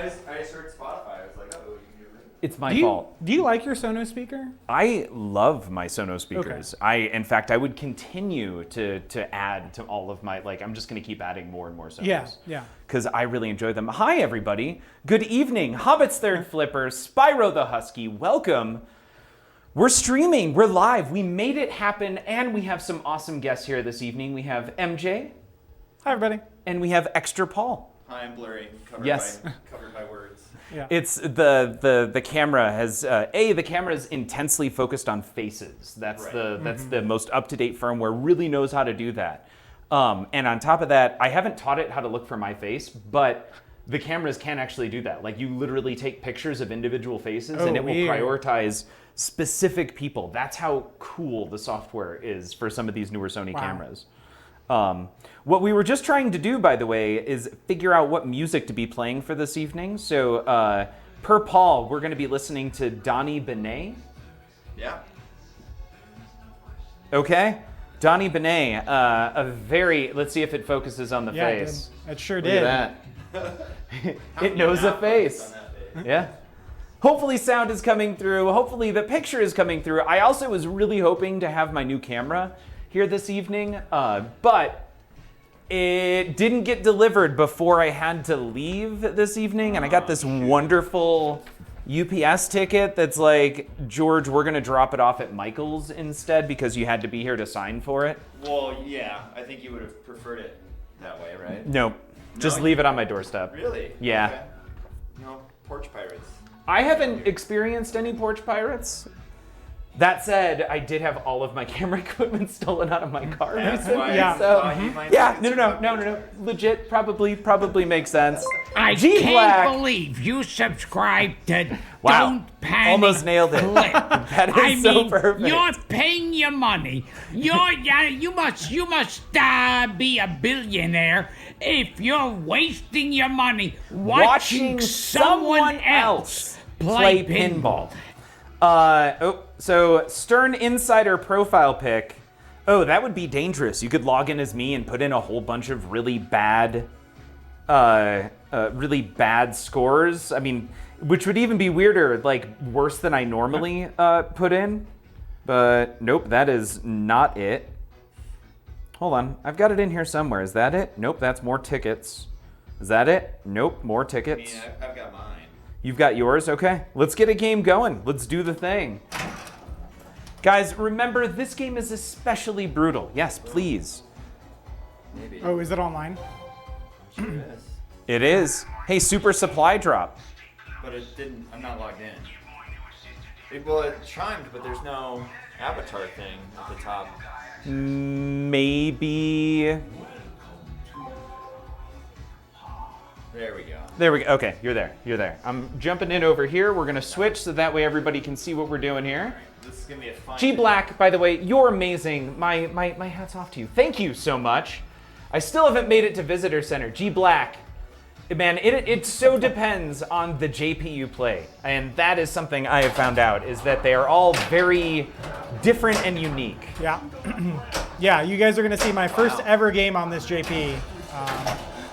I just heard Spotify. I was like, oh, you can do it. It's my fault. Do you like your Sonos speaker? I love my Sonos speakers. Okay. In fact, I would continue to add to all of my, I'm just going to keep adding more and more Sonos. Yeah. Because I really enjoy them. Hi, everybody. Good evening. Hobbit's Third Flipper, Spyro the Husky, welcome. We're streaming. We're live. We made it happen, and we have some awesome guests here this evening. We have MJ. Hi, everybody. And we have Extra Paul. Hi, I'm blurry. Covered by words. Yeah. It's the camera has the camera is intensely focused on faces. That's right. That's the most up-to-date firmware. Really knows how to do that. And on top of that, I haven't taught it how to look for my face, but the cameras can actually do that. Like, you literally take pictures of individual faces, and it will prioritize specific people. That's how cool the software is for some of these newer Sony cameras. What we were just trying to do, by the way, is figure out what music to be playing for this evening. So, per Paul, we're going to be listening to Donnie Benet. Yeah. Okay. Donnie Benet, let's see if it focuses on the face. It sure Look did. at that. It knows a face. Yeah. Hopefully sound is coming through. Hopefully the picture is coming through. I also was really hoping to have my new camera here this evening, but it didn't get delivered before I had to leave this evening, and I got this wonderful UPS ticket that's like, George, we're gonna drop it off at Michael's instead because you had to be here to sign for it. Well, yeah, I think you would have preferred it that way, right? Nope. Just leave it on my doorstep. Really? Yeah. Okay. No, porch pirates. I haven't experienced any porch pirates. That said, I did have all of my camera equipment stolen out of my car recently. Yeah. So, no. Legit, probably makes sense. I G can't Black. believe you subscribed to Wow. Don't Panic. Almost nailed it. Click. That is so perfect. You're paying your money. You must be a billionaire if you're wasting your money watching someone else play pinball. So Stern Insider profile pic. Oh, that would be dangerous. You could log in as me and put in a whole bunch of really bad scores. I mean, which would even be weirder, like worse than I normally put in. But nope, that is not it. Hold on, I've got it in here somewhere. Is that it? Nope, that's more tickets. Is that it? Nope, more tickets. I mean, I've got mine. You've got yours? Okay. Let's get a game going. Let's do the thing. Guys, remember, this game is especially brutal. Yes, please. Maybe. Oh, is it online? Sure it is. It is. Hey, super supply drop. But it didn't. I'm not logged in. It chimed, but there's no avatar thing at the top. Maybe. There we go. There we go. Okay, you're there. I'm jumping in over here. We're going to switch so that way everybody can see what we're doing here. This is gonna be a fun. G Black, by the way, you're amazing. My hat's off to you. Thank you so much. I still haven't made it to Visitor Center. G Black, man, it so depends on the JP you play. And that is something I have found out, is that they are all very different and unique. Yeah. Yeah, you guys are going to see my first ever game on this JP.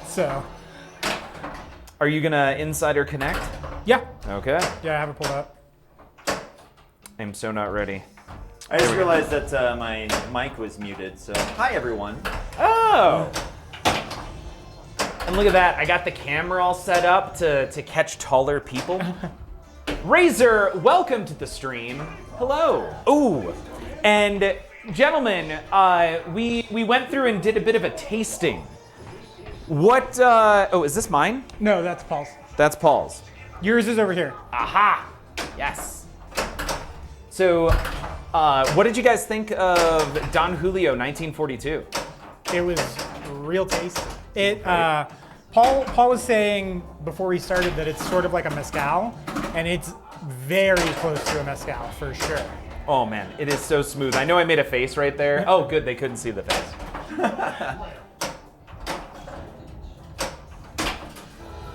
So. Are you going to Insider Connect? Yeah. Okay. Yeah, I have it pulled up. I'm so not ready. I just realized that my mic was muted, so hi everyone. Oh! And look at that, I got the camera all set up to catch taller people. Razor, welcome to the stream. Hello. Ooh. And gentlemen, we went through and did a bit of a tasting. What, oh, is this mine? No, that's Paul's. That's Paul's. Yours is over here. Aha! Yes. So, what did you guys think of Don Julio 1942? It was real tasty. Paul was saying before we started that it's sort of like a mezcal, and it's very close to a mezcal for sure. Oh man, it is so smooth. I know I made a face right there. Oh good, they couldn't see the face.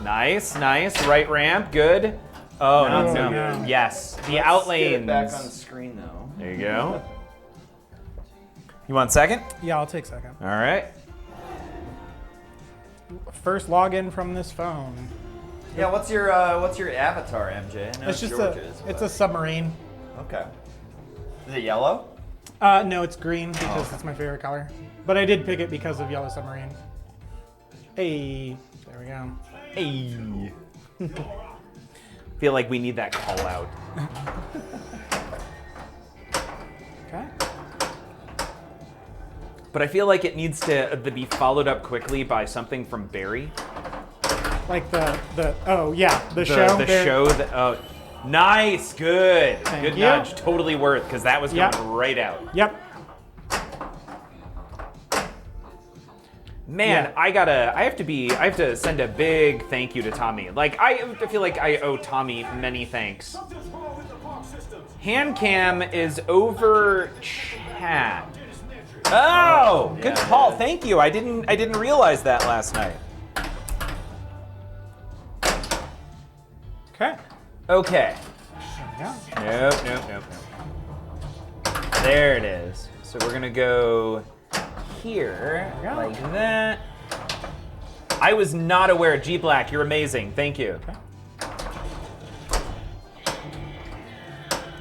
Nice. Right ramp, good. Oh, not so good. Yes, the outlanes. Get it back on the screen though. There you go. You want second? Yeah, I'll take second. All right. First login from this phone. Yeah, what's your avatar, MJ? I know It's just George's, it's but- a submarine. Okay. Is it yellow? No, it's green because Oh. it's my favorite color. But I did pick it because of Yellow Submarine. Hey, there we go. Hey. Feel like we need that call out. Okay. But I feel like it needs to be followed up quickly by something from Barry. Like the oh yeah, the show. The there. show that nice, good. Thank Good you. nudge. Totally worth, because that was going Yep. right out. Yep. Man, Yeah. I have to send a big thank you to Tommy. Like, I feel like I owe Tommy many thanks. Hand cam is over chat. Oh, good Yeah, call. it is. Thank you. I didn't realize that last night. Okay. Okay. Yeah. Nope. There it is. So we're gonna go here, There we go. like that. I was not aware. G Black, you're amazing. Thank you.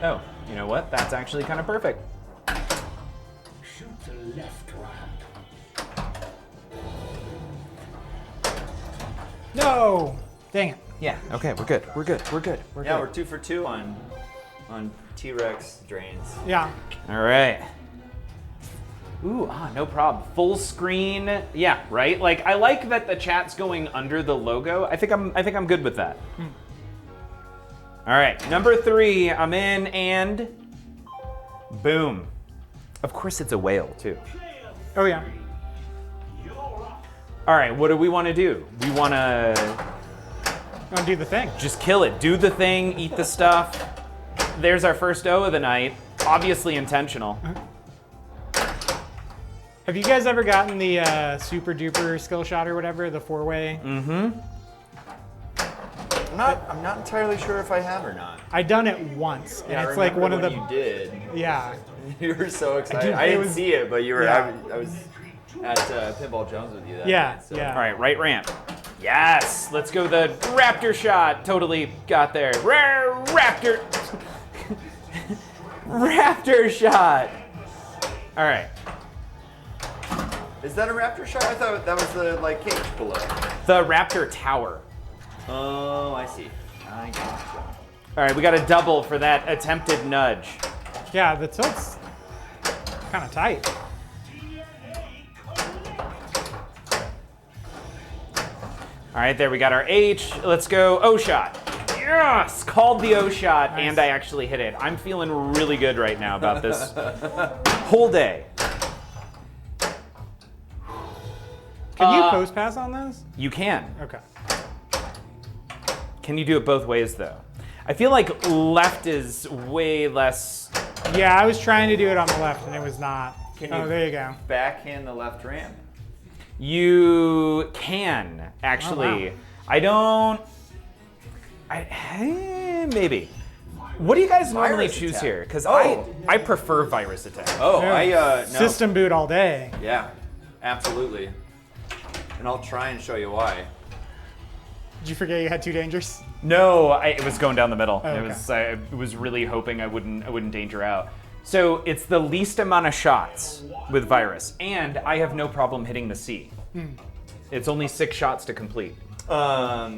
Oh, you know what? That's actually kind of perfect. Shoot the left ramp. No. Dang it. Yeah. Okay, we're good. We're good. Yeah, we're 2 for 2 on T-Rex drains. Yeah. All right. Ooh, no problem. Full screen. Yeah, right. Like, I like that the chat's going under the logo. I think I'm good with that. All right, number 3. I'm in, and boom. Of course, it's a whale too. Oh yeah. All right, what do we want to do? We want to Gonna do the thing. just kill it. Do the thing. Eat the stuff. There's our first O of the night. Obviously intentional. Have you guys ever gotten the super duper skill shot or whatever, the 4-way? Mm-hmm. I'm not entirely sure if I have or not. I done it once, and Yeah, I it's like one of remember the when you did. yeah. You were so excited. Dude, I it didn't was- see it, but you were. Yeah. I was at Pinball Jones with you that Yeah, night, so. yeah. All right, right ramp. Yes, let's go the raptor shot. Totally got there. Raptor. Raptor shot. All right. Is that a raptor shot? I thought that was the cage below. The raptor tower. Oh, I see. I gotcha. All right, we got a double for that attempted nudge. Yeah, the tilt's kind of tight. All right, there we got our H. Let's go O shot. Yes, called the O shot, Nice. and I actually hit it. I'm feeling really good right now about this whole day. Can you post pass on those? You can. Okay. Can you do it both ways though? I feel like left is way less. Yeah, I was trying to do it on the left, and it was not. Can Oh, you- there you go. Backhand the left ramp. You can actually. Oh, wow. I don't. Maybe. What do you guys normally Virus choose attack. here? Because Oh. I prefer virus attack. Oh, Yeah. no. System boot all day. Yeah, absolutely. And I'll try and show you why. Did you forget you had 2 dangers? No, it was going down the middle. Oh, It okay. was. I was really hoping I wouldn't danger out. So it's the least amount of shots with virus, and I have no problem hitting the C. It's only 6 shots to complete.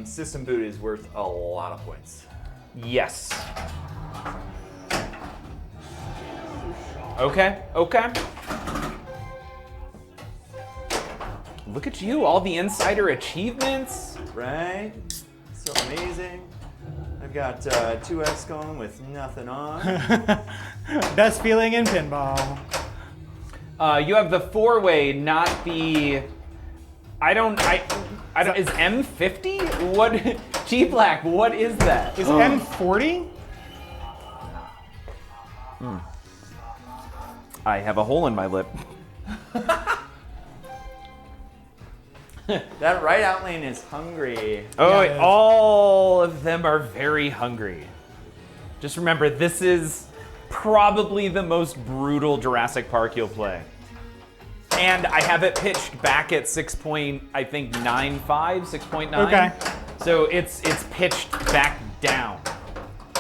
System boot is worth a lot of points. Yes. Okay. Look at you, all the insider achievements. Right? So amazing. I've got 2X going with nothing on. Best feeling in pinball. You have the 4-way, not the. I don't. Is M50? What? G Black. What is that? Is M40? I have a hole in my lip. That right out lane is hungry. Oh, Yeah, it is. all of them are very hungry. Just remember, this is probably the most brutal Jurassic Park you'll play. And I have it pitched back at 6.95, 6.9. Okay. So it's pitched back down.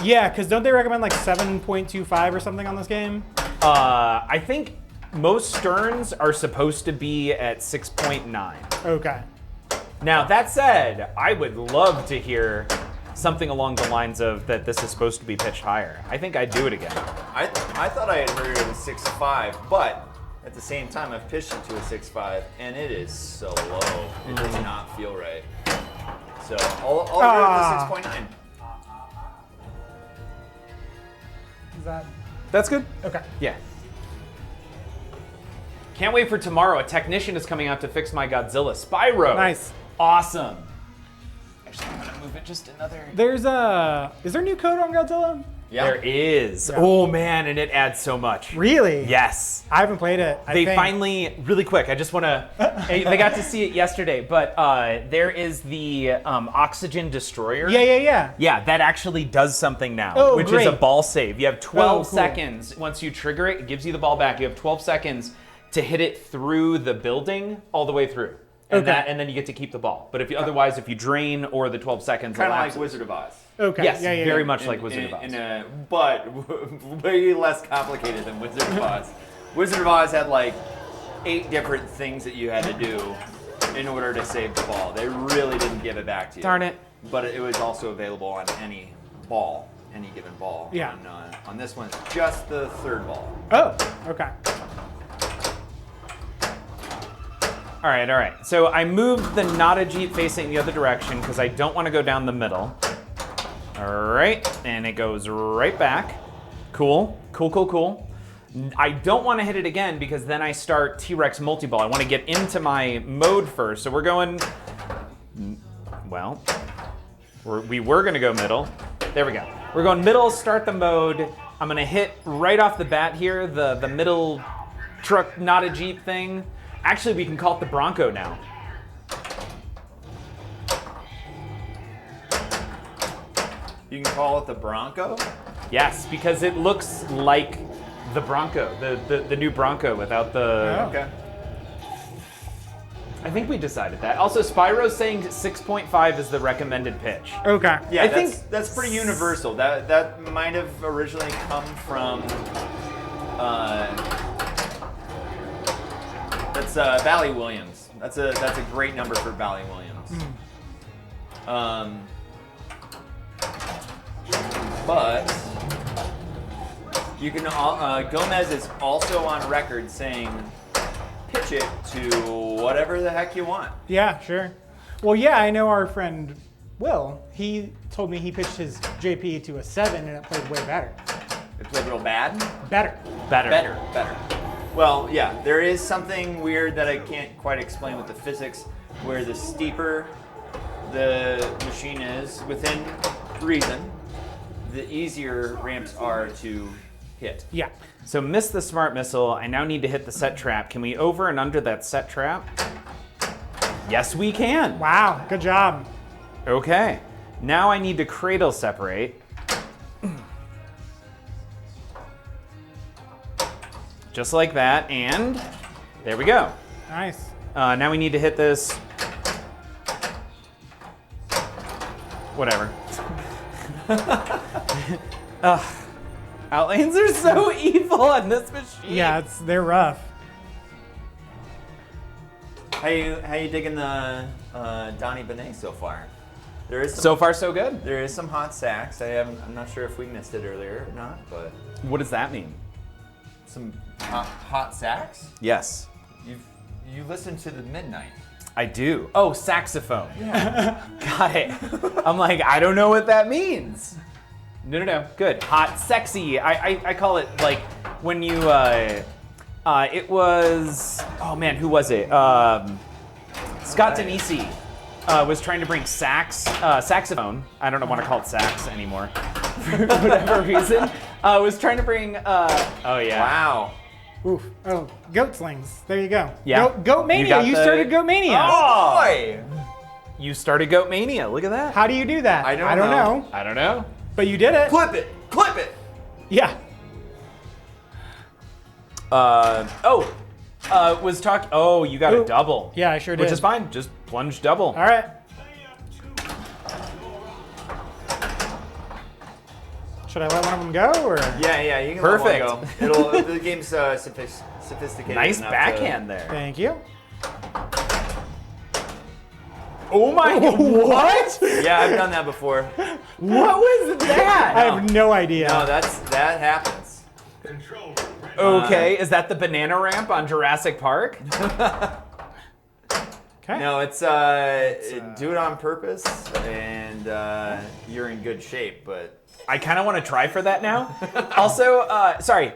Yeah, because don't they recommend like 7.25 or something on this game? I think most sterns are supposed to be at 6.9. Okay. Now, that said, I would love to hear something along the lines of that this is supposed to be pitched higher. I think I'd do it again. I thought I had heard it was 6.5, but at the same time, I've pitched it to a 6.5, and it is so low. It does not feel right. So I'll go with the 6.9. Is that That's good. okay? Yeah. Can't wait for tomorrow. A technician is coming out to fix my Godzilla. Spyro. Nice. Awesome. Actually, I'm gonna move it just another. Is there new code on Godzilla? Yeah. There is. Yeah. Oh man, and it adds so much. Really? Yes. I haven't played it. They finally, really quick, I just want to, they got to see it yesterday, but there is the oxygen destroyer. Yeah. Yeah, that actually does something now, Oh, which great. is a ball save. You have 12 Oh, cool. seconds. Once you trigger it, it gives you the ball back. You have 12 seconds to hit it through the building all the way through. And, Okay. and then you get to keep the ball. But if you, otherwise, if you drain or the 12 seconds Kind of like elapses- Wizard of Oz. Okay. Yes, Yeah. very much like Wizard of Oz. But way less complicated than Wizard of Oz. Wizard of Oz had like 8 different things that you had to do in order to save the ball. They really didn't give it back to you. Darn it. But it was also available on any ball, any given ball. Yeah. On this one, it's just the third ball. Oh. Okay. All right. So I moved the Nada Jeep facing the other direction because I don't want to go down the middle. All right, and it goes right back. Cool. I don't want to hit it again because then I start T-Rex multi-ball. I want to get into my mode first. So we're going, well, we were going to go middle. There we go. We're going middle, start the mode. I'm going to hit right off the bat here, the middle truck Nada Jeep thing. Actually, we can call it the Bronco now. You can call it the Bronco? Yes, because it looks like the Bronco, the new Bronco without the... Oh. Okay. I think we decided that. Also, Spyro's saying 6.5 is the recommended pitch. Okay. Yeah, I that's, think- that's pretty universal. That might have originally come from that's Bally Williams. That's a great number for Bally Williams. But you can Gomez is also on record saying pitch it to whatever the heck you want. Yeah. Sure. Well, yeah. I know our friend Will. He told me he pitched his JP to a 7 and it played way better. It played real bad. Better. Better. Well, yeah, there is something weird that I can't quite explain with the physics, where the steeper the machine is within reason, the easier ramps are to hit. Yeah. So miss the smart missile. I now need to hit the set trap. Can we over and under that set trap? Yes, we can. Wow. Good job. Okay. Now I need to cradle separate. Just like that, and there we go. Nice. Now we need to hit this. Whatever. Outlanes are so evil on this machine. Yeah. They're rough. How you digging the Donnie Benet so far? There is some, So far, so good. there is some hot sacks. I'm not sure if we missed it earlier or not, but What does that mean? some hot sacks. Yes, You listen to the Midnight. I do. Oh, saxophone. Got it. I'm like, I don't know what that means. No. Good. Hot, sexy. I call it like when you, it was, oh man, who was it? Scott Denisi was trying to bring saxophone. I don't want to call it sax anymore for whatever reason. Was trying to bring, oh yeah. Wow. Oof. Oh, goat slings. There you go. Yeah. Goat Mania. You got You the- started Goat Mania. Oh! Boy. You started Goat Mania. Look at that. How do you do that? I don't know. I don't know. But you did it. Clip it. Clip it. Yeah. Was talk. Oh, you got Ooh. a double. Yeah, I sure did. Which is fine. Just plunge double. All right. Should I let one of them go, or? Yeah, you can Perfect. let one go. The game's sophisticated. Nice enough backhand there. Thank you. Oh my! What? Yeah, I've done that before. What was that? I have no idea. No, that happens. Okay, is that the banana ramp on Jurassic Park? Okay. No, it's do it on purpose, and you're in good shape. But I kind of want to try for that now. Also, sorry,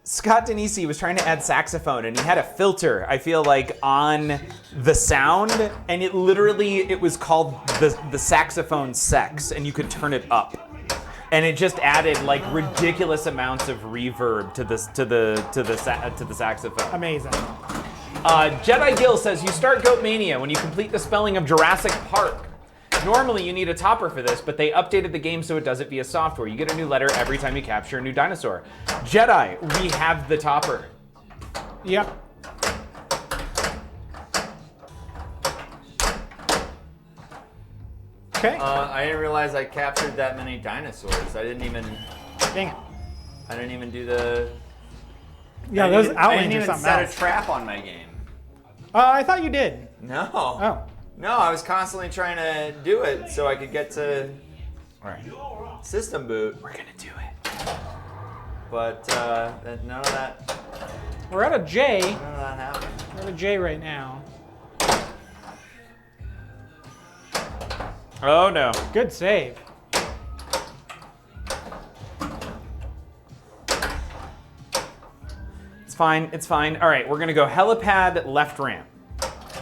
Scott Denisi was trying to add saxophone, and he had a filter, I feel like, on the sound, and it was called the saxophone sex, and you could turn it up. And it just added like ridiculous amounts of reverb to the saxophone. Amazing. Jedi Gill says you start Goat Mania when you complete the spelling of Jurassic Park. Normally you need a topper for this, but they updated the game so it does it via software. You get a new letter every time you capture a new dinosaur. Jedi, we have the topper. Yep. Okay. I didn't realize I captured that many dinosaurs. I didn't even do the. Yeah, I those didn't outlines even are something set else. a trap on my game. I thought you did. No. Oh. No, I was constantly trying to do it so I could get to All right, system boot, we're gonna do it. but none of that We're at a J. happened. We're at a J right now. Oh no. Good save. It's fine, it's fine. All right, we're gonna go helipad left ramp.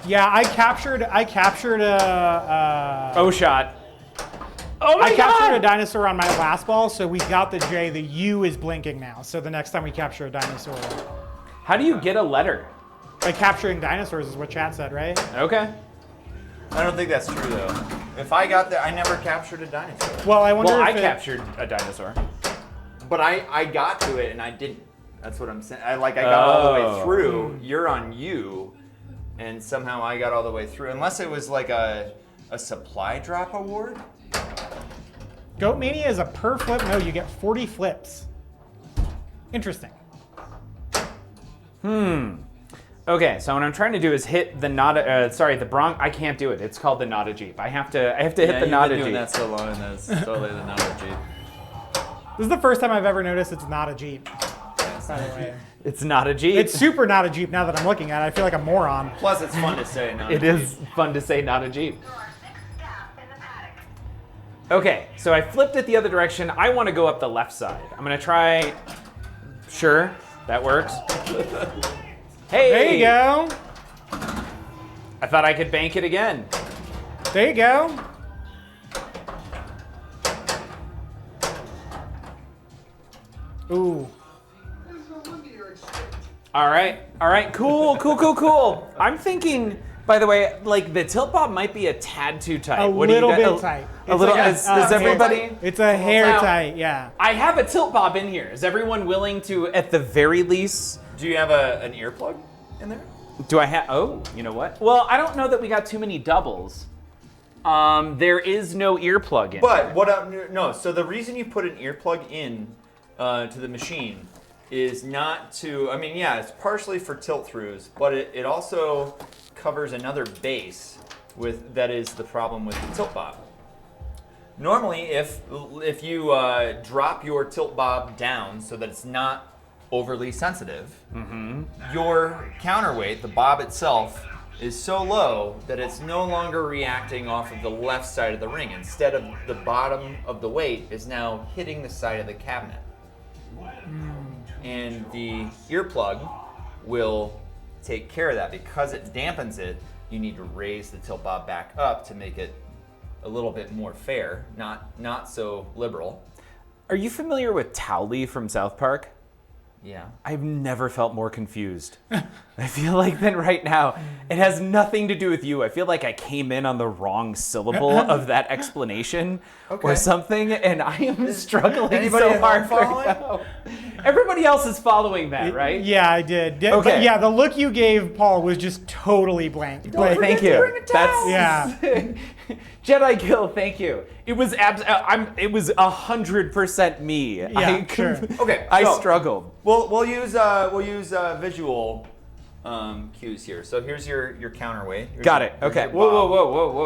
Yeah, I captured a. Oh shot. Oh my I captured a god! dinosaur on my last ball, so we got the J. The U is blinking now. So the next time we capture a dinosaur, How do you get a letter? by capturing dinosaurs is what chat said, right? Okay. I don't think that's true though. If I got there, I never captured a dinosaur. Well, I wonder Well, I if captured a dinosaur. But I got to it and I didn't. That's what I'm saying. I got all the way Oh. through. You're on you, and somehow I got all the way through. Unless it was like a supply drop award. Goat Mania is a per flip. No, you get 40 flips. Interesting. Okay, so what I'm trying to do is hit the the Bronx. I can't do it. It's called the Nada Jeep. I have to hit the Nada Jeep. so long. That's totally the Nada Jeep. This is the first time I've ever noticed it's not a Jeep. By the way, It's not a Jeep. it's super not a Jeep now that I'm looking at it. I feel like a moron. Plus, it's fun to say. Nada It is fun to say not a Jeep. Okay, so I flipped it the other direction. I want to go up the left side. I'm gonna try. Sure, that works. Hey! There you go. I thought I could bank it again. There you go. Ooh. All right, cool. I'm thinking, by the way, like the tilt bob might be a tad too tight. A What do you little got- bit tight. A It's little. like a- Is hair everybody? tight. It's a hair Now- tight, yeah. I have a tilt bob in here. Is everyone willing to, at the very least? Do you have an earplug in there? Do I have? Oh, you know what? Well, I don't know that we got too many doubles. There is no earplug in. But no. So the reason you put an earplug in to the machine is not to. I mean, yeah, it's partially for tilt throughs, but it also covers another base that is the problem with the tilt bob. Normally, if you drop your tilt bob down so that it's not overly sensitive, your counterweight, the bob itself, is so low that it's no longer reacting off of the left side of the ring. Instead of the bottom of the weight is now hitting the side of the cabinet. And the earplug will take care of that. Because it dampens it, you need to raise the tilt bob back up to make it a little bit more fair, not so liberal. Are you familiar with Towley from South Park? Yeah. I've never felt more confused. I feel like that right now. It has nothing to do with you. I feel like I came in on the wrong syllable of that explanation or Okay. something, and I am struggling Anybody so at hard home right now. Everybody else is following that, right? Yeah, I did. Okay. But yeah, the look you gave Paul was just totally blank. Like, Thank you. yeah. Jedi Kill, thank you. It was it was 100% me. Yeah, sure. Okay, I so struggled. We'll use visual cues here. So here's your counterweight. Here's Got your- it. here's Okay. your Whoa,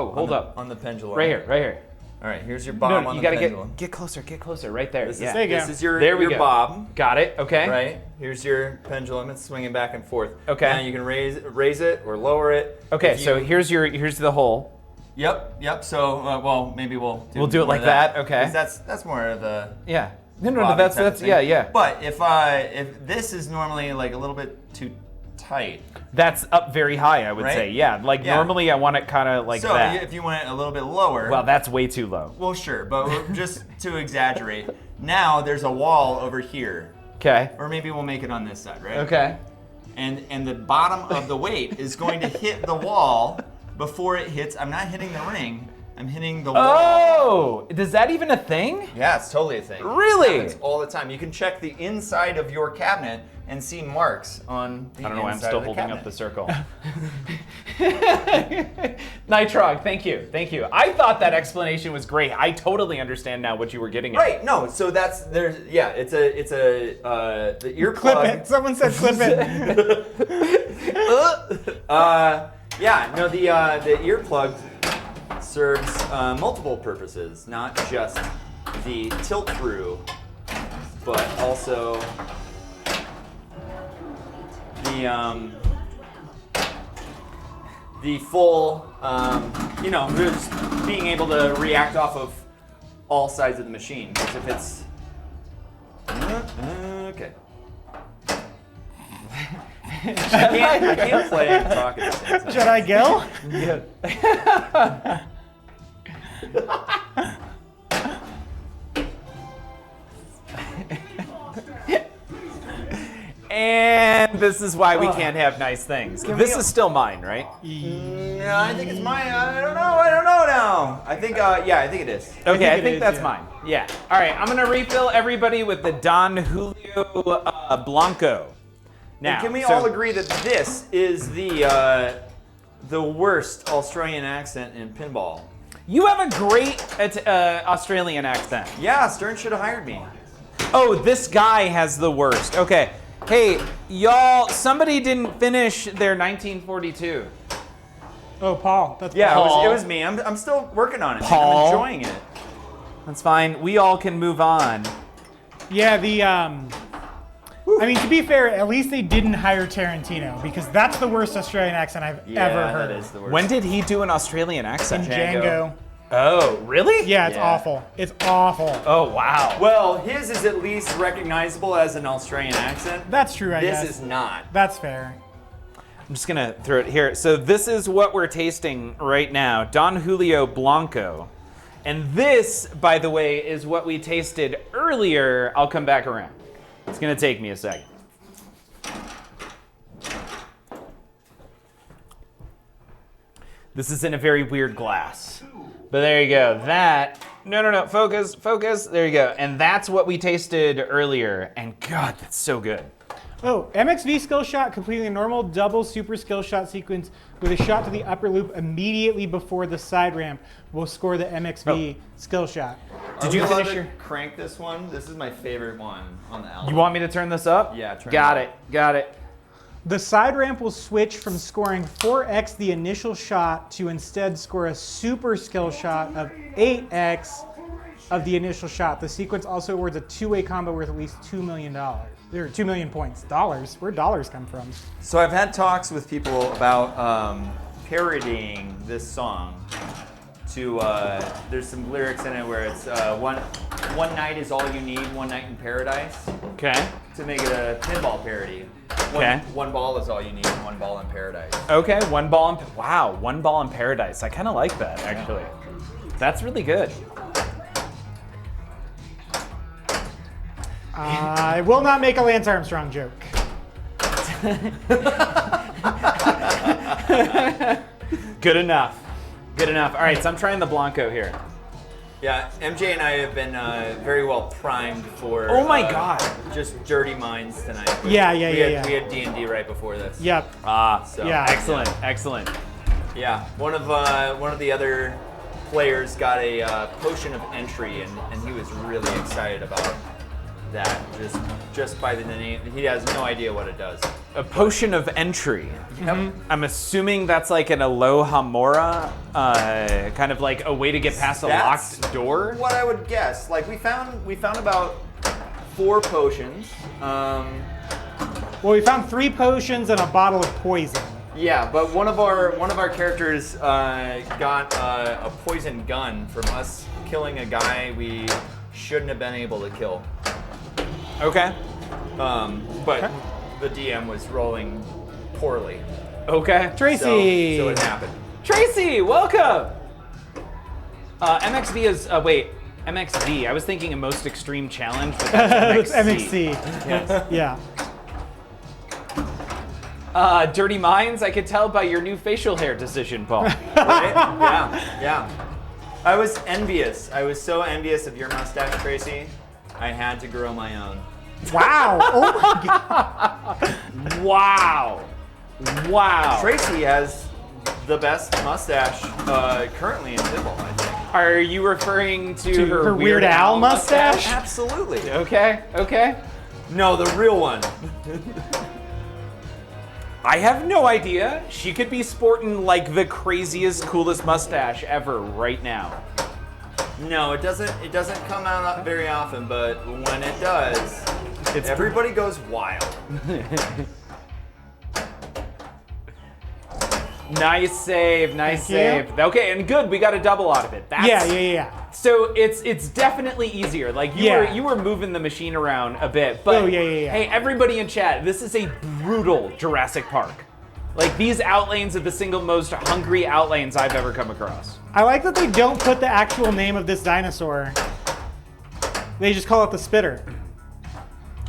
bob hold up. on the pendulum. Right here. All right, here's your bob No, on you the gotta pendulum. get closer, right there. This yeah. There you this go. is your There we go. bob. Got it. Okay. Right. Here's your pendulum. It's swinging back and forth. Okay. Now you can raise it or lower it. Okay. If So you- here's the hole. Yep. So well, maybe we'll We'll do it more like of that, okay. 'Cause that's more of the Yeah. No. bobby That's type of thing. yeah. But if this is normally like a little bit too tight. That's up very high, I would Right? say. Yeah. Like Yeah. normally I want it kind of like So that. if you want it a little bit lower. Well, that's way too low. Well, sure, but just to exaggerate, now there's a wall over here, Okay. or maybe we'll make it on this side, right? Okay. And the bottom of the weight is going to hit the wall before it hits. I'm not hitting the ring. I'm hitting the wall. Oh, is that even a thing? Yeah, it's totally a thing. Really? It happens all the time. You can check the inside of your cabinet and see marks on the I don't know why I'm inside still of holding cabinet. up the circle. Nitrog, thank you. I thought that explanation was great. I totally understand now what you were getting at. Right. No. So there's it's a the earplug. Clip it. Someone said clip it. The earplug serves multiple purposes, not just the tilt through, but also the full, just being able to react off of all sides of the machine. Because if it's okay. I can't play and talk at the same time. Jedi Gil? And this is why we can't have nice things. This is still mine, right? Yeah, I think it's mine. I don't know now. I think it is. Okay, I it think is, that's yeah. mine. Yeah. All right, I'm gonna refill everybody with the Don Julio Blanco. Now, Can we so- all agree that this is the worst Australian accent in pinball? You have a great Australian accent. Yeah, Stern should have hired me. Oh, this guy has the worst. Okay. Hey, y'all, somebody didn't finish their 1942. Oh, Paul. That's Yeah, Paul. it was me. I'm still working on it. man. Paul. I'm enjoying it. That's fine. We all can move on. Yeah, I mean, to be fair, at least they didn't hire Tarantino, because that's the worst Australian accent I've ever heard. that is the worst. When did he do an Australian accent? Django. Oh, really? Yeah, it's Yeah. awful. It's awful. Oh, wow. Well, his is at least recognizable as an Australian accent. That's true, I This guess. is not. That's fair. I'm just gonna throw it here. So this is what we're tasting right now, Don Julio Blanco. And this, by the way, is what we tasted earlier. I'll come back around. It's gonna take me a second. This is in a very weird glass. But there you go. No, focus. There you go. And that's what we tasted earlier. And God, that's so good. Oh, MXV skill shot, completely normal, double super skill shot sequence with a shot to the upper loop immediately before the side ramp will score the MXV skill shot. Did you allowed finish to your- crank this one? This is my favorite one on the album. You want me to turn this up? Yeah, turn Got it it. Got it. The side ramp will switch from scoring 4x the initial shot to instead score a super skill shot of 8x of the initial shot. The sequence also awards a two-way combo worth at least $2 million. There are 2 million points. Dollars. Where'd dollars come from? So I've had talks with people about parodying this song. There's some lyrics in it where it's one night is all you need, one night in paradise, Okay. to make it a pinball parody. Okay. One ball is all you need, one ball in paradise. Okay. One ball in paradise. I kind of like that actually. That's really good. I will not make a Lance Armstrong joke. Good enough. Good enough. All right. So I'm trying the Blanco here. Yeah, MJ and I have been very well primed for. Oh my God. Just dirty minds tonight. Yeah. We had D&D right before this. Yep. Ah. So, Yeah. Excellent. Excellent. Yeah, one of the other players got a potion of entry, and he was really excited about that. Just by the name, he has no idea what it does. A potion of entry. Yep. I'm assuming that's like an Aloha Mora, kind of like a way to get past a That's locked door. What I would guess. Like we found about 4 potions. Well, we found 3 potions and a bottle of poison. Yeah, but one of our characters got a poison gun from us killing a guy we shouldn't have been able to kill. Okay. But the DM was rolling poorly. Okay. Tracy! So it happened. Tracy, welcome. MXV is MXV. I was thinking a most extreme challenge, but that's It's MXC. MXC. Yeah. Dirty Minds, I could tell by your new facial hair decision, Paul. Right? Yeah. I was envious. I was so envious of your mustache, Tracy. I had to grow my own. Wow. Oh my God. Wow. Tracy has the best mustache currently in Dibble, I think. Are you referring to her Weird Al mustache? Absolutely. Okay. No, the real one. I have no idea. She could be sporting like the craziest, coolest mustache ever right now. No, it doesn't come out very often, but when it does, everybody goes wild. Nice save. Thank you. Okay, and good. We got a double out of it. That's, Yeah. So it's definitely easier. Like you were moving the machine around a bit, but yeah. hey, everybody in chat, this is a brutal Jurassic Park. Like these outlanes are the single most hungry outlanes I've ever come across. I like that they don't put the actual name of this dinosaur. They just call it the spitter.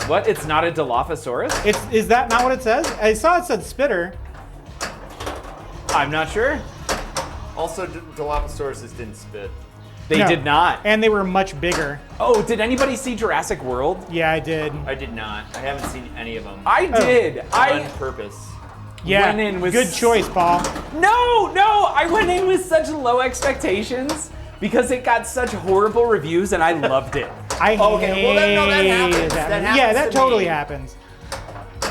What? It's not a Dilophosaurus? Is that not what it says? I saw it said spitter. I'm not sure. Also, Dilophosaurus didn't spit. They No. did not. And they were much bigger. Oh, did anybody see Jurassic World? Yeah, I did. I did not. I haven't seen any of them. I did. On purpose. Yeah, went in with good choice, Paul. No, I went in with such low expectations because it got such horrible reviews and I loved it. I Okay, well, that happens. hated That movie. happens Yeah, that to totally me. happens.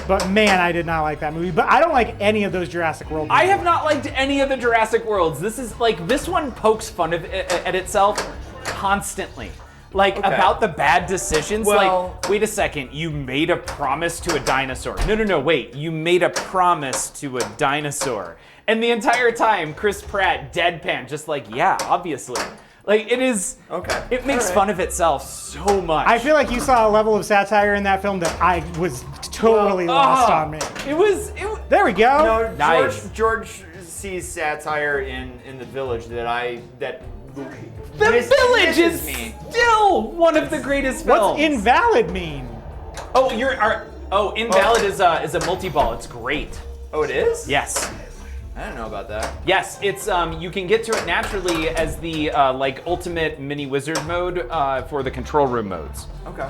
But man, I did not like that movie. But I don't like any of those Jurassic World movies. I have not liked any of the Jurassic Worlds. This one pokes fun at itself constantly. Like Okay. about the bad decisions. Well- like, wait a second, you made a promise to a dinosaur. No, wait, you made a promise to a dinosaur. And the entire time, Chris Pratt, deadpan, just like, yeah, obviously. Like it is. Okay. It makes All right. fun of itself so much. I feel like you saw a level of satire in that film that I was totally lost on me. It was. There we go. No, Nice. George sees satire in the village that The Village is misses me. still one of the greatest films. What's invalid mean? Oh, Invalid is a multi-ball. It's great. Oh, it is? Yes. I didn't know about that. Yes, it's you can get to it naturally as the like ultimate mini wizard mode for the control room modes. Okay.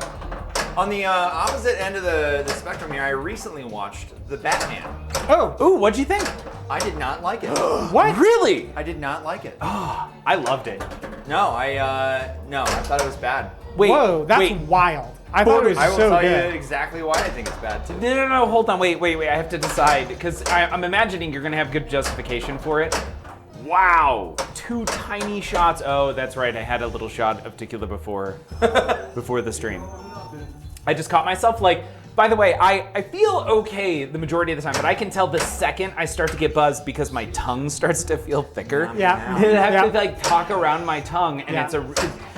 On the opposite end of the spectrum here, I recently watched The Batman. Oh, Ooh, what'd you think? I did not like it. what? Really? I did not like it. I loved it. No, I thought it was bad. Wait, Whoa, that's wait. wild. I thought it was I will so tell good. you exactly why I think it's bad too. No, hold on, wait. I have to decide because I'm imagining you're gonna have good justification for it. Wow, 2 tiny shots. Oh, that's right. I had a little shot of tequila before the stream. I just caught myself like. By the way, I feel okay the majority of the time, but I can tell the second I start to get buzzed because my tongue starts to feel thicker. Yeah. I have Yeah. to like talk around my tongue, and Yeah.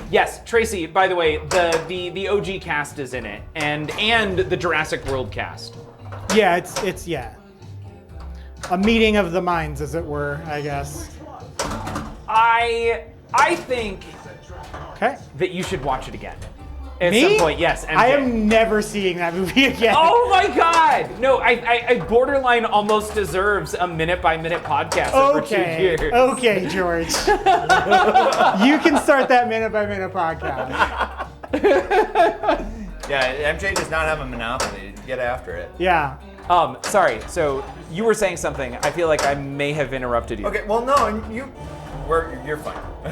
Yes, Tracy. By the way, the OG cast is in it, and the Jurassic World cast. Yeah, it's a meeting of the minds, as it were, I guess. I think Okay. that you should watch it again at Me? some point. Yes, MJ. I am never seeing that movie again. Oh my God! No, I borderline almost deserves a minute-by-minute podcast over 2 Okay. years. Okay, George. You can start that minute by minute podcast. Yeah, MJ does not have a monopoly. Get after it. Yeah. Sorry. So you were saying something. I feel like I may have interrupted you. Okay, well, no, you're fine.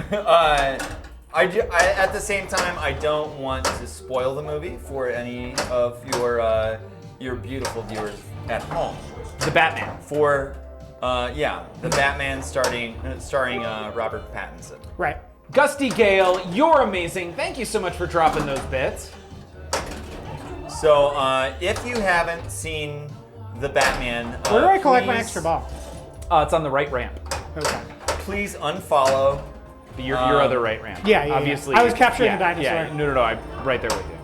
At the same time, I don't want to spoil the movie for any of your beautiful viewers at home. The Batman. For the Batman starring Robert Pattinson. Right. Gusty Gale, you're amazing. Thank you so much for dropping those bits. So if you haven't seen the Batman, Where do I collect my please- extra ball? It's on the right ramp. Okay. Please unfollow. Your other right ramp. Yeah. Obviously. I was capturing yeah, the dinosaur. Yeah, no, I'm right there with you.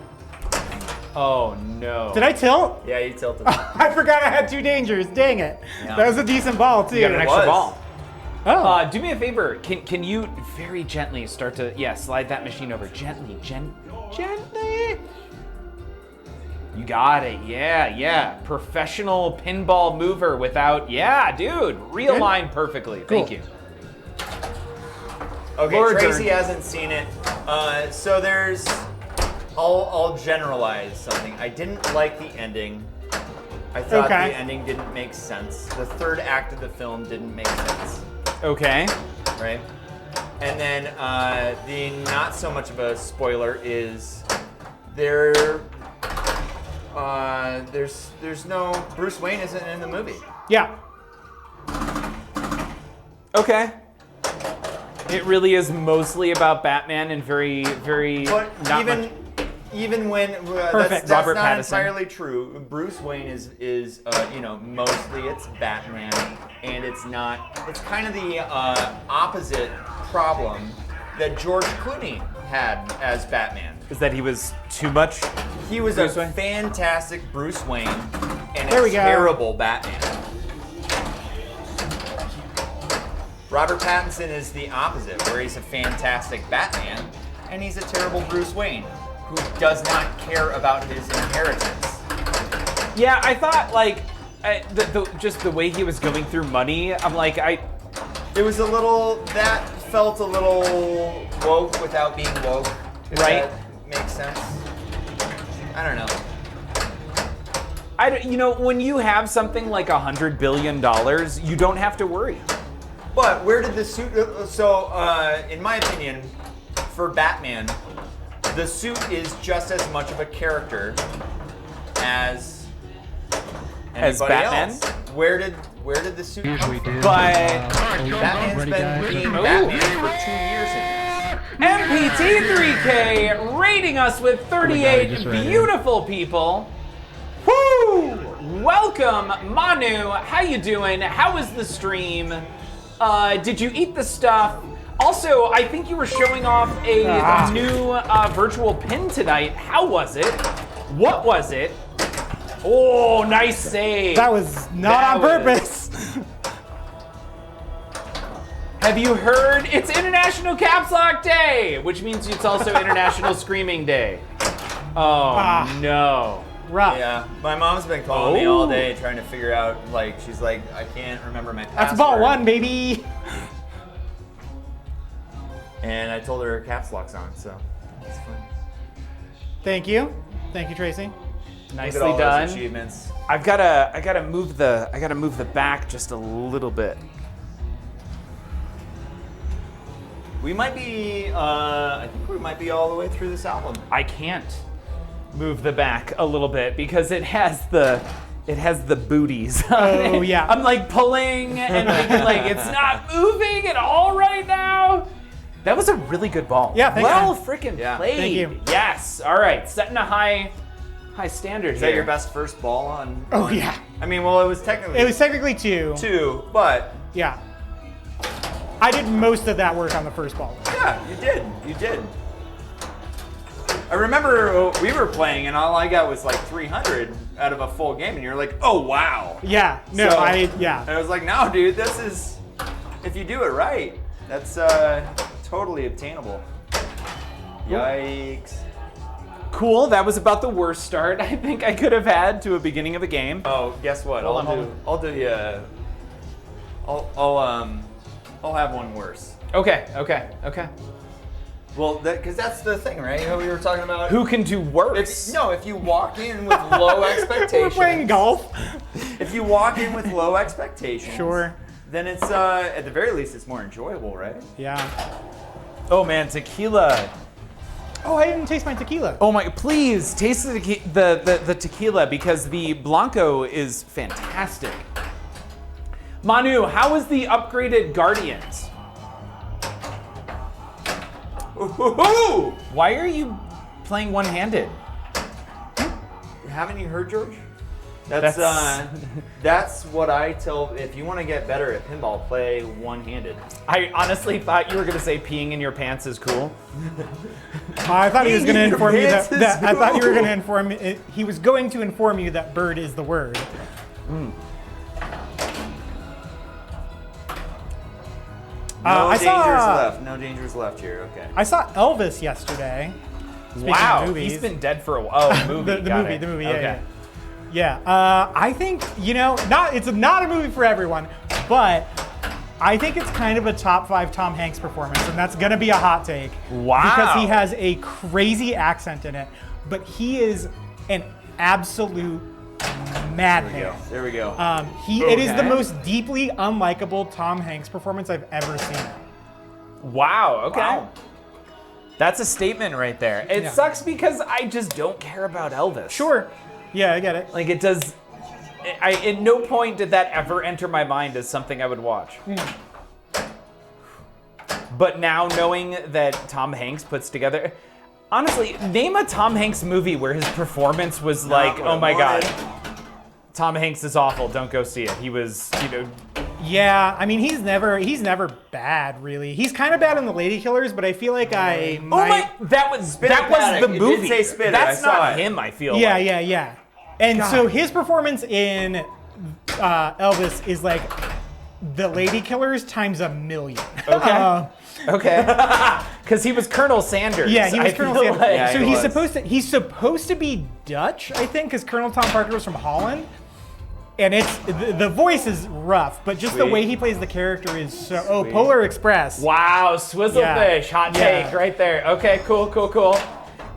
Oh no. Did I tilt? Yeah, you tilted. I forgot I had 2 dangers. Dang it. Yeah. That was a decent ball too. You got an extra was. ball. Oh. Do me a favor. Can you very gently start to slide that machine over gently. You got it. Yeah. Professional pinball mover without. Yeah, dude. Realigned perfectly. Thank Cool. you. Okay, Laura Tracy Dern. hasn't seen it. So there's. I'll generalize something. I didn't like the ending. I thought Okay. the ending didn't make sense. The third act of the film didn't make sense. Okay. Right? And then the not so much of a spoiler is there's no Bruce Wayne isn't in the movie. Yeah. Okay. It really is mostly about Batman and very, very But not much. even when Perfect. that's Robert not Pattinson. entirely true. Bruce Wayne is mostly it's Batman, and it's not. It's kind of the opposite problem that George Clooney had as Batman. Is that he was too much? He was Bruce a Wayne? fantastic Bruce Wayne and There a we go. terrible Batman. Robert Pattinson is the opposite, where he's a fantastic Batman and he's a terrible Bruce Wayne who does not care about his inheritance. Yeah, I thought just the way he was going through money. I'm like It was that felt a little woke without being woke. If Right. that makes sense. I don't know. when you have something like $100 billion, you don't have to worry. But where did the suit? So, in my opinion, for Batman, the suit is just as much of a character as anybody Batman? else. Where did the suit come Usually from? do. But Batman's Ready, been guys? being Ooh. Batman for 2 years in this. MPT3K rating us with 38 just right here. beautiful people. Woo! Welcome, Manu. How you doing? How was the stream? Did you eat the stuff? Also, I think you were showing off a new virtual pin tonight. How was it? What was it? Oh, nice save. That was not That on was- purpose. Have you heard? It's International Caps Lock Day, which means it's also International Screaming Day. Oh, no. Rough. Yeah, my mom's been calling me all Oh. day trying to figure out. She's like, I can't remember my password. That's ball 1, baby. And I told her caps lock's on, so it's fine. Thank you, Tracy. Look Nicely at all done. those achievements. I gotta move the back just a little bit. We might be. I think we might be all the way through this album. I can't move the back a little bit because it has the booties. on Oh, it. yeah. I'm like pulling and thinking like it's not moving at all right now. That was a really good ball. Yeah, thank well you. freaking Yeah. played. Thank you. Yes. All right. Setting a high standard Is here. that your best first ball on? Oh yeah. I mean, well, it was technically. It was technically 2. 2, but Yeah. I did most of that work on the first ball. yeah, you did. You did. I remember we were playing, and all I got was like 300 out of a full game, and you're like, "Oh wow!" Yeah. No, So- I. And I was like, "No, dude, this is if you do it right, that's totally obtainable." Yikes! Cool. That was about the worst start I think I could have had to a beginning of a game. Oh, guess what? Hold on. I'll do you. I'll have one worse. Okay. Well, because that's the thing, right? You know, we were talking about. Who can do worse? If you walk in with low expectations. We're playing golf. If you walk in with low expectations. Sure. Then it's at the very least it's more enjoyable, right? Yeah. Oh man, tequila. Oh, I didn't taste my tequila. Oh my, please taste the tequila because the Blanco is fantastic. Manu, how is the upgraded Guardians? Ooh. Why are you playing one-handed? Haven't you heard, George? That's what I tell. If you want to get better at pinball, play one-handed. I honestly thought you were gonna say peeing in your pants is cool. I thought he was going to inform you Pants is I thought you were cool. going to inform me. He was going to inform you that bird is the word. No I dangers saw- left. No dangers left here. Okay. I saw Elvis yesterday. Speaking of Wow, movies. he's been dead for a while. Oh, movie. the got movie, it. the movie, yeah, Okay. yeah. I think, it's not a movie for everyone, but I think it's kind of a top 5 Tom Hanks performance, and that's gonna be a hot take. Wow. Because he has a crazy accent in it, but he is an absolute madman. There we go. It is the Okay. most deeply unlikable Tom Hanks performance I've ever seen. Wow. Okay. Wow. That's a statement right there. It Yeah. sucks because I just don't care about Elvis. Sure. Yeah, I get it. Like it does. At no point did that ever enter my mind as something I would watch. But now knowing that Tom Hanks puts together, honestly, name a Tom Hanks movie where his performance was like, what I oh my god, wanted. Tom Hanks is awful. Don't go see it. He was, Yeah, I mean he's never bad really. He's kind of bad in The Lady Killers, but I feel like I oh might. my, that was the It did movie. say Spit It. That's I saw not it. him. I feel. Yeah, like. yeah. And so his performance in Elvis is like The Lady Killers times 1,000,000. Okay. Okay. Because he was Colonel Sanders. Yeah, he was I Colonel feel Sanders. like. Yeah, so he he's was. supposed to be Dutch, I think, because Colonel Tom Parker was from Holland. And it's the voice is rough, but just the Sweet. way he plays the character is so. Oh, Polar Express. Wow, Swizzlefish, hot Yeah. take right there. Okay, cool.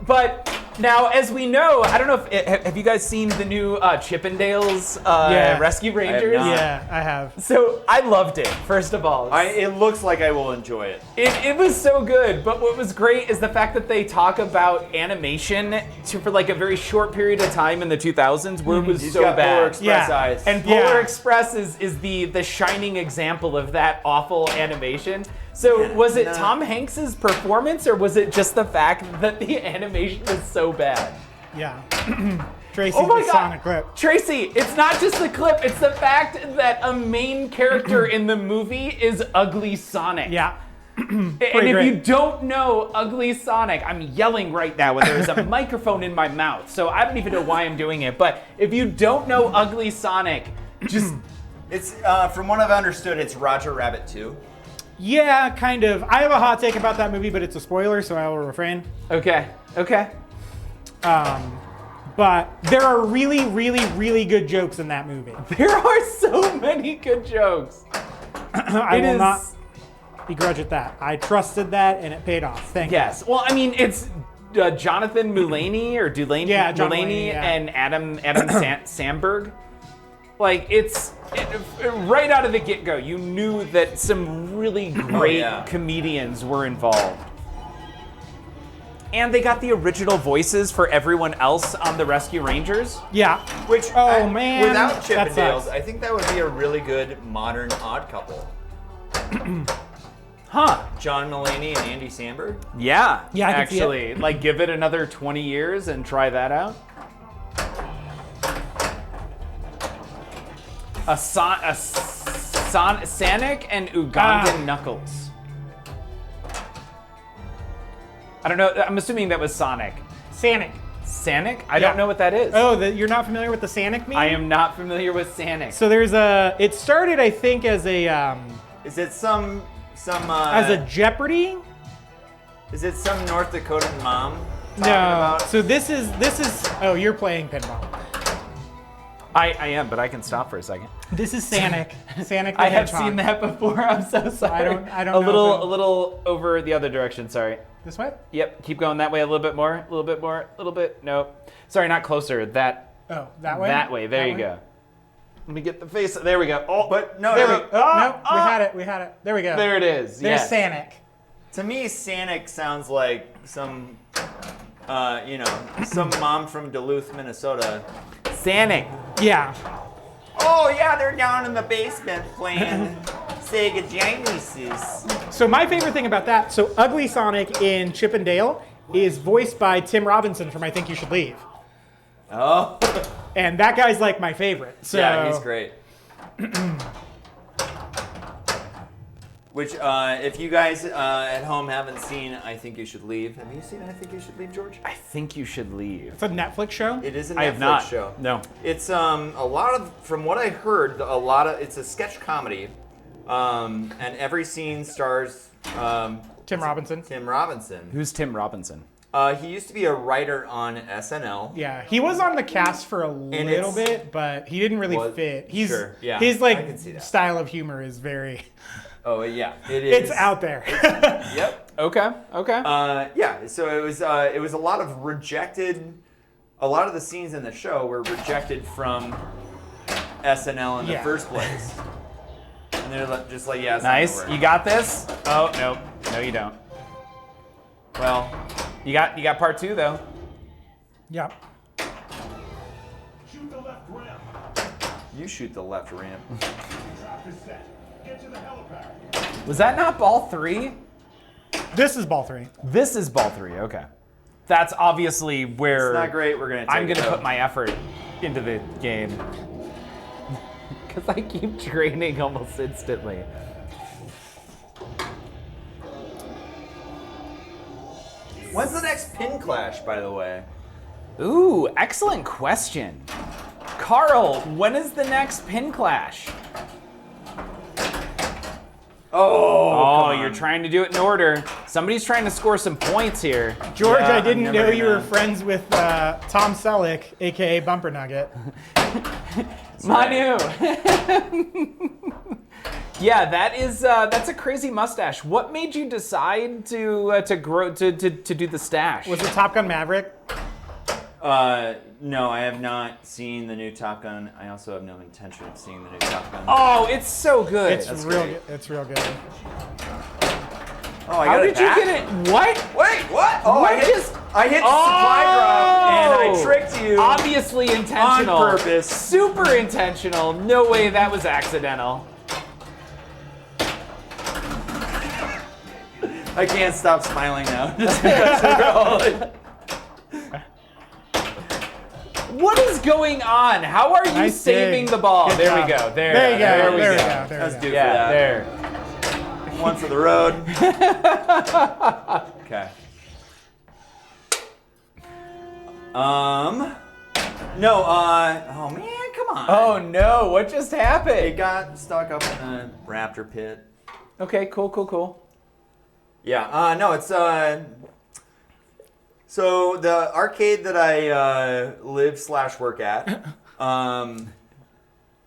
But now, as we know, I don't know if have you guys seen the new Chippendales Yeah. Rescue Rangers? not. Yeah, I have. So I loved it. First of all, It looks like I will enjoy it. it was so good. But what was great is the fact that they talk about animation for like a very short period of time in the 2000s, where it was He's so got bad. Polar Express Yeah. eyes. And Polar Yeah. Express is the shining example of that awful animation. So was it no. Tom Hanks's performance, or was it just the fact that the animation was so bad? Yeah. Tracy's Oh my the god, Sonic clip. Tracy! It's not just the clip; it's the fact that a main character in the movie is Ugly Sonic. Yeah. And if great. you don't know Ugly Sonic, I'm yelling right now when there's a microphone in my mouth, so I don't even know why I'm doing it. But if you don't know Ugly Sonic, just It's from what I've understood, it's Roger Rabbit 2. Yeah, kind of. I have a hot take about that movie, but it's a spoiler, so I will refrain. okay. But there are really, really, really good jokes in that movie. There are so many good jokes. I It will is- not begrudge at that. I trusted that, and it paid off. Thank you. Yes. Well, I mean, it's Jonathan Mulaney or Dulaney, Yeah, John Mulaney Mulaney, yeah. and Adam Sandberg. Like right out of the get-go, you knew that some really great yeah. comedians were involved. And they got the original voices for everyone else on the Rescue Rangers. Yeah. Which, Man, without that Chippendales, sucks. I think that would be a really good modern Odd Couple. Huh. John Mulaney and Andy Samberg. Yeah. Yeah, I can see it. actually, like give it another 20 years and try that out. Sonic and Ugandan Knuckles. I don't know. I'm assuming that was Sonic. Sanic. Sanic? I Yeah. don't know what that is. Oh, you're not familiar with the Sanic meme? I am not familiar with Sanic. So there's it started, I think, as a Is it some Jeopardy? Is it some North Dakotan mom talking No. about? So this is, oh, you're playing pinball. I am, but I can stop for a second. This is Sanic. Sanic the I have Hedgehog. seen that before. I'm so sorry. I don't a know little if a little over the other direction. Sorry. This way? Yep. Keep going that way a little bit more. A little bit more. A little bit. Nope. Sorry, not closer. That Oh, that way? that way. There That you way? go. Let me get the face. There we go. Oh, But no, there no, we. Oh, no, we had it. There we go. There it is. There's yes. Sanic. To me, Sanic sounds like some, some mom from Duluth, Minnesota. Sanic. Yeah. Oh yeah, they're down in the basement playing Sega Genesis. So my favorite thing about that, so Ugly Sonic in Chip and Dale is voiced by Tim Robinson from I Think You Should Leave. Oh. And that guy's like my favorite. So Yeah, he's great. Which, if you guys at home haven't seen I Think You Should Leave, have you seen I Think You Should Leave, George? I think you should leave. It's a Netflix show? It is a Netflix I have not. show. No. It's a lot of, from what I heard, it's a sketch comedy, and every scene stars Tim Robinson. Tim Robinson. Who's Tim Robinson? He used to be a writer on SNL. Yeah, he was on the cast for a little it's- bit, but he didn't really fit. Sure, yeah, his I can see that. style of humor is very. Oh yeah, it is. It's out there. Yep. Okay. Yeah. So it was a lot of rejected. A lot of the scenes in the show were rejected from SNL in the Yeah. first place. And they're just like, yeah, it's Nice. not You gonna work. got this? Oh, no. No, you don't. Well, You got part 2 though. Yeah. Shoot the left ramp. you shoot the left ramp. Trap is set. Get to the helipad. Was that not ball 3? This is ball 3. This is ball 3. Okay. That's obviously where It's not great. We're gonna. Take I'm it gonna out. put my effort into the game. Because I keep draining almost instantly. When's the next pin clash, by the way? Ooh, excellent question. Carl, when is the next pin clash? Oh, Oh, you're trying to do it in order. Somebody's trying to score some points here. George, Yeah, I didn't I'm know never you were gonna- friends with Tom Selleck, aka Bumper Nugget. Manu. Yeah, that's a crazy mustache. What made you decide to grow to do the stash? Was it Top Gun Maverick? No, I have not seen the new Top Gun. I also have no intention of seeing the new Top Gun. Oh, it's so good. It's real good. It's real good. Oh, I How got did it you back? get it? What? Wait, what? Oh, What I hit, just- I hit supply drop and I tricked you. Obviously intentional. On purpose. Super intentional. No way that was accidental. I can't stop smiling now. What is going on? How are you Nice saving dig. the ball? Good There we job. go. There There you go. There we There we go. go. There That's we due go. for Yeah, that. there. One for the road. Okay. No, oh man, come on. Oh no, what just It happened? got stuck up in the raptor pit. Okay, cool. Yeah, no, it's, so the arcade that I live/work at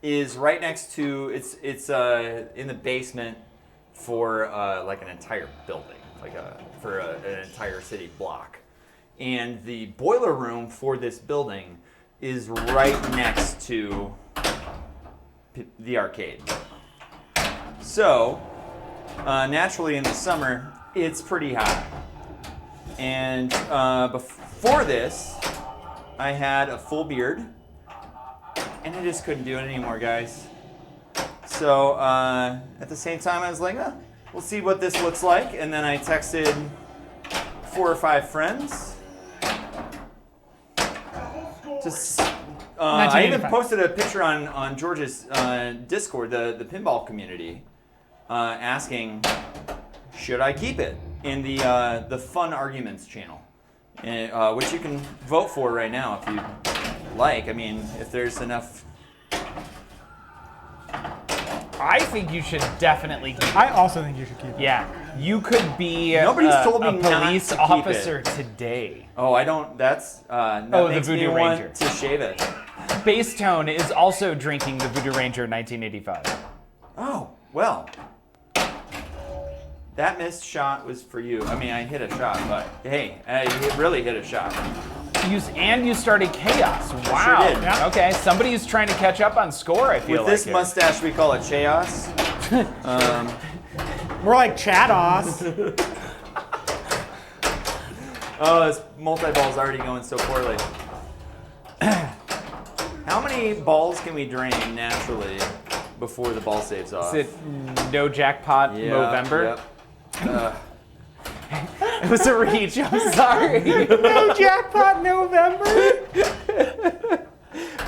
is right next to, it's in the basement for like an entire building, like for an entire city block. And the boiler room for this building is right next to the arcade. So, naturally in the summer, it's pretty hot. And before this, I had a full beard, and I just couldn't do it anymore, guys. So at the same time, I was like, we'll see what this looks like. And then I texted 4 or 5 friends. I even 1985. posted a picture on George's Discord, the pinball community, asking, should I keep it in the Fun Arguments channel, which you can vote for right now if you like. I mean, if there's enough. I think you should definitely keep it. I also think you should keep it. Yeah, you could be Nobody's told me a not police to keep officer today. Oh, I don't. That's that Oh, the makes me Voodoo want Ranger. to shave it. Base Tone is also drinking the Voodoo Ranger 1985. Oh well. That missed shot was for you. I mean, I hit a shot, but hey, I really hit a shot. You started chaos. Wow. sure did. Yeah. Okay, somebody's trying to catch up on score, I feel With this like. mustache, we call it chaos. More like Chados. Oh, this multi-ball's already going so poorly. How many balls can we drain naturally before the ball saves off? Is it no jackpot Movember? Yep. It was a reach. I'm sorry. No jackpot November.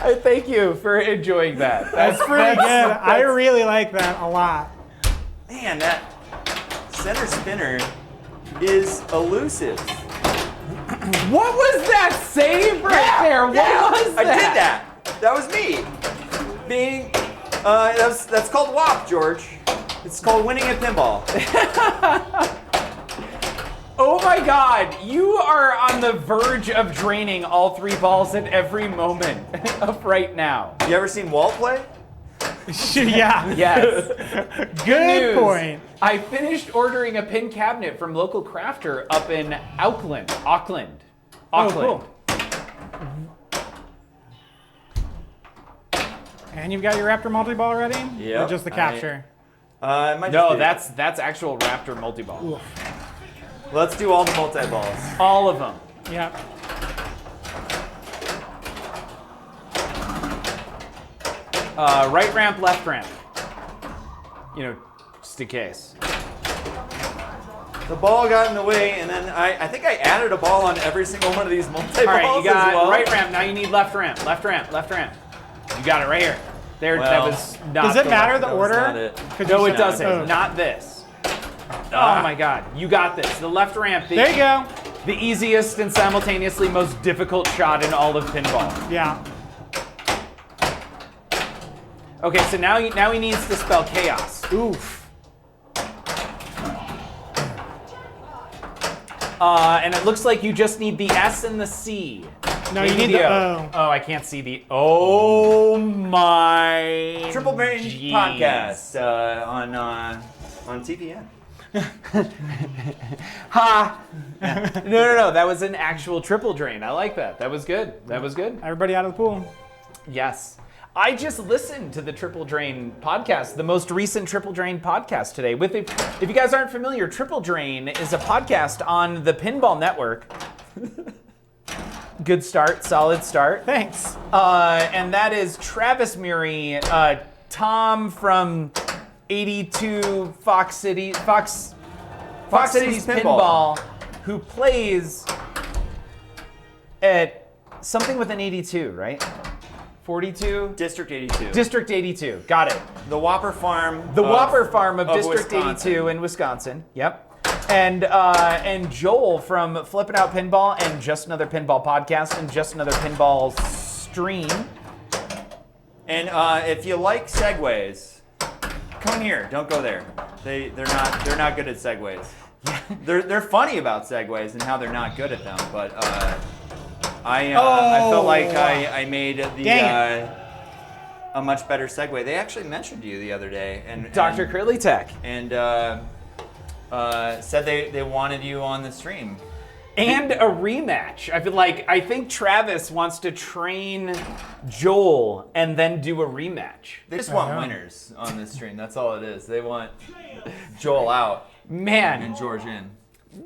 I thank you for enjoying that. That's pretty good. I really like that a lot. Man, that center spinner is elusive. What was that save right there? What was that? I did that. That was me. Being, that's called WAP, George. It's called winning at pinball. Oh my God, you are on the verge of draining all 3 balls at every moment of right now. You ever seen Walt play? Yeah. Yes. Good News. point. I finished ordering a pin cabinet from local crafter up in Auckland. Oh, cool. And you've got your Raptor multi-ball ready? Yep. Or just the capture? It might No, just be. that's actual Raptor multi-ball. Let's do all the multi-balls. All of them. Yep. Right ramp, left ramp. You know, just in case. The ball got in the way, and then I think I added a ball on every single one of these multi-balls All right, you got as well. right ramp. Now you need left ramp. Left ramp. Left ramp. You got it right here. There. that Well, was not. Does it matter left the that was order? not it. 'Cause No, you it said- doesn't. Oh. Not this. Oh my God, you got this. The left ramp. There you go. The easiest and simultaneously most difficult shot in all of pinball. Yeah. Okay, so now he needs to spell chaos. Oof. And it looks like you just need the S and the C. No, you need the O. Oh, I can't see the. Oh my. Triple Brain Jeez. Podcast on TPN. Ha! No. That was an actual triple drain. I like that. That was good. That was good. Everybody out of the pool. Yes. I just listened to the Triple Drain podcast, the most recent Triple Drain podcast today. If you guys aren't familiar, Triple Drain is a podcast on the Pinball Network. Good start, solid start. Thanks. And that is Travis Murray, Tom from 82 Fox Cities Pinball, who plays at something with an 82, right? 42? District 82. District 82, got it. The Whopper Farm. The Whopper Farm of District Wisconsin. 82 in Wisconsin. Yep. And Joel from Flippin' Out Pinball and Just Another Pinball Podcast and Just Another Pinball Stream. And if you like segways, come here. Don't go there. They're not good at segways. They're funny about segways and how they're not good at them. But I felt like I made a much better segue. They actually mentioned you the other day, and Dr. Curly Tech. and said they wanted you on the stream. And a rematch. I think Travis wants to train Joel and then do a rematch. They just want winners on this stream. That's all it is. They want Joel out Man, and George in.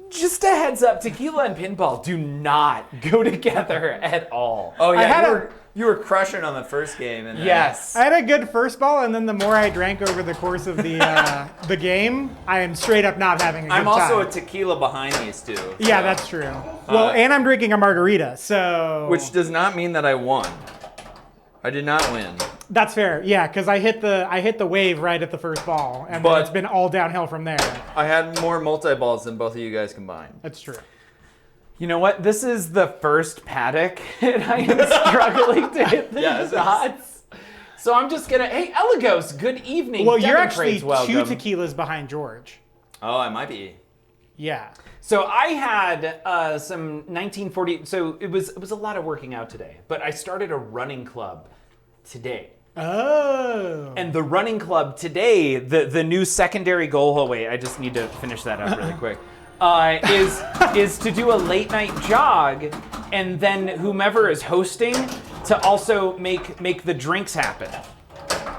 just a heads up, tequila and pinball do not go together at all. Oh I had yeah, you were crushing on the first game, and then, Yes. I had a good first ball, and then the more I drank over the course of the game, I am straight up not having a good I'm time. also a tequila behind these two. Yeah, so- that's true. Well, and I'm drinking a margarita, so Which does not mean that I won. I did not win. that's fair. Yeah, because I hit the wave right at the first ball, and then But- it's been all downhill from there. I had more multi-balls than both of you guys combined. That's true. You know what? This is the first paddock, and I am struggling to hit the Yeah, it is. shots. So I'm just gonna. Hey, Elegos, good evening. Well, you're Devin actually Crates, welcome. 2 tequilas behind George. Oh, I might be. Yeah. So I had some 1940. So it was a lot of working out today, but I started a running club today. Oh. And the running club today, the new secondary goal. Oh wait, I just need to finish that up really quick. Is to do a late night jog, and then whomever is hosting to also make the drinks happen.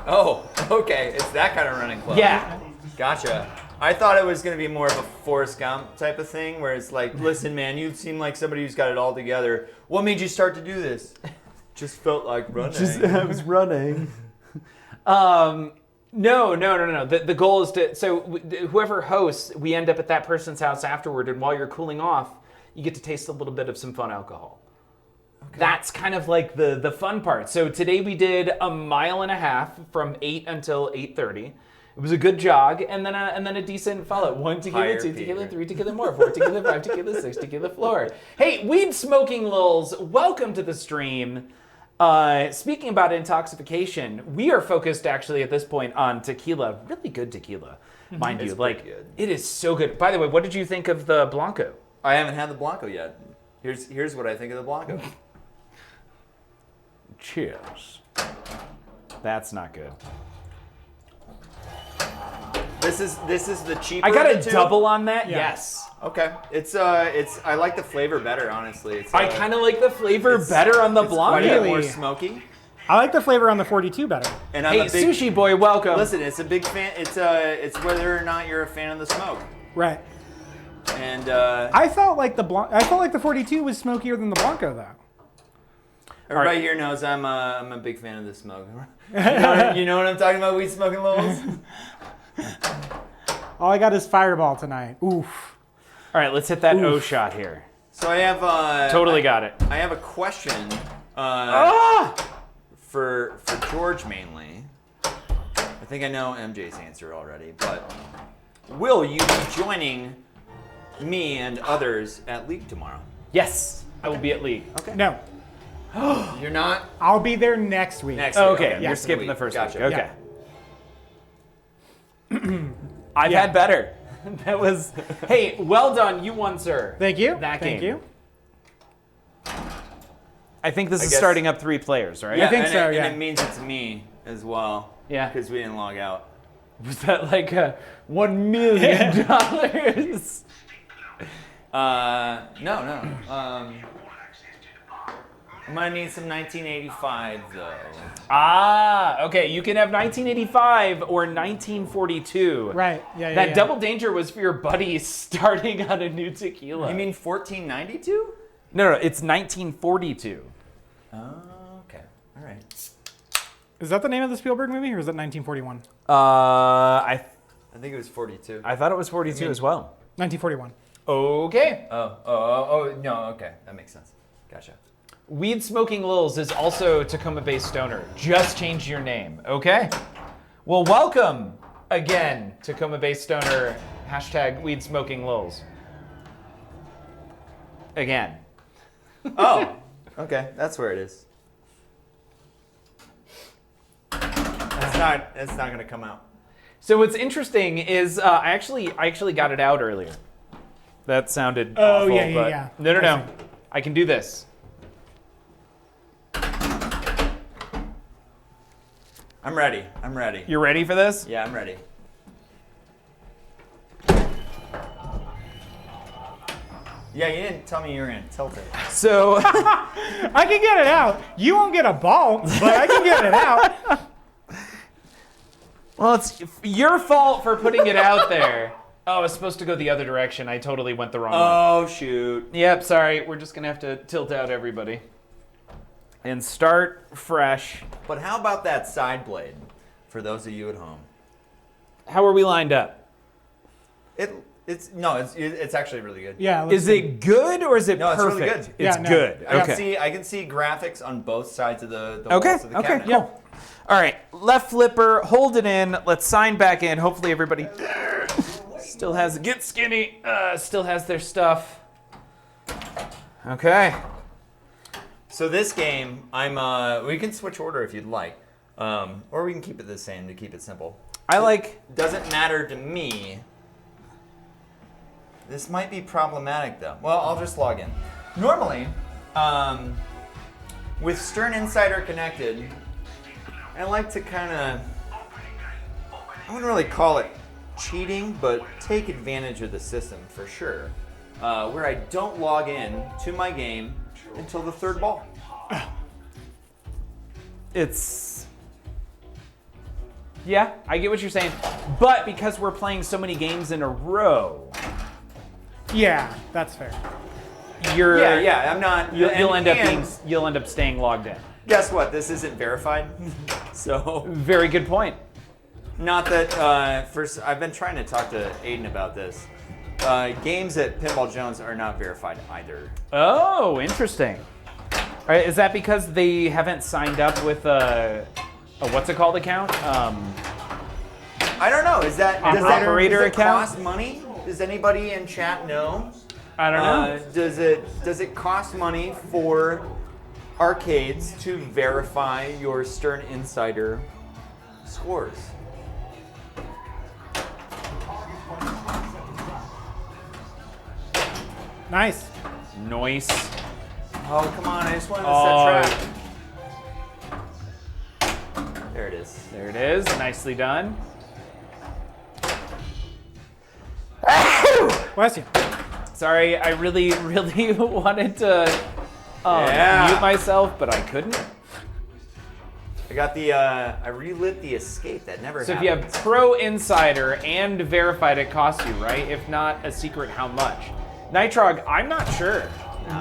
Oh, okay. It's that kind of running club. Yeah. Gotcha. I thought it was going to be more of a Forrest Gump type of thing, where it's like, listen, man, you seem like somebody who's got it all together. What made you start to do this? Just felt like running. I was running. No. The goal is to, so whoever hosts, we end up at that person's house afterward, and while you're cooling off, you get to taste a little bit of some fun alcohol. Okay. That's kind of like the fun part. So today we did a mile and a half from 8 until 8:30. It was a good jog, and then a decent follow. 1 tequila, Higher 2 tequila, Peter. 3 tequila more, 4 tequila, 5 tequila, 6 tequila floor. Hey, weed smoking lulz, welcome to the stream. Speaking about intoxication, we are focused actually at this point on tequila. Really good tequila, mind you. It's Like, pretty good. it is so good. By the way, what did you think of the Blanco? I haven't had the Blanco yet. Here's what I think of the Blanco. Cheers. That's not good. This is the cheaper. I got of a the two. double on that. Yeah. Yes. Okay, it's I like the flavor better, honestly. It's I kind of like the flavor better on the it's quite a Blanco. bit more Really? smoky. I like the flavor on the 42 better. And I'm Hey, a big Sushi Boy, welcome. Listen, it's a big fan. It's whether or not you're a fan of the smoke. Right. And I felt like the 42 was smokier than the Blanco though. everybody here knows I'm a big fan of the smoke. You know what I'm talking about? Weed smoking levels. All I got is Fireball tonight. Oof. All right, let's hit that O shot here. So I have Totally got it. I have a question for George mainly. I think I know MJ's answer already, but will you be joining me and others at League tomorrow? Yes, I will be at League. Okay. No, You're not? I'll be there next week. Next Oh, week. okay, Okay, you're next skipping week. the first Gotcha. week. Okay. Yeah. I've Yeah. had better. That was. Hey, well done. You won, sir. Thank you. That Thank game. you. I think this is guess- starting up 3 players, right? I think and so, it, yeah. And it means it's me as well. Yeah. Because we didn't log out. Was that like $1 million? No. I'm gonna need some 1985 though. Ah, okay. You can have 1985 or 1942. Right. Yeah. Yeah. That yeah. double danger was for your buddies starting on a new tequila. You mean 1492? No, it's 1942. Oh, okay. All right. Is that the name of the Spielberg movie, or is that 1941? I I think it was 42. thought it was 42 as well. 1941. Okay. Oh, no, okay. That makes sense. Gotcha. Weed Smoking Lulz is also Tacoma-based stoner. Just change your name, okay? Well, welcome again, Tacoma-based stoner. # Weed Smoking Lulz. Again. Oh, okay. That's where it is. It's not gonna come out. So what's interesting is I actually got it out earlier. That sounded Oh, awful, yeah, yeah, but yeah. No. I see. I can do this. I'm ready. You're ready for this? Yeah, I'm ready. Yeah, you didn't tell me you were gonna tilt it. So I can get it out. You won't get a ball, but I can get it out. well, it's your fault for putting it out there. Oh, it's supposed to go the other direction. I totally went the wrong way. Oh shoot. Yep, sorry. We're just gonna have to tilt out everybody. And start fresh. But how about that side blade for those of you at home? How are we lined up? It's actually really good. Yeah. let's Is see. it good or is it No, it's perfect? really good. It's Yeah, no. good. I Okay. can see graphics on both sides of the Okay. walls of the Okay. cabinet. Yeah. All right. Left flipper. Hold it in. Let's sign back in. Hopefully everybody still has get skinny. Still has their stuff. Okay. So this game, we can switch order if you'd like, or we can keep it the same to keep it simple. I like. Doesn't matter to me. This might be problematic though. Well, I'll just log in. Normally, with Stern Insider connected, I like to kind of, I wouldn't really call it cheating, but take advantage of the system for sure. Where I don't log in to my game until the third ball. Yeah, I get what you're saying. But because we're playing so many games in a row, Yeah, that's fair. you're Yeah, I'm not. you'll end up staying logged in. Guess what? This isn't verified. So, Very good point. not that. First, I've been trying to talk to Aiden about this. Games at Pinball Jones are not verified either. Oh, interesting. All right, is that because they haven't signed up with a what's it called account? I don't know. Is that does Operator does it account? cost money? Does anybody in chat know? I don't know. Does it cost money for arcades to verify your Stern Insider scores? Nice. Noise. Oh, come on. I just wanted to Oh. set track. There it is. There it is. Nicely done. Bless you. Sorry, I really, really wanted to Yeah. mute myself, but I couldn't. I got the, I relit the escape. That never So if happened. you have Pro Insider and Verified, it costs you, right? If not a secret, how much? Nitrog, I'm not sure.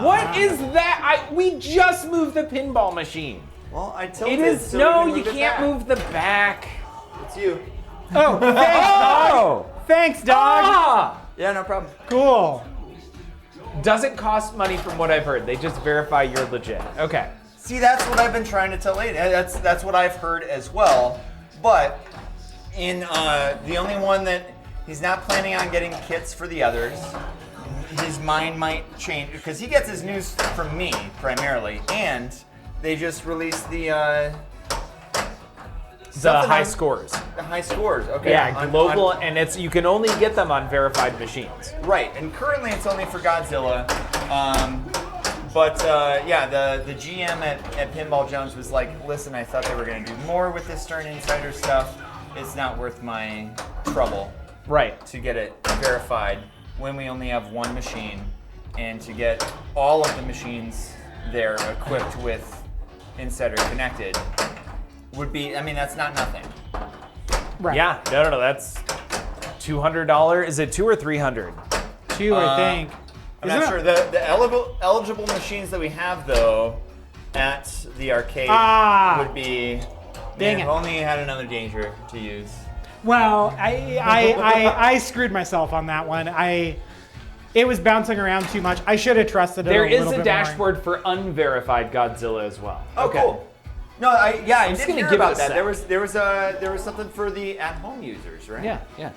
What is that? We just moved the pinball machine. Well, I tilted. It is, so no, we can you move it can't back. move the back. It's you. Oh, thanks, dog. Thanks, dog. Ah! Yeah, no problem. Cool. Doesn't cost money from what I've heard. They just verify you're legit. Okay. See, that's what I've been trying to tell Aiden. That's what I've heard as well. But in the only one that he's not planning on getting kits for the others. His mind might change because he gets his news from me primarily, and they just released the something high on- scores. The high scores. Okay. Yeah, on- global, on- and it's you can only get them on verified machines. Right, and currently it's only for Godzilla. But yeah, the GM at Pinball Jones was like, listen, I thought they were going to do more with this Stern Insider stuff. It's not worth my trouble Right. to get it verified when we only have one machine, and to get all of the machines there equipped with Insider connected would be, I mean, that's not nothing. Right. Yeah. No. That's $200. Is it $200 or $300? 2, I think. I'm Isn't not it- sure. The eligible machines that we have, though, at the arcade would be. Dang man, it. if only you had another danger to use. Well, I screwed myself on that one. It was bouncing around too much. I should have trusted it There a is little a bit dashboard for unverified Godzilla as well. Oh, Okay. cool. No, I just did gonna hear give it about a that. sec. There was something for the at-home users, right? Yeah.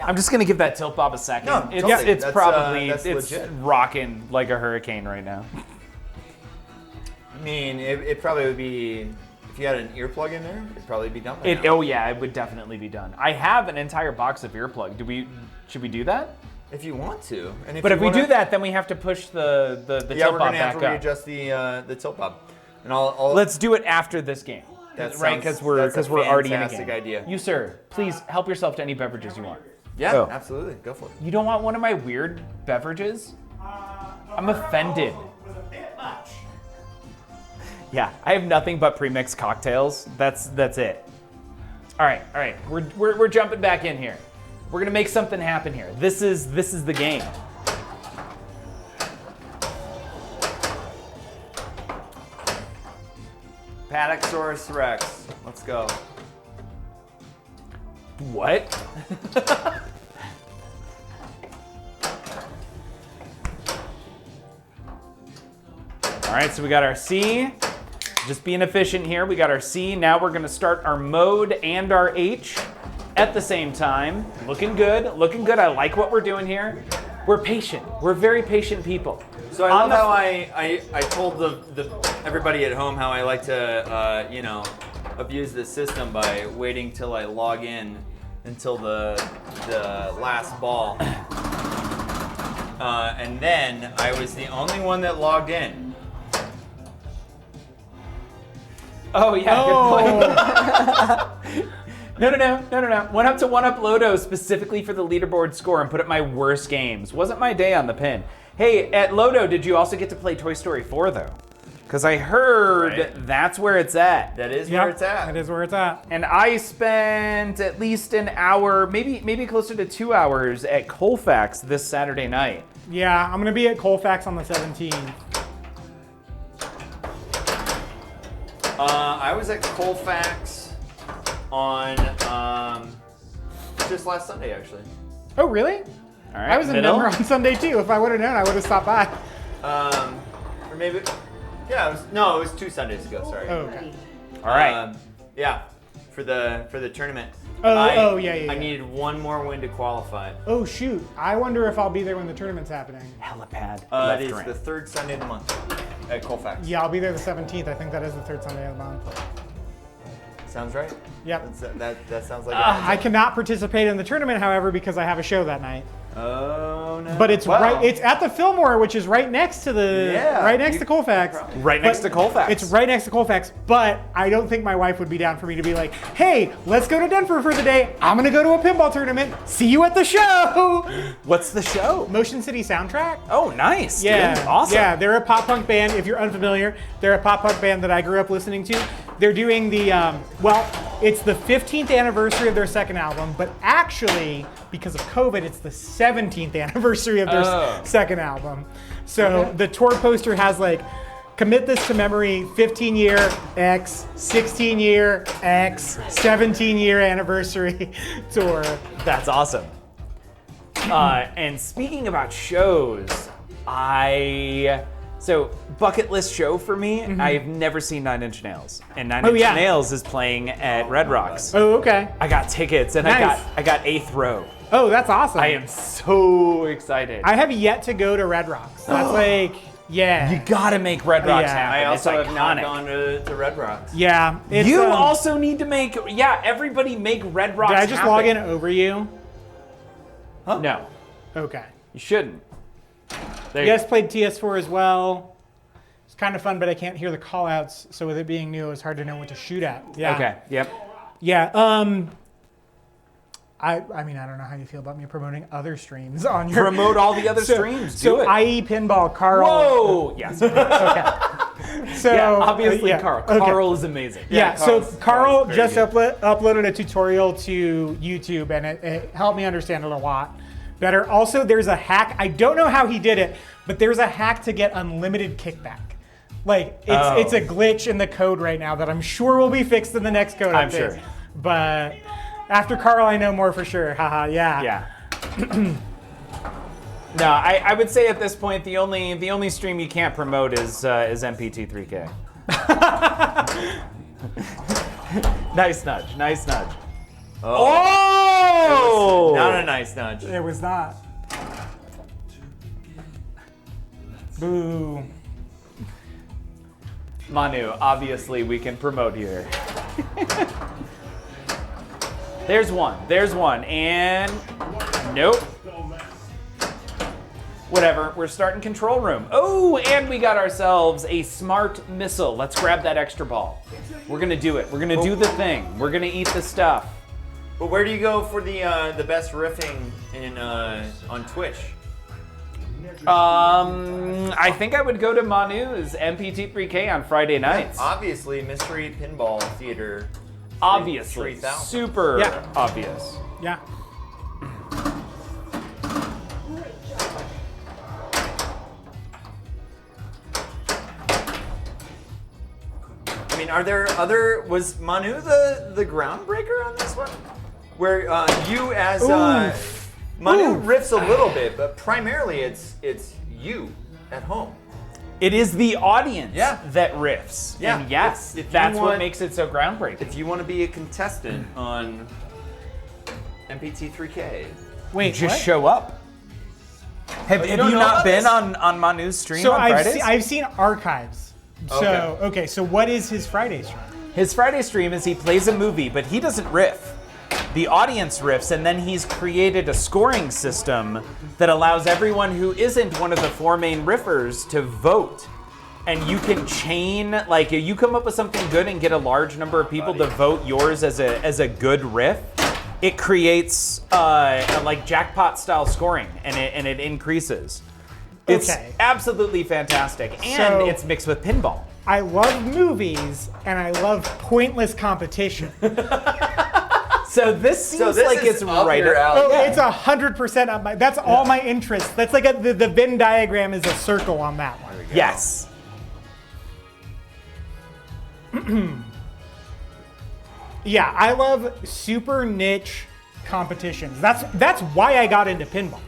I'm just gonna give that tilt bob a second. No, it's totally. it's That's, probably that's it's legit. rocking like a hurricane right now. I mean, it probably would be if you had an earplug in there. It'd probably be done. by now. Oh yeah, it would definitely be done. I have an entire box of earplug. Should we do that? If you want to, and But you if we wanna- do that, then we have to push the yeah, tilt we're bob gonna have back to up. readjust the tilt bob, and I'll Let's do it after this game. That Right, sounds- because that's we're a already in a fantastic game. idea. You sir, please help yourself to any beverages you want. Yeah, Oh. absolutely. Go for it. You don't want one of my weird beverages? I'm offended. Yeah, I have nothing but pre-mixed cocktails. That's it. All right. We're jumping back in here. We're gonna make something happen here. This is the game. Pataxorus Rex. Let's go. What? All right, so we got our C. Just being efficient here. We got our C. Now we're gonna start our mode and our H at the same time. Looking good, looking good. I like what we're doing here. We're patient. We're very patient people. So I On love the- how I told the everybody at home how I like to abuse the system by waiting till I log in until the last ball, and then I was the only one that logged in. Oh yeah, good point. No. Went up to One Up Lodo specifically for the leaderboard score and put up my worst games. Wasn't my day on the pin. Hey, at Lodo, did you also get to play Toy Story 4 though? Because I heard Right. that's where it's at. That is Yep, where it's at. That is where it's at. And I spent at least an hour, maybe closer to 2 hours at Colfax this Saturday night. Yeah, I'm gonna be at Colfax on the 17th. I was at Colfax on just last Sunday, actually. Oh, really? All right, I was in middle. Denver on Sunday too. If I would have known, I would have stopped by. Or maybe, yeah, it was 2 Sundays ago. Sorry. Oh, okay. All right. Yeah, for the tournament. Yeah. I needed one more win to qualify. Oh shoot! I wonder if I'll be there when the tournament's happening. Helipad. It left is ramp. the 3rd Sunday of the month at Colfax. Yeah, I'll be there the 17th. I think that is the 3rd Sunday of the month. Sounds right. Yep. That sounds like I cannot participate in the tournament, however, because I have a show that night. Oh no. But it's Wow. right. It's at the Fillmore, which is right next to to Colfax. Right next to Colfax. It's right next to Colfax. But I don't think my wife would be down for me to be like, "Hey, let's go to Denver for the day. I'm gonna go to a pinball tournament. See you at the show." What's the show? Motion City Soundtrack. Oh, nice. Yeah, Dude. Awesome. Yeah, they're a pop punk band. If you're unfamiliar, they're a pop punk band that I grew up listening to. They're doing the it's the 15th anniversary of their second album, but actually, because of COVID, it's the 17th anniversary of their second album. So the tour poster has like, commit this to memory, 15-year X, 16-year X, 17-year anniversary tour. That's awesome. And speaking about shows, so bucket list show for me, I've never seen Nine Inch Nails. And Nine Inch yeah. Nails is playing at Red Rocks. Oh, okay. I got tickets and Nice. I got 8th row. Oh, that's awesome. I am so excited. I have yet to go to Red Rocks. That's like, yeah. You gotta make Red Rocks Yeah. happen. I also it's have not iconic. gone to Red Rocks. Yeah. It's, You also need to make, everybody make Red Rocks Did I just happen. log in over you? No, Okay. you shouldn't. There You guys played TS4 as well. It's kind of fun, but I can't hear the call outs. So with it being new, it's hard to know what to shoot at. Yeah. Okay, yep. Yeah. I mean, I don't know how you feel about me promoting other streams on your Promote all the other streams. So Do it. IE Pinball, Carl. Whoa! Yes. So Yeah, obviously yeah, Carl. okay. Carl is amazing. Yeah, so Carl's Carl very just good. uploaded a tutorial to YouTube, and it helped me understand it a lot better. Also, there's a hack. I don't know how he did it, but there's a hack to get unlimited kickback. Like, it's a glitch in the code right now that I'm sure will be fixed in the next code I'm update. sure. But after Carl, I know more for sure. Haha, yeah. Yeah. No, I would say at this point the only stream you can't promote is MPT3K. Nice nudge. Nice nudge. Oh! Not a nice nudge. It was not. Boo. Manu, obviously we can promote here. There's one, and nope. Whatever, we're starting control room. Oh, and we got ourselves a smart missile. Let's grab that extra ball. We're gonna do it. We're gonna do the thing. We're gonna eat the stuff. But where do you go for the best riffing in on Twitch? I think I would go to Manu's MPT3K on Friday nights. Obviously, Mystery Pinball Theater. Obviously, 3000. super Yeah. obvious. Yeah. I mean, are there was Manu the groundbreaker on this one? Where you as Manu riffs a little bit, but primarily it's you at home. It is the audience Yeah. that riffs. Yeah. And yes, If you that's what want- makes it so groundbreaking. If you want to be a contestant on MPT3K, Wait, Just what? show up. Have you don't know not about been this? on Manu's stream So on Fridays? I've seen archives. So, okay, so what is his Friday stream? His Friday stream is he plays a movie, but he doesn't riff. The audience riffs, and then he's created a scoring system that allows everyone who isn't one of the four main riffers to vote. And you can chain, like, you come up with something good and get a large number of people to vote yours as a good riff. It creates like jackpot style scoring, and it increases. It's Okay. absolutely fantastic, and So- it's mixed with pinball. I love movies and I love pointless competition. So this seems this like is it's up right your up. alley. Oh, it's 100% up my. That's all my interest. That's like the Venn diagram is a circle on that one. Yes. Yeah, I love super niche competitions. That's why I got into pinball.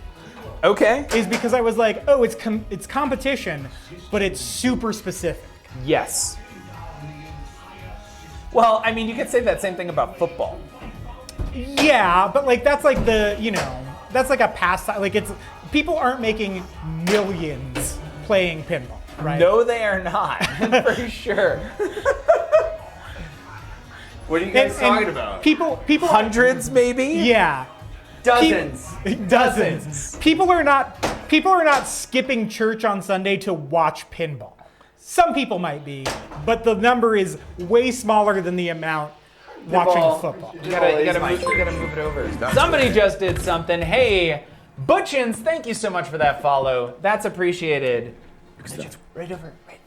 Okay. Is because I was like, oh, it's competition, but it's super specific. Yes. Well, I mean, you could say that same thing about football. Yeah, but like that's like that's like a pastime. Like it's people aren't making millions playing pinball, right? No, they are not, for sure. What are you guys talking about? People Hundreds, maybe? Yeah. Dozens. Dozens. People are not skipping church on Sunday to watch pinball. Some people might be, but the number is way smaller than the amount watching football. You gotta move it over. Somebody just did something. Hey, Butchins, thank you so much for that follow. That's appreciated. Right over. Right.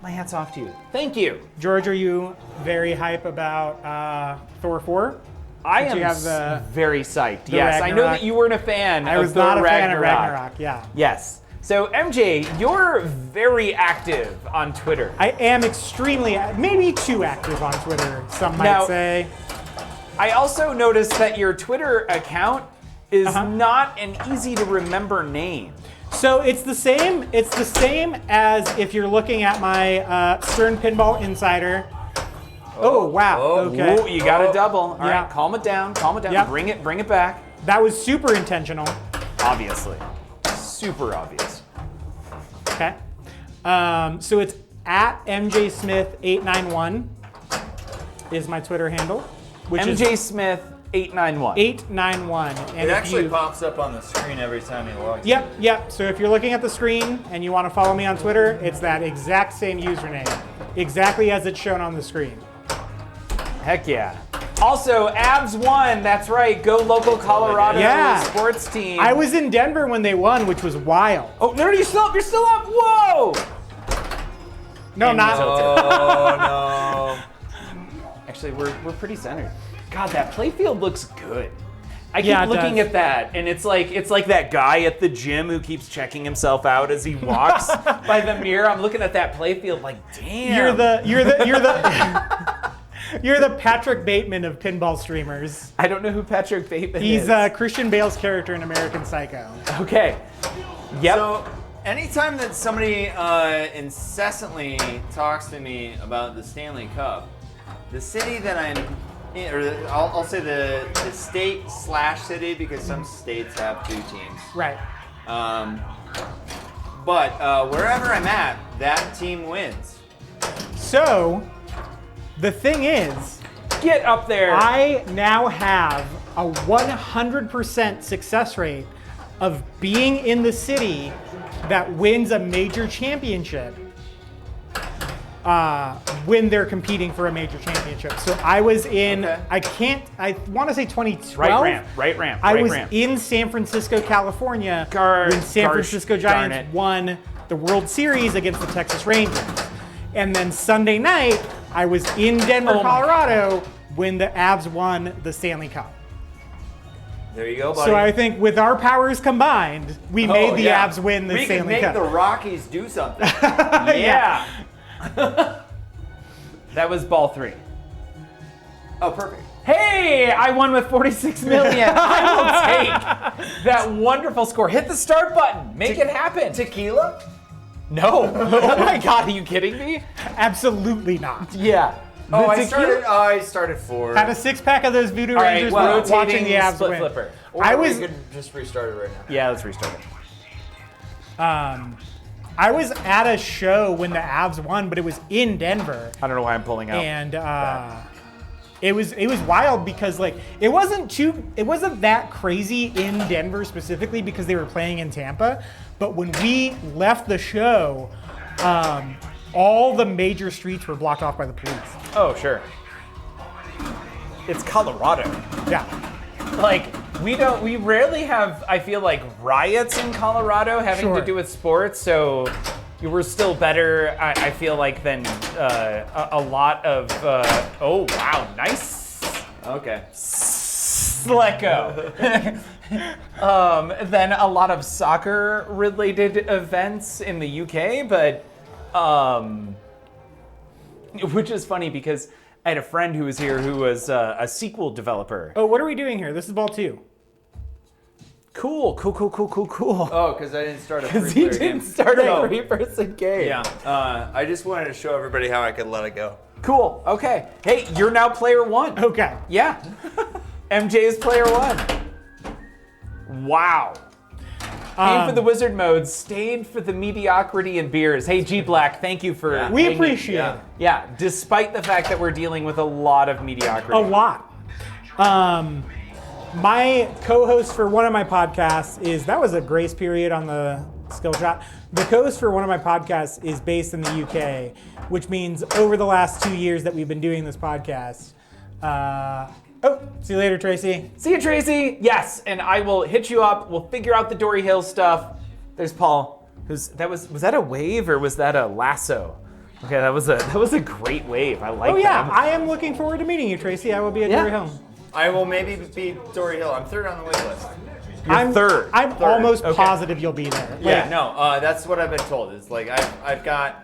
My hat's off to you. Thank you. George, are you very hype about Thor 4? I Did am you have the very psyched. Yes, I know Ragnarok? that you weren't a fan I of was Thor not a fan of Ragnarok. Ragnarok, yeah. Yes. So MJ, you're very active on Twitter. I am extremely, maybe too active on Twitter, some might Now- say. I also noticed that your Twitter account is Uh-huh. not an easy to remember name. So it's the same as if you're looking at my Stern Pinball Insider. Oh, wow. Okay. Ooh, you got a double. All Yeah. right, calm it down. Calm it down. Yep. Bring it back. That was super intentional. Obviously. Super obvious. Okay. So it's at MJSmith891 is my Twitter handle, which MJ is Smith 891. 891. And It if actually you- pops up on the screen every time you log in. Yep. So if you're looking at the screen and you want to follow me on Twitter, it's that exact same username, exactly as it's shown on the screen. Heck yeah. Also, Avs won. That's right. Go local Colorado Yeah. sports team. I was in Denver when they won, which was wild. Oh, no, you're still up. You're still up. Whoa. No, not. Oh no. Actually, we're pretty centered. God, that playfield looks good. I keep Yeah, it looking does. at that, and it's like that guy at the gym who keeps checking himself out as he walks by the mirror. I'm looking at that playfield like, damn. You're the you're the Patrick Bateman of pinball streamers. I don't know who Patrick Bateman He's is. Christian Bale's character in American Psycho. Okay. Yep. So, anytime that somebody incessantly talks to me about the Stanley Cup, the city that I'm in, or I'll say the state / city, because some states have 2 teams. Right. But wherever I'm at, that team wins. So, the thing is, Get up there. I now have a 100% success rate of being in the city that wins a major championship when they're competing for a major championship. So I was in, Okay. I want to say 2012. Right ramp. I right was ramp. in San Francisco, California, Gosh when San Francisco darn Giants it. won the World Series against the Texas Rangers. And then Sunday night, I was in Denver, Oh my Colorado, when the Avs won the Stanley Cup. There you go, buddy. So I think with our powers combined, we made the yeah. Avs win the we Stanley could make Cup. the Rockies do something. Yeah. That was ball 3. Oh, perfect. Hey, I won with 46 million. I will take that wonderful score. Hit the start button. Make it happen. Tequila? No. Oh my God, are you kidding me? Absolutely not. Yeah. Oh, The I tequila- started 4. Had a 6-pack of those Voodoo All right, Rangers well, while watching rotating the Avs split win. flipper. Or I we was could just restart it right now. Yeah, let's restart it. I was at a show when the Avs won, but it was in Denver, I don't know why I'm pulling out. and it was wild because like it wasn't that crazy in Denver specifically because they were playing in Tampa, but when we left the show, all the major streets were blocked off by the police. Oh, sure. It's Colorado. Yeah. Like, we rarely have, I feel like, riots in Colorado having Sure. to do with sports, so we're still better, I feel like, than a lot of. Oh wow, nice Okay. Slecko. Than a lot of soccer-related events in the UK, but which is funny because I had a friend who was here who was a sequel developer. Oh, what are we doing here? This is ball 2. Cool. Oh, because I didn't start a Because he three-player didn't game. start No. a three-person game. Yeah. I just wanted to show everybody how I could let it go. Cool. Okay. Hey, you're now player 1. Okay. Yeah. MJ is player 1. Wow. Came for the wizard mode, stayed for the mediocrity and beers. Hey, G Black, thank you for. We hanging- appreciate yeah. it. Yeah, despite the fact that we're dealing with a lot of mediocrity. A lot. My co-host for one of my podcasts that was a grace period on the skill shot. The co-host for one of my podcasts is based in the UK, which means over the last 2 years that we've been doing this podcast. See you later, Tracy. See you, Tracy. Yes, and I will hit you up. We'll figure out the Dory Hill stuff. There's Paul. Was that a wave or was that a lasso? Okay, that was a great wave. I like Oh yeah, that. I am looking forward to meeting you, Tracy. I will be at Yeah. Dory Hill. I will maybe be Dory Hill. I'm third on the wait list. I'm third. I'm Third. almost Okay. positive you'll be there. Yeah, Like, no, that's what I've been told. It's like I've got.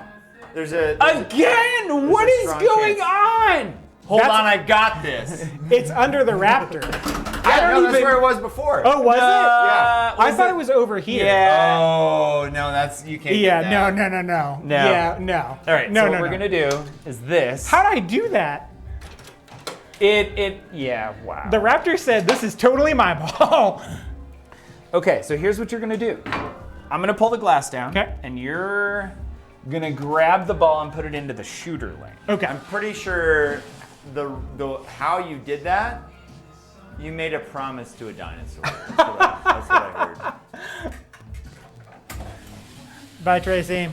There's a. Again, what a is strong going chance. on? Hold That's- on, I got this. It's under the Raptor. I don't don't know. That's even- where it was before. Oh, was it? Yeah. I thought it was over here. Yeah. Oh no, that's you can't. Yeah, get no, that. no. No. Yeah, no. All right, no, so no, what we're no. gonna do is this. How did I do that? Yeah, wow. The Raptor said, "This is totally my ball." Okay, so here's what you're gonna do. I'm gonna pull the glass down, Okay. and you're gonna grab the ball and put it into the shooter lane. Okay. I'm pretty sure the how you did that. You made a promise to a dinosaur. That's what I heard. Bye, Tracy.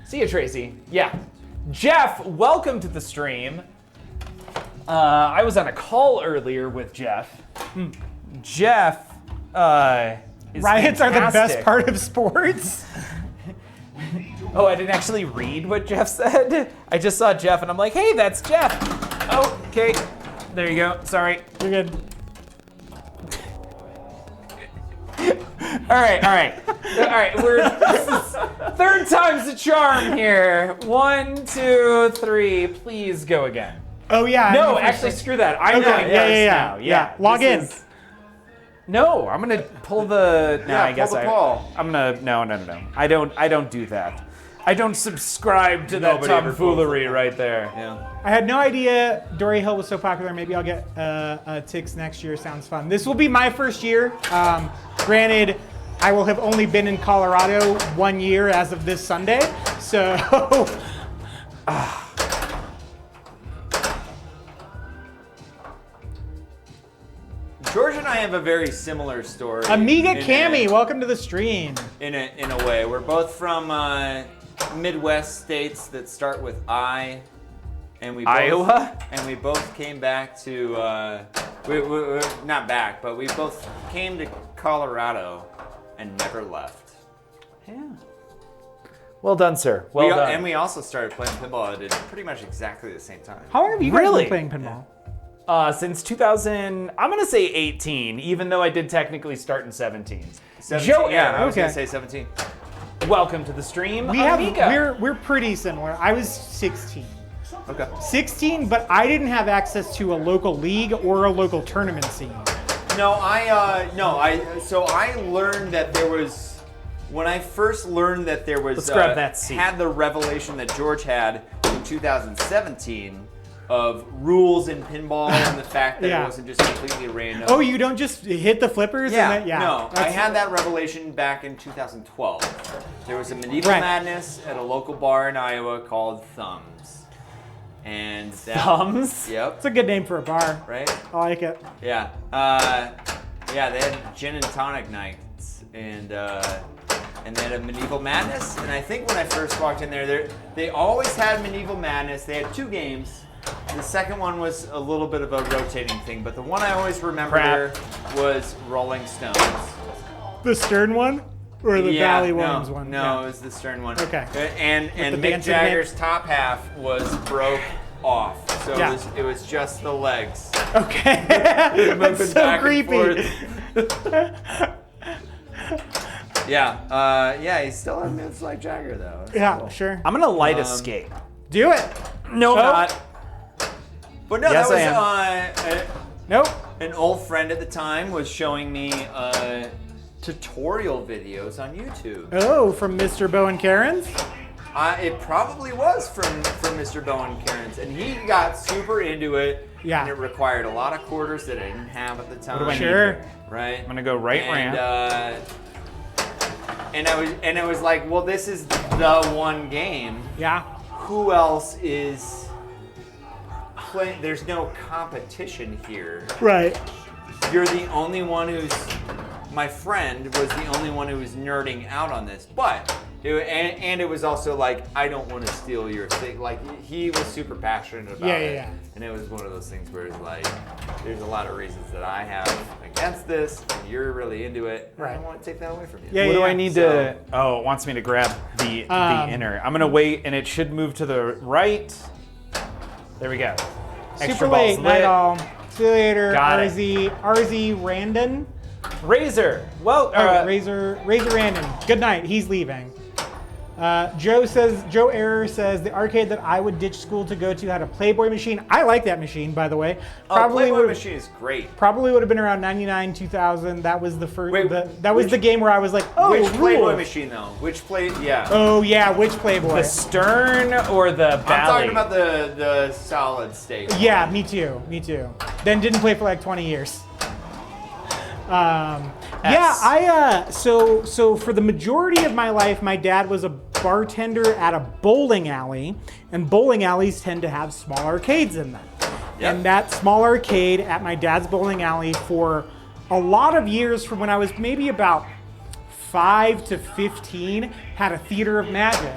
See you, Tracy. Yeah. Jeff, welcome to the stream. I was on a call earlier with Jeff. Jeff is Riots are the best fantastic. part of sports. Oh, I didn't actually read what Jeff said. I just saw Jeff and I'm like, hey, that's Jeff. Oh, okay. There you go. Sorry. You're good. All right. This is third time's the charm here. 1, 2, 3. Please go again. Oh yeah. No, I'm the first actually, one. screw that. I'm Okay, going yeah, first yeah. now. Yeah. Log This in. is- No, I'm gonna pull the. No, Yeah, I guess pull the I. ball. I'm gonna. No. I don't do that. I don't subscribe to that Nobody ever pulls tomfoolery right there. Yeah. I had no idea Dory Hill was so popular. Maybe I'll get ticks next year. Sounds fun. This will be my first year. Granted, I will have only been in Colorado 1 year as of this Sunday. So George and I have a very similar story. Amiga in Cammy, a- welcome to the stream. in a way. We're both from Midwest states that start with I, and we both, Iowa? and we both came back to we not back, but we both came to Colorado and never left. Yeah. Well done, sir. Well done. And we also started playing pinball at pretty much exactly the same time. How long have you guys Really? been playing pinball? Since 2000, I'm gonna say 18, even though I did technically start in 17. 17, Joe yeah, I was okay. gonna say 17. Welcome to the stream, We have Amiga. we're pretty similar. I was 16. Okay. 16, but I didn't have access to a local league or a local tournament scene. So I learned that there was when I first learned that there was Let's grab that seat. had the revelation that George had in 2017 of rules in pinball and the fact that Yeah. it wasn't just completely random. Oh, you don't just hit the flippers? Yeah, And then, no, I That's- had that revelation back in 2012. There was a Medieval Right. Madness at a local bar in Iowa called Thumbs. And that, Thumbs? Yep. It's a good name for a bar. Right? I like it. Yeah. Yeah, they had gin and tonic nights and they had a Medieval Madness. And I think when I first walked in there, they always had Medieval Madness. They had 2 games. The second one was a little bit of a rotating thing, but the one I always remember Crap. there was Rolling Stones. The Stern one? Or the Yeah, Valley Williams one? No, Yeah. it was the Stern one. Okay. And the Mick dancing Jagger's top half was broke off, so Yeah. it was just the legs. Okay. Moving That's so back and creepy. forth. Yeah, he's still moves like Jagger though. That's Yeah, cool. sure. I'm gonna light escape. Do it. No, Oh. not. But no, Yes, that was Nope. an old friend at the time was showing me tutorial videos on YouTube. Oh, from Mr. Bowen Cairns? It probably was from Mr. Bowen Cairns, and he got super into it. Yeah. And it required a lot of quarters that I didn't have at the time. do I need Sure. Right. I'm gonna go right and, ramp. And it was like, well, this is the one game. Yeah. Who else is playing? There's no competition here. Right. You're the only one who's. My friend was the only one who was nerding out on this, but it was also like, I don't want to steal your thing. Like, he was super passionate about it. Yeah. And it was one of those things where it's like, there's a lot of reasons that I have against this, and you're really into it. And I Right. don't want to take that away from you. Yeah, What do yeah. I need to? Oh, it wants me to grab the inner. I'm gonna wait, and it should move to the right. There we go. Super Extra late. balls Night lit. all. See you later, Got it. RZ Randon. Razor. Well, Razor Randon. Good night. He's leaving. Joe Error says the arcade that I would ditch school to go to had a Playboy machine. I like that machine, by the way. Playboy would've- machine is great. Probably would have been around 99, 2000. That was the first. Wait, that was the game where I was like, oh, Which Playboy rules. machine though? Which play? Yeah. Oh yeah, which Playboy? the stern or the I'm Bally? talking about the solid state. Yeah, me too. Then didn't play for like 20 years. So for the majority of my life, my dad was a bartender at a bowling alley, and bowling alleys tend to have small arcades in them. Yep. And that small arcade at my dad's bowling alley for a lot of years, from when I was maybe about 5 to 15, had a theater of magic.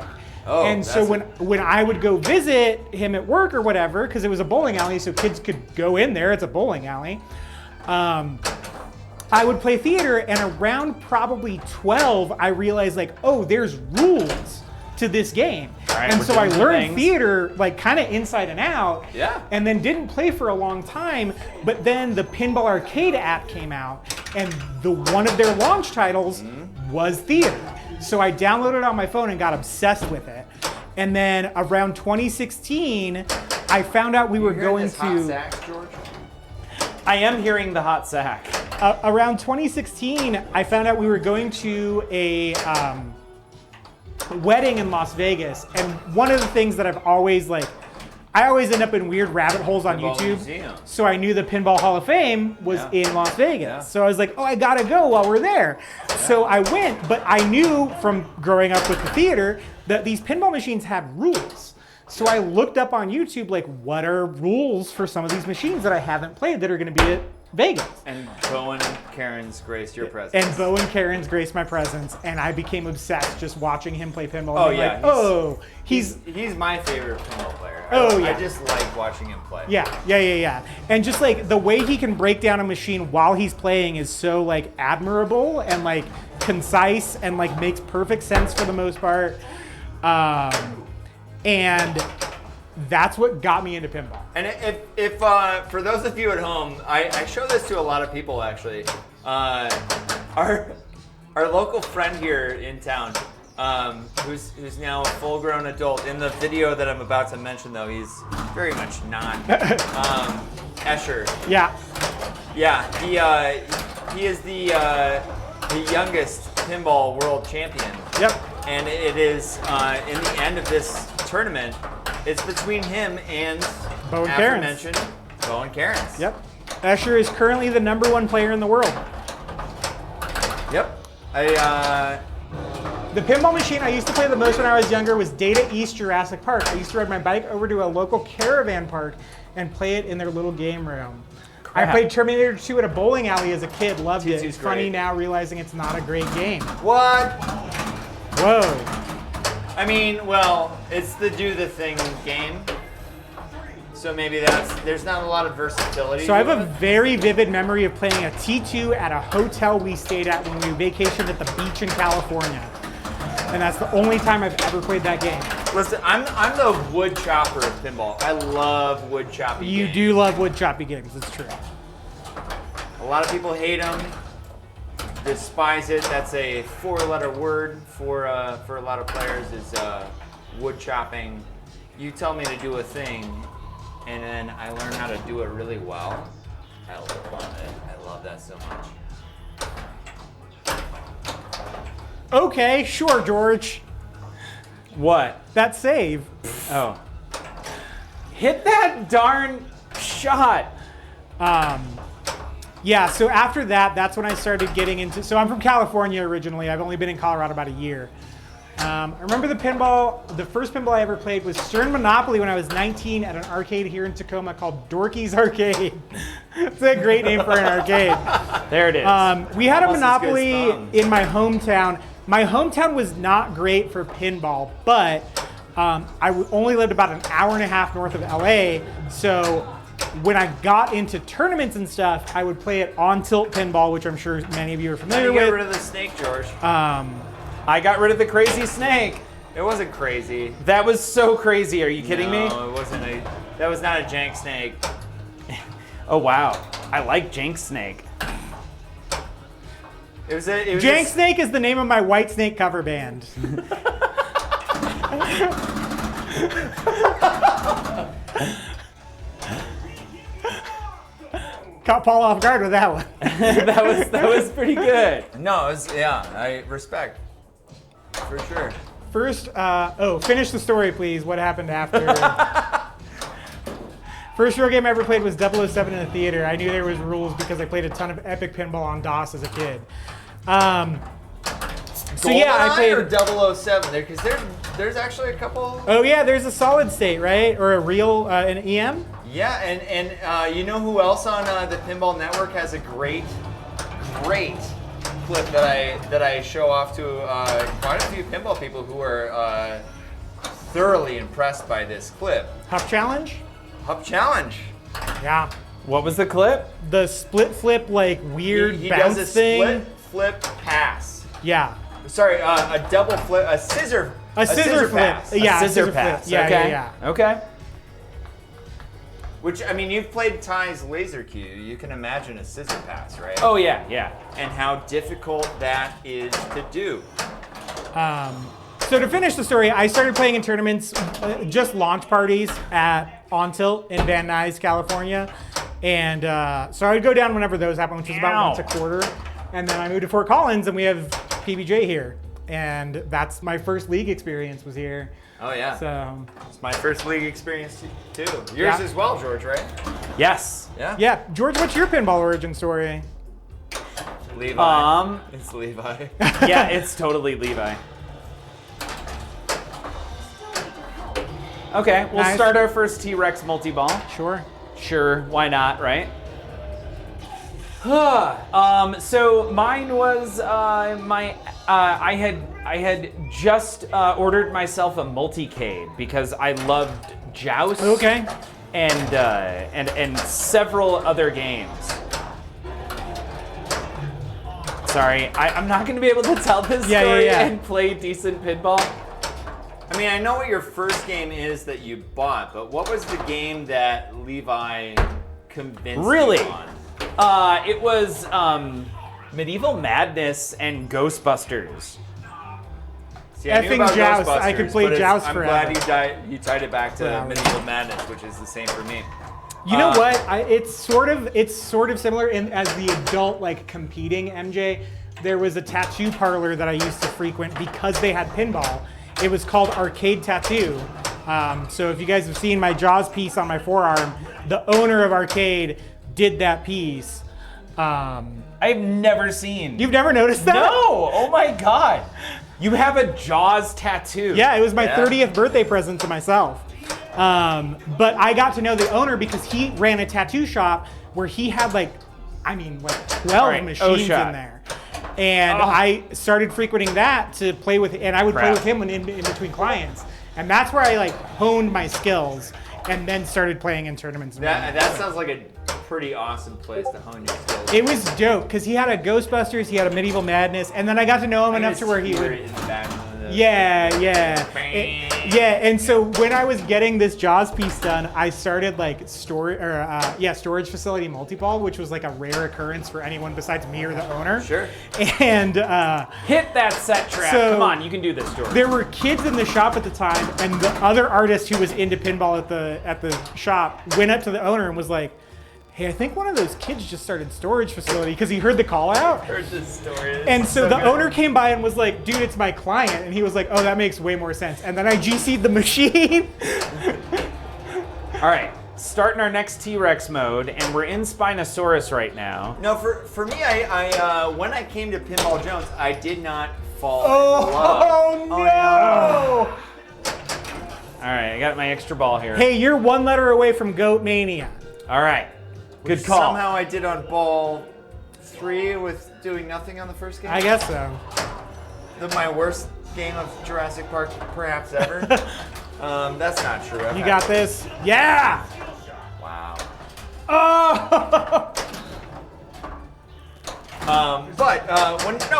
Oh, and so that's when I would go visit him at work or whatever, because it was a bowling alley, so kids could go in there. It's a bowling alley. I would play theater, and around probably 12, I realized like, oh, there's rules to this game. right, and we're so I doing learned things. theater like kind of inside and out. Yeah. And then didn't play for a long time, but then the Pinball Arcade app came out, and one of their launch titles was theater. So I downloaded it on my phone and got obsessed with it. And then around 2016, I found out we were going hot to. sax, George? I am hearing the hot sack. Around 2016, I found out we were going to a wedding in Las Vegas, and one of the things that I always end up in weird rabbit holes on Pinball YouTube. Museum. So I knew the Pinball Hall of Fame was Yeah. in Las Vegas. Yeah. So I was like, oh, I gotta go while we're there. So I went, but I knew from growing up with the theater that these pinball machines had rules. So I looked up on YouTube, like, what are rules for some of these machines that I haven't played that are gonna be at Vegas? And Bowen and Karen's graced your presence. And Bo and Karen's graced my presence, and I became obsessed just watching him play pinball. Oh, and being yeah, like, he's- oh, he's my favorite pinball player. Oh, I yeah. just like watching him play. yeah. And just like the way he can break down a machine while he's playing is so like admirable and like concise and like makes perfect sense for the most part. And that's what got me into pinball. And if for those of you at home, I show this to a lot of people actually. Our local friend here in town, who's now a full-grown adult. In the video that I'm about to mention, though, he's very much not. Escher. Yeah. Yeah, he is the youngest pinball world champion. Yep. And it is in the end of this tournament. It's between him and Bo and Karen's. aforementioned Bo and Karen's. Yep. Escher is currently the #1 player in the world. Yep. The pinball machine I used to play the most when I was younger was Data East Jurassic Park. I used to ride my bike over to a local caravan park and play it in their little game room. I Crap. played Terminator 2 at a bowling alley as a kid, loved it. T2's It's funny great. now realizing it's not a great game. What? Whoa. I mean, well, it's the do the thing game. So maybe there's not a lot of versatility. So I have to a it. very vivid memory of playing a T2 at a hotel we stayed at when we vacationed at the beach in California. And that's the only time I've ever played that game. Listen, I'm the wood chopper of pinball. I love wood choppy You games. do love wood choppy games, it's true. A lot of people hate them, despise it. That's a 4-letter word for a lot of players is wood chopping. You tell me to do a thing, and then I learn how to do it really well. I love it. I love that so much. Okay, sure, George. What? That save. Oh. Hit that darn shot. Yeah, so after that, that's when I started getting into, so I'm from California originally. I've only been in Colorado about a year. I remember the first pinball I ever played was Stern Monopoly when I was 19 at an arcade here in Tacoma called Dorky's Arcade. It's a great name for an arcade. There it is. We had a Almost as good as Monopoly Thumbs. in my hometown. My hometown was not great for pinball, but only lived about an hour and a half north of LA. So when I got into tournaments and stuff, I would play it on tilt pinball, which I'm sure many of you are How do familiar you get with. rid of the snake, George? I got rid of the crazy snake. It wasn't crazy. That was so crazy. Are you kidding me? No, it wasn't that was not a jank snake. Oh, wow. I like Jank Snake. It was a Jank Snake is the name of my White Snake cover band. Caught Paul off guard with that one. that was pretty good. No, it was, yeah, I respect. For sure. First, finish the story, please. What happened after? First real game I ever played was 007 in a theater. I knew there was rules because I played a ton of epic pinball on DOS as a kid. So yeah, I played. Or 007 there, because there's actually a couple. Oh yeah, there's a solid state, right? Or a real an EM. Yeah, and you know who else on the Pinball Network has a great clip that I show off to quite a few pinball people who are thoroughly impressed by this clip. Huff challenge. Hub Challenge. Yeah. What was the clip? The split flip, like weird He bounce does a thing. split flip pass. Yeah. Sorry, a double flip, a scissor Scissor flip. pass. Yeah, Scissor a scissor pass. flip. Yeah, okay. yeah. Okay. Which, I mean, you've played Ty's Laser Cue. You can imagine a scissor pass, right? Oh, yeah, yeah. And how difficult that is to do. So to finish the story, I started playing in tournaments, just launch parties on tilt in Van Nuys, California. And so I would go down whenever those happen, which is about once a quarter. And then I moved to Fort Collins, and we have PBJ here. And that's my first league experience was here. Oh, yeah. So It's my first league experience, too. Yours Yeah. as well, George, right? Yes. Yeah? yeah, George, what's your pinball origin story? Levi. It's Levi. Yeah, it's totally Levi. Okay, we'll Nice. start our first T-Rex multi-ball. Sure. Sure, why not, right? So mine was I had just ordered myself a multicade because I loved Joust. Okay. And several other games. Sorry, I'm not going to be able to tell this story and play decent pinball. I mean, I know what your first game is that you bought, but what was the game that Levi convinced Really? you on? It was Medieval Madness and Ghostbusters. See, I knew Effing about Joust. I Ghostbusters, could play but it's- Joust I'm forever. glad you tied it back to Forever. Medieval Madness, which is the same for me. You know what? It's sort of similar in as the adult like competing MJ. There was a tattoo parlor that I used to frequent because they had pinball. It was called Arcade Tattoo. So if you guys have seen my Jaws piece on my forearm, the owner of Arcade did that piece. I've never seen. You've never noticed that? No! Oh my god! You have a Jaws tattoo. Yeah, it was my Yeah. 30th birthday present to myself. But I got to know the owner because he ran a tattoo shop where he had like 12 right, machines O-Shot. in there. And I started frequenting that to play with, and I would play Crap. with him in between clients. And that's where I like honed my skills. and then started playing in tournaments. That sounds like a pretty awesome place to hone your skills. It was dope because he had a Ghostbusters, he had a Medieval Madness, and then I got to know him enough to where he would. Yeah. And so when I was getting this Jaws piece done, I started like storage facility multi-ball, which was like a rare occurrence for anyone besides me or the owner. Sure. And Hit that set trap. So- Come on, you can do this, George. there were kids in the shop at the time, and the other artist who was into pinball at the shop went up to the owner and was like, "Hey, I think one of those kids just started storage facility," because he heard the call out. Heard this story. And so the good. owner came by and was like, "Dude, it's my client." And he was like, "Oh, that makes way more sense." And then I GC'd the machine. All right, starting our next T-Rex mode, and we're in Spinosaurus right now. No, for me, I when I came to Pinball Jones, I did not fall in love. Oh, no! All right, I got my extra ball here. Hey, you're one letter away from Goat Mania. All right, good call. Somehow I did on ball 3 with doing nothing on the first game. I guess so. My worst game of Jurassic Park perhaps ever. That's not true. You got this? Yeah! Wow. Oh!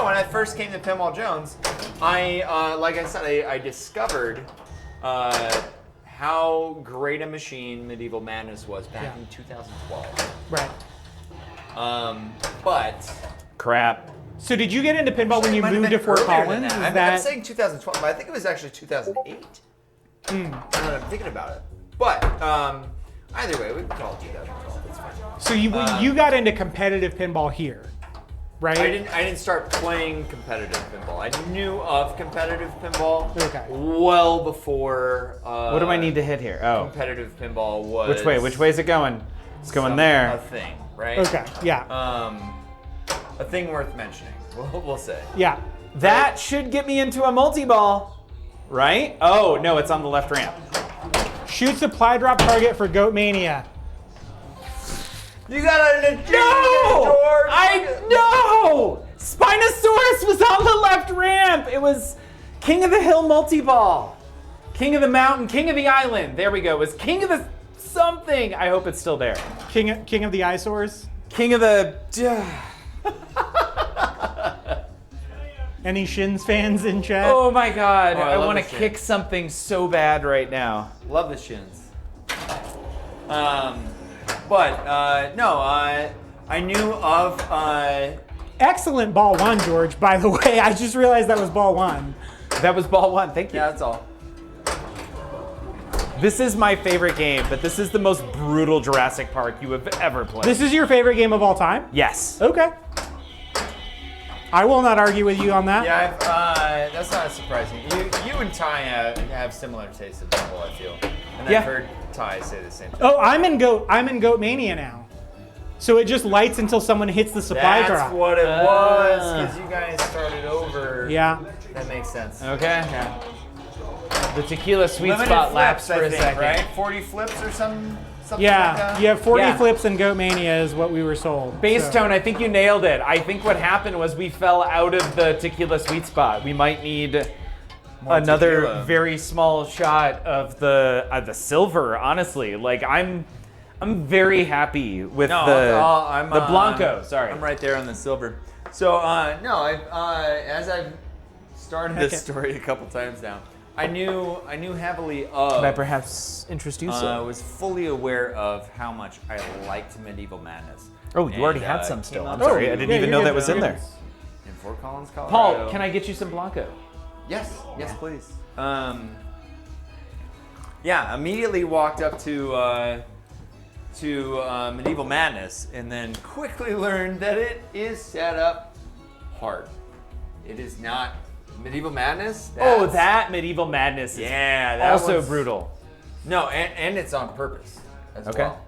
When I first came to Pinball Jones, like I said, I discovered how great a machine Medieval Madness was back in 2012. Right. But Crap. So did you get into pinball when you it might have moved to been Fort earlier than Collins? that. Is I'm saying 2012, but I think it was actually 2008. Now that I'm thinking about it. But either way, we can call it 2012. It's fine. So you got into competitive pinball here, right? I didn't start playing competitive pinball. I knew of competitive pinball Okay. well before. What do I need to hit here? Oh, Competitive pinball was. which way? Which way is it going? It's going A there. thing, right? Okay. Yeah. A thing worth mentioning. We'll say. Yeah. That should get me into a multi-ball, right? Oh, no, it's on the left ramp. Shoot supply drop target for Goat Mania. You got a No! No! Spinosaurus was on the left ramp. It was King of the Hill multi-ball. King of the mountain, King of the island. There we go. It was King of the something. I hope it's still there. King of the eyesores. King of the... Any Shins fans in chat? Oh my god. Oh, I I love want to this shit. kick something so bad right now. Love the shins. I knew of. Excellent ball one, George. By the way, I just realized that was ball one. That was ball one. Thank you. Yeah, that's all. This is my favorite game, but this is the most brutal Jurassic Park you have ever played. This is your favorite game of all time? Yes. Okay. I will not argue with you on that. Yeah, that's not surprising. You and Ty have similar tastes of pinball, I feel. And Yeah. I've heard Ty say the same thing. Oh, I'm in Goat Mania now. So it just lights until someone hits the supply That's drop. what it was, because you guys started over. Yeah. That makes sense. Okay. The tequila sweet Limited spot flips, lapsed for I a think, second. right? 40 flips or something like Yeah, that? you have 40 Yeah. flips and Goat Mania is what we were sold. Base So- tone, I think you nailed it. I think what happened was we fell out of the tequila sweet spot. We might need another tequila. very small shot of the silver. Honestly, like I'm very happy with the Blanco. Sorry, I'm right there on the silver. So as I've started this story a couple times now, I knew heavily of. Could I perhaps interest you? I was fully aware of how much I liked Medieval Madness. Oh, you already And, had some came still. up I'm sorry, I with- didn't yeah, even you're know good, that was in you're there. in Fort Collins, Colorado. Paul, can I get you some Blanco? Yes, please. Immediately walked up to Medieval Madness, and then quickly learned that it is set up hard. It is not Medieval Madness. Oh, that Medieval Madness is that also one's- brutal. No, and it's on purpose as Okay. well.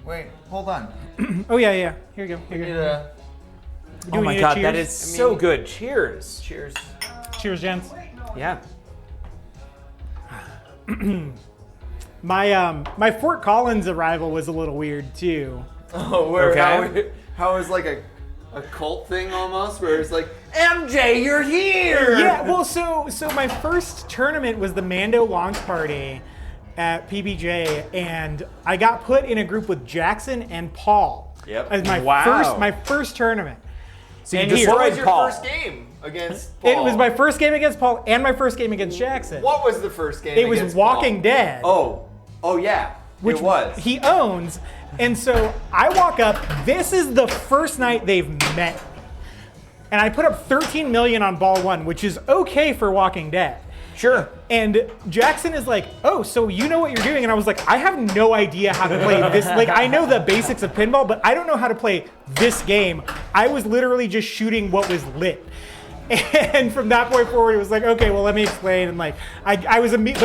Wait, hold on. Oh yeah. Here you go. Here We you need go. a Do Oh we my need a god, that cheers? is so good. Cheers. cheers. Cheers, gents. Yeah. My Fort Collins arrival was a little weird too. Oh, where Okay. how is like a cult thing almost, where it's like, MJ, you're here. Yeah, well, so my first tournament was the Mando launch party, at PBJ, and I got put in a group with Jackson and Paul. Yep. As my Wow. first tournament. So you And here- What was destroyed your Paul. first game against Paul? It was my first game against Paul and my first game against Jackson. What was the first game? It was against Walking Paul? Dead. Oh yeah. Which it was. he owns. And so I walk up. This is the first night they've met. And I put up 13 million on ball one, which is okay for Walking Dead. Sure. And Jackson is like, oh, so you know what you're doing? And I was like, I have no idea how to play this. Like, I know the basics of pinball, but I don't know how to play this game. I was literally just shooting what was lit. And from that point forward, it was like, okay, well, let me explain. And like, but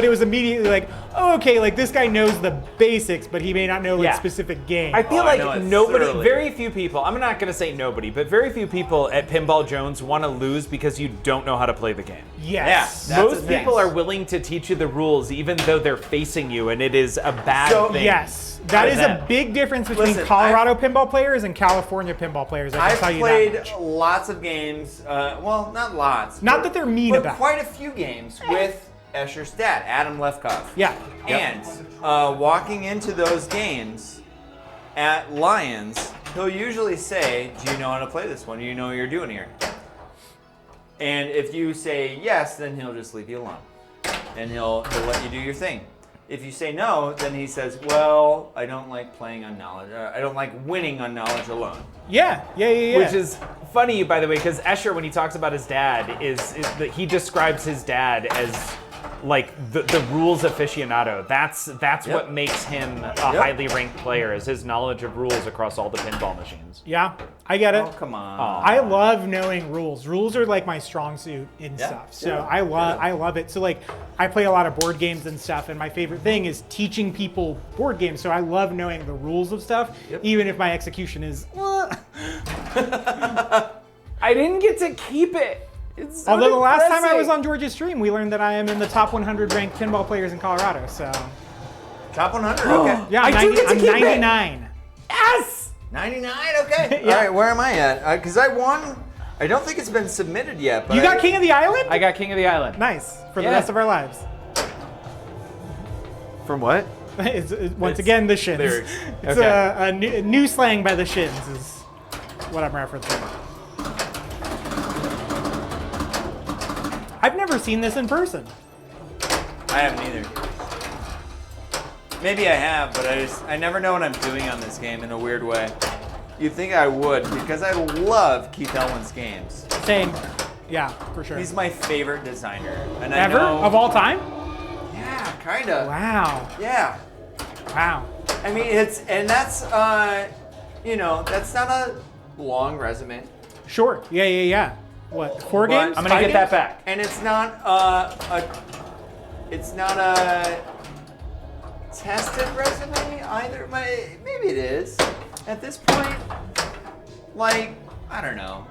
it was immediately like, oh, okay, like this guy knows the basics, but he may not know like Yeah. specific game. I feel I know like it nobody, thoroughly. very few people, I'm not going to say nobody, but very few people at Pinball Jones want to lose because you don't know how to play the game. Yes. That's Most the thing. people are willing to teach you the rules even though they're facing you, and it is a bad So- thing. Yes. That is that? a big difference between Listen, Colorado pinball players and California pinball players. I can I've tell you played that much. lots of games. Well, not lots. Not but- that they're mean but about it. quite a few games with Escher's dad, Adam Lefkoff. Yeah. And walking into those games at Lions, he'll usually say, "Do you know how to play this one? Do you know what you're doing here?" And if you say yes, then he'll just leave you alone, and he'll let you do your thing. If you say no, then he says, "Well, I don't like playing on knowledge. I don't like winning on knowledge alone." Yeah. Which is funny, by the way, because Escher, when he talks about his dad, is that he describes his dad as like the rules aficionado. That's what makes him a highly ranked player, is his knowledge of rules across all the pinball machines. Yeah, I get it. Oh, come on. Aw. I love knowing rules. Rules are like my strong suit in stuff. So Yeah. I love it. So like I play a lot of board games and stuff, and my favorite thing is teaching people board games. So I love knowing the rules of stuff, even if my execution is. I didn't get to keep it. It's so Although the last time I depressing. was on Georgia's stream, we learned that I am in the top 100 ranked pinball players in Colorado. So Top 100. Okay. yeah, I do get to I'm keep it. 99. Yes! 99. Okay. Yeah. All right. Where am I at? Because I won. I don't think it's been submitted yet. But You got King of the Island? I got King of the Island. Nice for the Yeah. rest of our lives. From what? Once again, the shins. lyrics. It's Okay. a new slang by the shins is what I'm referencing. I've never seen this in person. I haven't either. Maybe I have, but I never know what I'm doing on this game in a weird way. You'd think I would, because I love Keith Elwin's games. Same. Yeah, for sure. He's my favorite designer. And Ever? I know, Of all time? Yeah, kinda. Wow. Yeah. Wow. I mean, that's that's not a long resume. Sure. Yeah. What, 4 But- games? I'm gonna get that back. And it's not a tested resume either. Maybe it is. At this point, like, I don't know.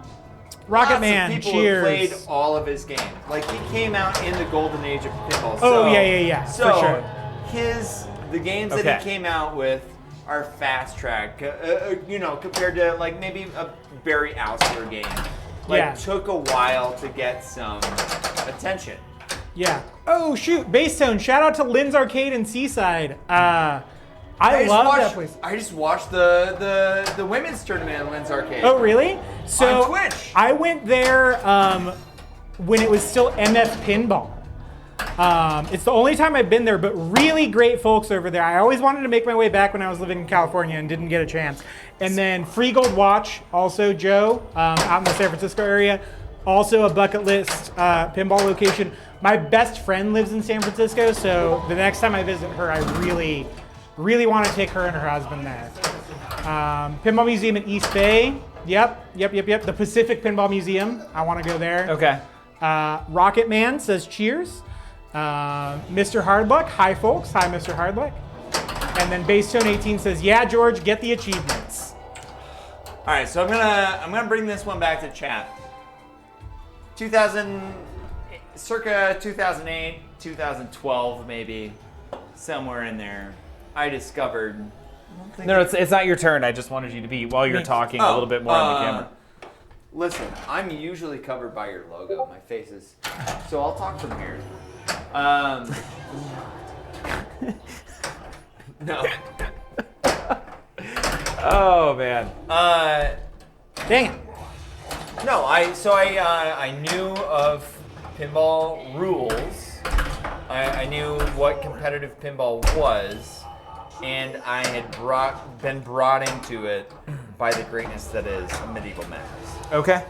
Rocket Lots Man, of people cheers. have played all of his games. Like, he came out in the golden age of pinball. Oh, so, yeah, for So sure. the games that Okay. he came out with are fast track. Compared to like maybe a Barry Ouster game. Like, Yeah. took a while to get some attention. Yeah. Oh, shoot. Basetone. Shout out to Lynn's Arcade in Seaside. I love that place. I just watched the women's tournament at Lynn's Arcade. Oh, really? So On Twitch. I went there when it was still MF Pinball. It's the only time I've been there, but really great folks over there. I always wanted to make my way back when I was living in California and didn't get a chance. And then Free Gold Watch, also Joe, out in the San Francisco area. Also a bucket list pinball location. My best friend lives in San Francisco, so the next time I visit her, I really want to take her and her husband there. Pinball Museum in East Bay. Yep. The Pacific Pinball Museum. I want to go there. Okay. Rocket Man says cheers. Mr. Hardluck, hi folks. Hi, Mr. Hardluck. And then Basetone 18 says, yeah, George, get the achievements. All right, so I'm gonna bring this one back to chat. Circa 2008, 2012, maybe somewhere in there, I discovered. No, it's not your turn. I just wanted you to be, while you're talking, a little bit more on the camera. Listen, I'm usually covered by your logo, my face is, so I'll talk from here. No. Oh man. Dang it. No, I knew of pinball rules. I knew what competitive pinball was, and I had been brought into it by the greatness that is Medieval Madness. Okay.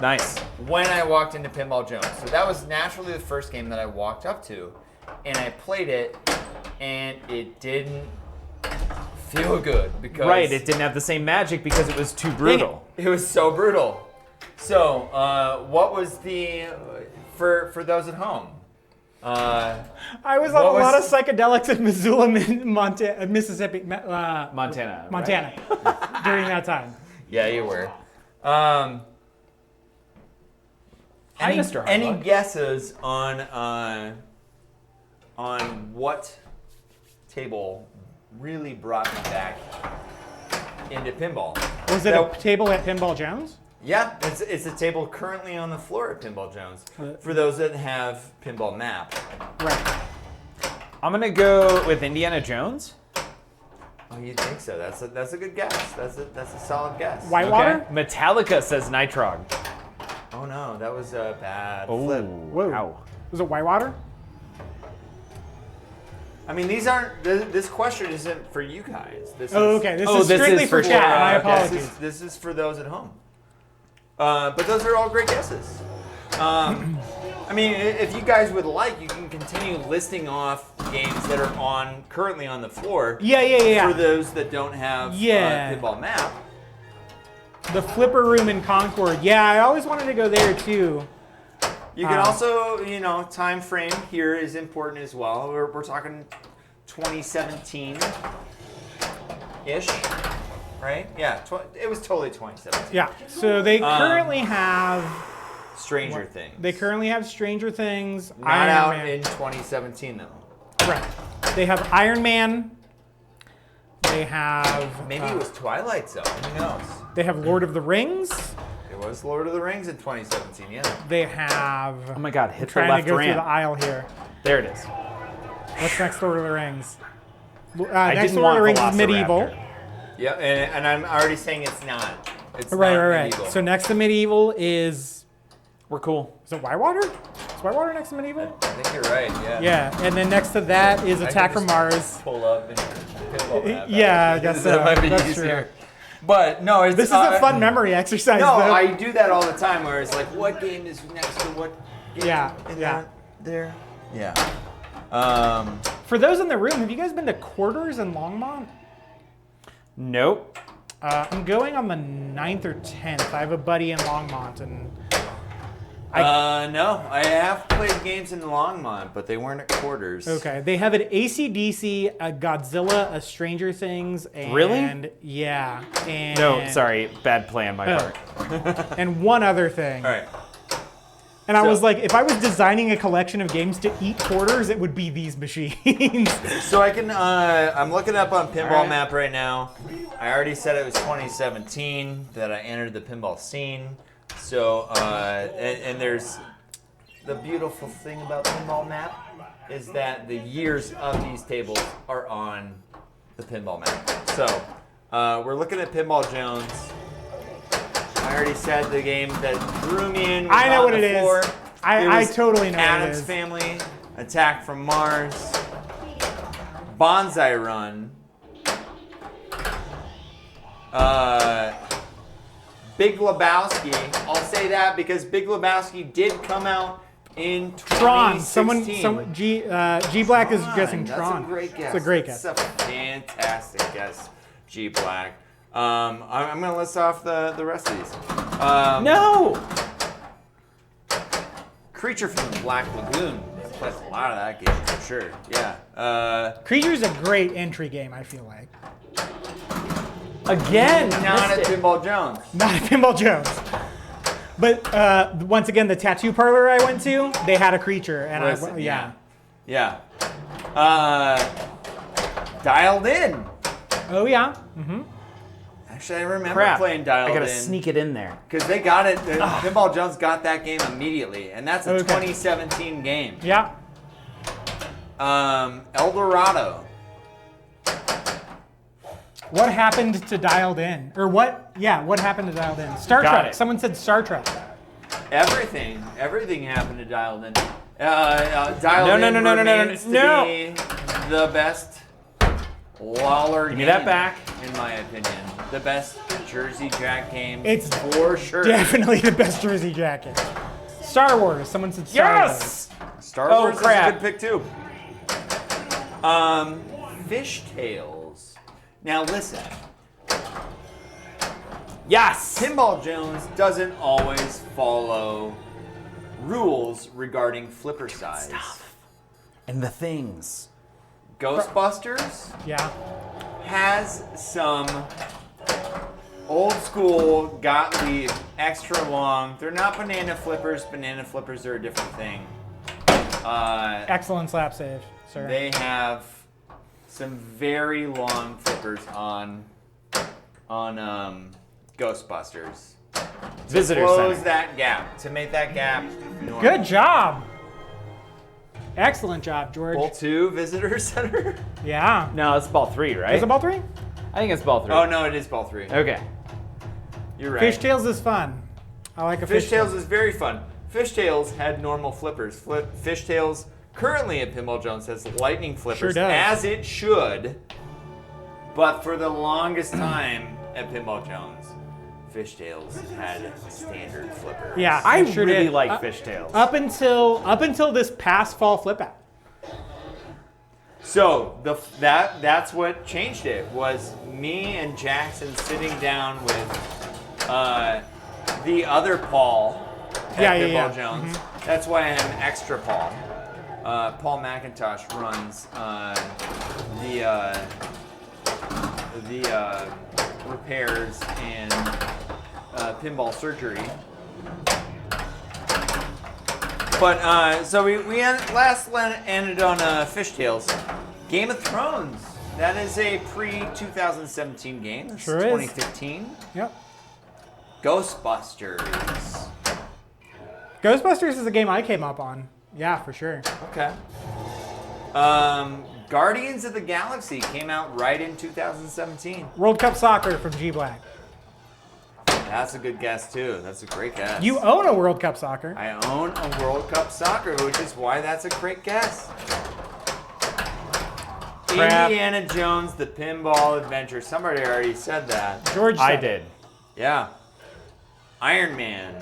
Nice. When I walked into Pinball Jones. So that was naturally the first game that I walked up to, and I played it, and it didn't feel good because Right, it didn't have the same magic because it was too brutal. it was so brutal. So what was the for those at home? I was on What a lot of was- psychedelics in Missoula, Mississippi, Montana. Montana during that time. Yeah, you were. Hi, Mr. Any Harlock. guesses on what table really brought me back into pinball? Was it a table at Pinball Jones? Yeah, it's a table currently on the floor at Pinball Jones for those that have Pinball Map. Right. I'm gonna go with Indiana Jones. Oh, you think so? That's a good guess. That's a solid guess. Whitewater? Okay. Metallica says Nitrog. Oh no, that was a bad Oh, flip. Whoa. wow. Was it Whitewater? I mean, these aren't. This question isn't for you guys. This Oh, is, okay. This Oh, is this strictly is for for chat. sure. My this apologies. this is for those at home. But those are all great guesses. I mean, if you guys would like, you can continue listing off games that are currently on the floor. Yeah. For those that don't have Yeah. Pinball Map. The Flipper Room in Concord. Yeah, I always wanted to go there too. You can also, time frame here is important as well. We're talking 2017-ish, right? Yeah, it was totally 2017. Yeah. So they currently have Stranger Things. they currently have Stranger Things. Not Iron out Man. in 2017 though. Right. They have Iron Man. They have Maybe it was Twilight Zone. Who knows? They have Lord of the Rings. It was Lord of the Rings in 2017. Yeah. They have. Oh my God, hit the Trying to left go through the ramp. aisle here. There it is. What's next Lord of the Rings? I Next didn't Lord of the want Rings is medieval. Velociraptor. Yeah, and I'm already saying it's not. It's Right. not medieval. So next to medieval is We're cool. it Whitewater? Is Whitewater next to medieval? I think you're right. Yeah. Yeah, and then next to that is I Attack can from just Mars. Pull up and pinball map. Yeah, I guess so. That might be That's easier. But no, it's This is a fun memory exercise. No, though. I do that all the time. Where it's like, what game is next to what game? Yeah, And yeah. that there. Yeah. For those in the room, have you guys been to Quarters in Longmont? Nope. I'm going on the 9th or 10th. I have a buddy in Longmont, and No, I have played games in Longmont, but they weren't at Quarters. okay, they have an AC/DC, a Godzilla, a Stranger Things, and Really? yeah, and No, sorry. Bad play on my Oh. part. and one other thing. All right. And I So- was like, if I was designing a collection of games to eat quarters, it would be these machines. So I can. I'm looking up on Pinball All right. Map right now. I already said it was 2017 that I entered the pinball scene. So and there's the beautiful thing about Pinball Map is that the years of these tables are on the Pinball Map. So we're looking at Pinball Jones. I already said the game that drew me in. Was I know on what the it is. floor. I was totally know what it Addams is. Family, Attack from Mars, Bonsai Run, Big Lebowski. I'll say that because Big Lebowski did come out in 2016. Tron. G Black is guessing That's Tron. a great guess. It's a great guess. That's a fantastic guess, G Black. I'm going to list off the rest of these. No. Creature from the Black Lagoon. I played a lot of that game for sure. Yeah. Creature's a great entry game, I feel like. Again. Not at missed it. Pinball Jones. Not Pinball Jones. But once again, the tattoo parlor I went to, they had a creature, and Listen, yeah. Yeah. Dialed In. Oh yeah. Actually, I remember Crap. playing Dialed I gotta In. sneak it in there. Because they got it. Pinball Jones got that game immediately, and that's a Okay. 2017 game. Yeah. El Dorado. What happened to Dialed In? Or what? Yeah, what happened to Dialed In? Star Got Trek. it. Someone said Star Trek. Everything happened to Dialed In. Dialed No, In no, no, no, no, no, remains no. to be the best Lawler Give me game, that back. in my opinion. The best Jersey Jack game, It's for sure. Definitely the best Jersey jacket. Star Wars. Someone said Star Wars. Yes! Star Oh, Wars crap. is a good pick too. Fishtails. Now listen, Yes! Pinball Jones doesn't always follow rules regarding flipper size. And the things. Ghostbusters Yeah. has some old school Gottlieb extra long. They're not banana flippers. Banana flippers are a different thing. Excellent slap save, sir. They have some very long flippers on Ghostbusters. Visitor Close center. that gap. To make that gap normal. Good job. Excellent job, George. Ball 2, Visitor Center? Yeah. No, it's ball 3, right? Is it ball 3? I think it's ball 3. Oh, no, it is ball 3. Okay. You're right. Fishtails is fun. I like a Fishtails fishtail. is very fun. Fishtails had normal flippers. Fishtails currently at Pinball Jones has lightning flippers, Sure does. as it should. But for the longest time at Pinball Jones, Fishtails had standard flippers. Yeah, I it sure really did. like fishtails. Up until this past fall flip out. So that's what changed it. Was me and Jackson sitting down with the other Paul at Yeah, Pinball yeah. Jones. That's why I'm extra Paul. Paul McIntosh runs the repairs and pinball surgery. But so we last ended on Fishtails. Game of Thrones. That is a pre-2017 game. That's Sure is. 2015. Yep. Ghostbusters. Ghostbusters is a game I came up on. Yeah, for sure. Okay. Guardians of the Galaxy came out right in 2017. World Cup Soccer from G Black. That's a good guess too. That's a great guess. You own a World Cup Soccer. I own a World Cup Soccer, which is why that's a great guess. Crap. Indiana Jones, The Pinball Adventure. Somebody already said that. George I said did. Yeah. Iron Man.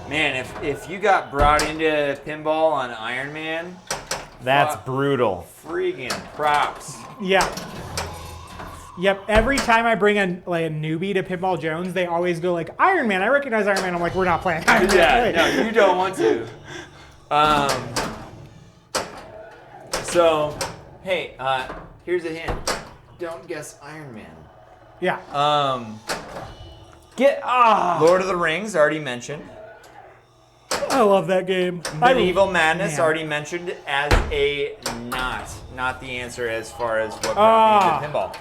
Man, if you got brought into pinball on Iron Man, That's Fuck. brutal. freaking props. Yeah. Yep. Every time I bring a newbie to Pinball Jones, they always go like, Iron Man. I recognize Iron Man. I'm like, we're not playing Iron Man. Yeah, no, you don't want to. So, hey, here's a hint. Don't guess Iron Man. Yeah. Lord of the Rings, already mentioned. I love that game. Medieval Madness, Man. already mentioned as a not the answer as far as what brought me into pinball.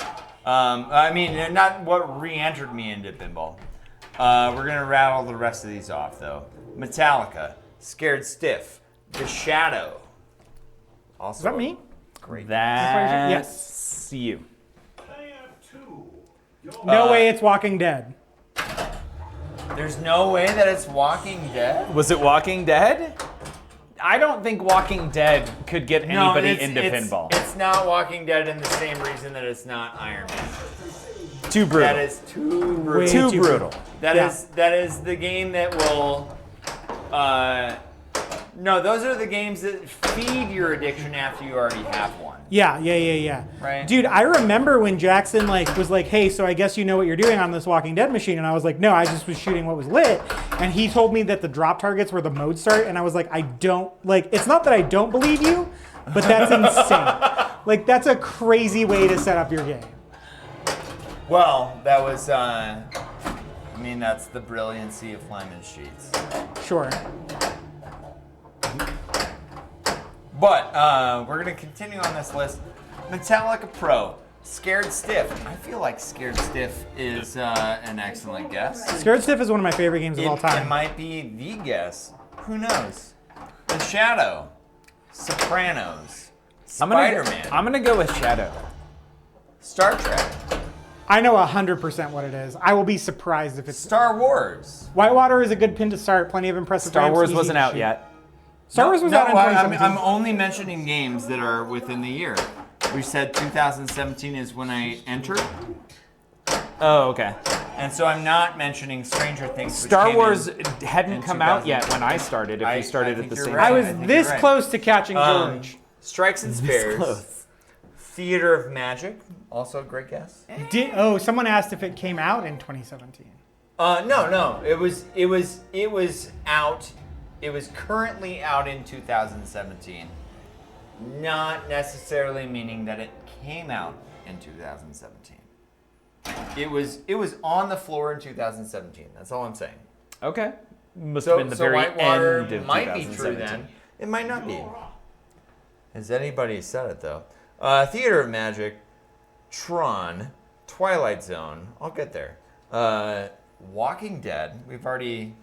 I mean, not what re-entered me into pinball. We're gonna rattle the rest of these off though. Metallica, Scared Stiff, The Shadow. Also, Is that me? Great. That's Yes. you. I have two. No way it's Walking Dead. There's no way that it's Walking Dead. Was it Walking Dead? I don't think Walking Dead could get anybody into pinball. It's not Walking Dead in the same reason that it's not Iron Man. Too brutal. That is too brutal. Way too too brutal. That Yeah. is the game that will. No, those are the games that feed your addiction after you already have one. Yeah. Right. Dude, I remember when Jackson was like, hey, so I guess you know what you're doing on this Walking Dead machine. And I was like, no, I just was shooting what was lit. And he told me that the drop targets were the mode start. And I was like, it's not that I don't believe you, but that's insane. Like, that's a crazy way to set up your game. Well, that was. I mean, that's the brilliancy of Lyman Sheets. Sure. But we're gonna continue on this list. Metallica Pro, Scared Stiff. I feel like Scared Stiff is an excellent guess. Scared Stiff is one of my favorite games of all It time. might be the guess. Who knows? The Shadow. Sopranos. I'm gonna Spider-Man. go with Shadow. Star Trek. I know 100% what it is. I will be surprised if it's. Star Wars. Whitewater is a good pin to start. Plenty of impressive Star ramps, Wars easy wasn't to out shoot. yet. Star Wars was out in 2017. I'm only mentioning games that are within the year. We said 2017 is when I entered, Oh, okay. and so I'm not mentioning Stranger Things. which Star came Wars in hadn't come out yet when I started. If I we started think at the you're same right. I time. was I think this you're right. close to catching George. Strikes and Spares. close. Theater of Magic. Also a great guess. Someone asked if it came out in 2017. No. It was out. It was currently out in 2017. Not necessarily meaning that it came out in 2017. It was on the floor in 2017. That's all I'm saying. Okay. Must So, have been the very Whitewater end of might be true 2017. then. It might not be. Has anybody said it though? Theater of Magic, Tron, Twilight Zone. I'll get there. Walking Dead. We've already.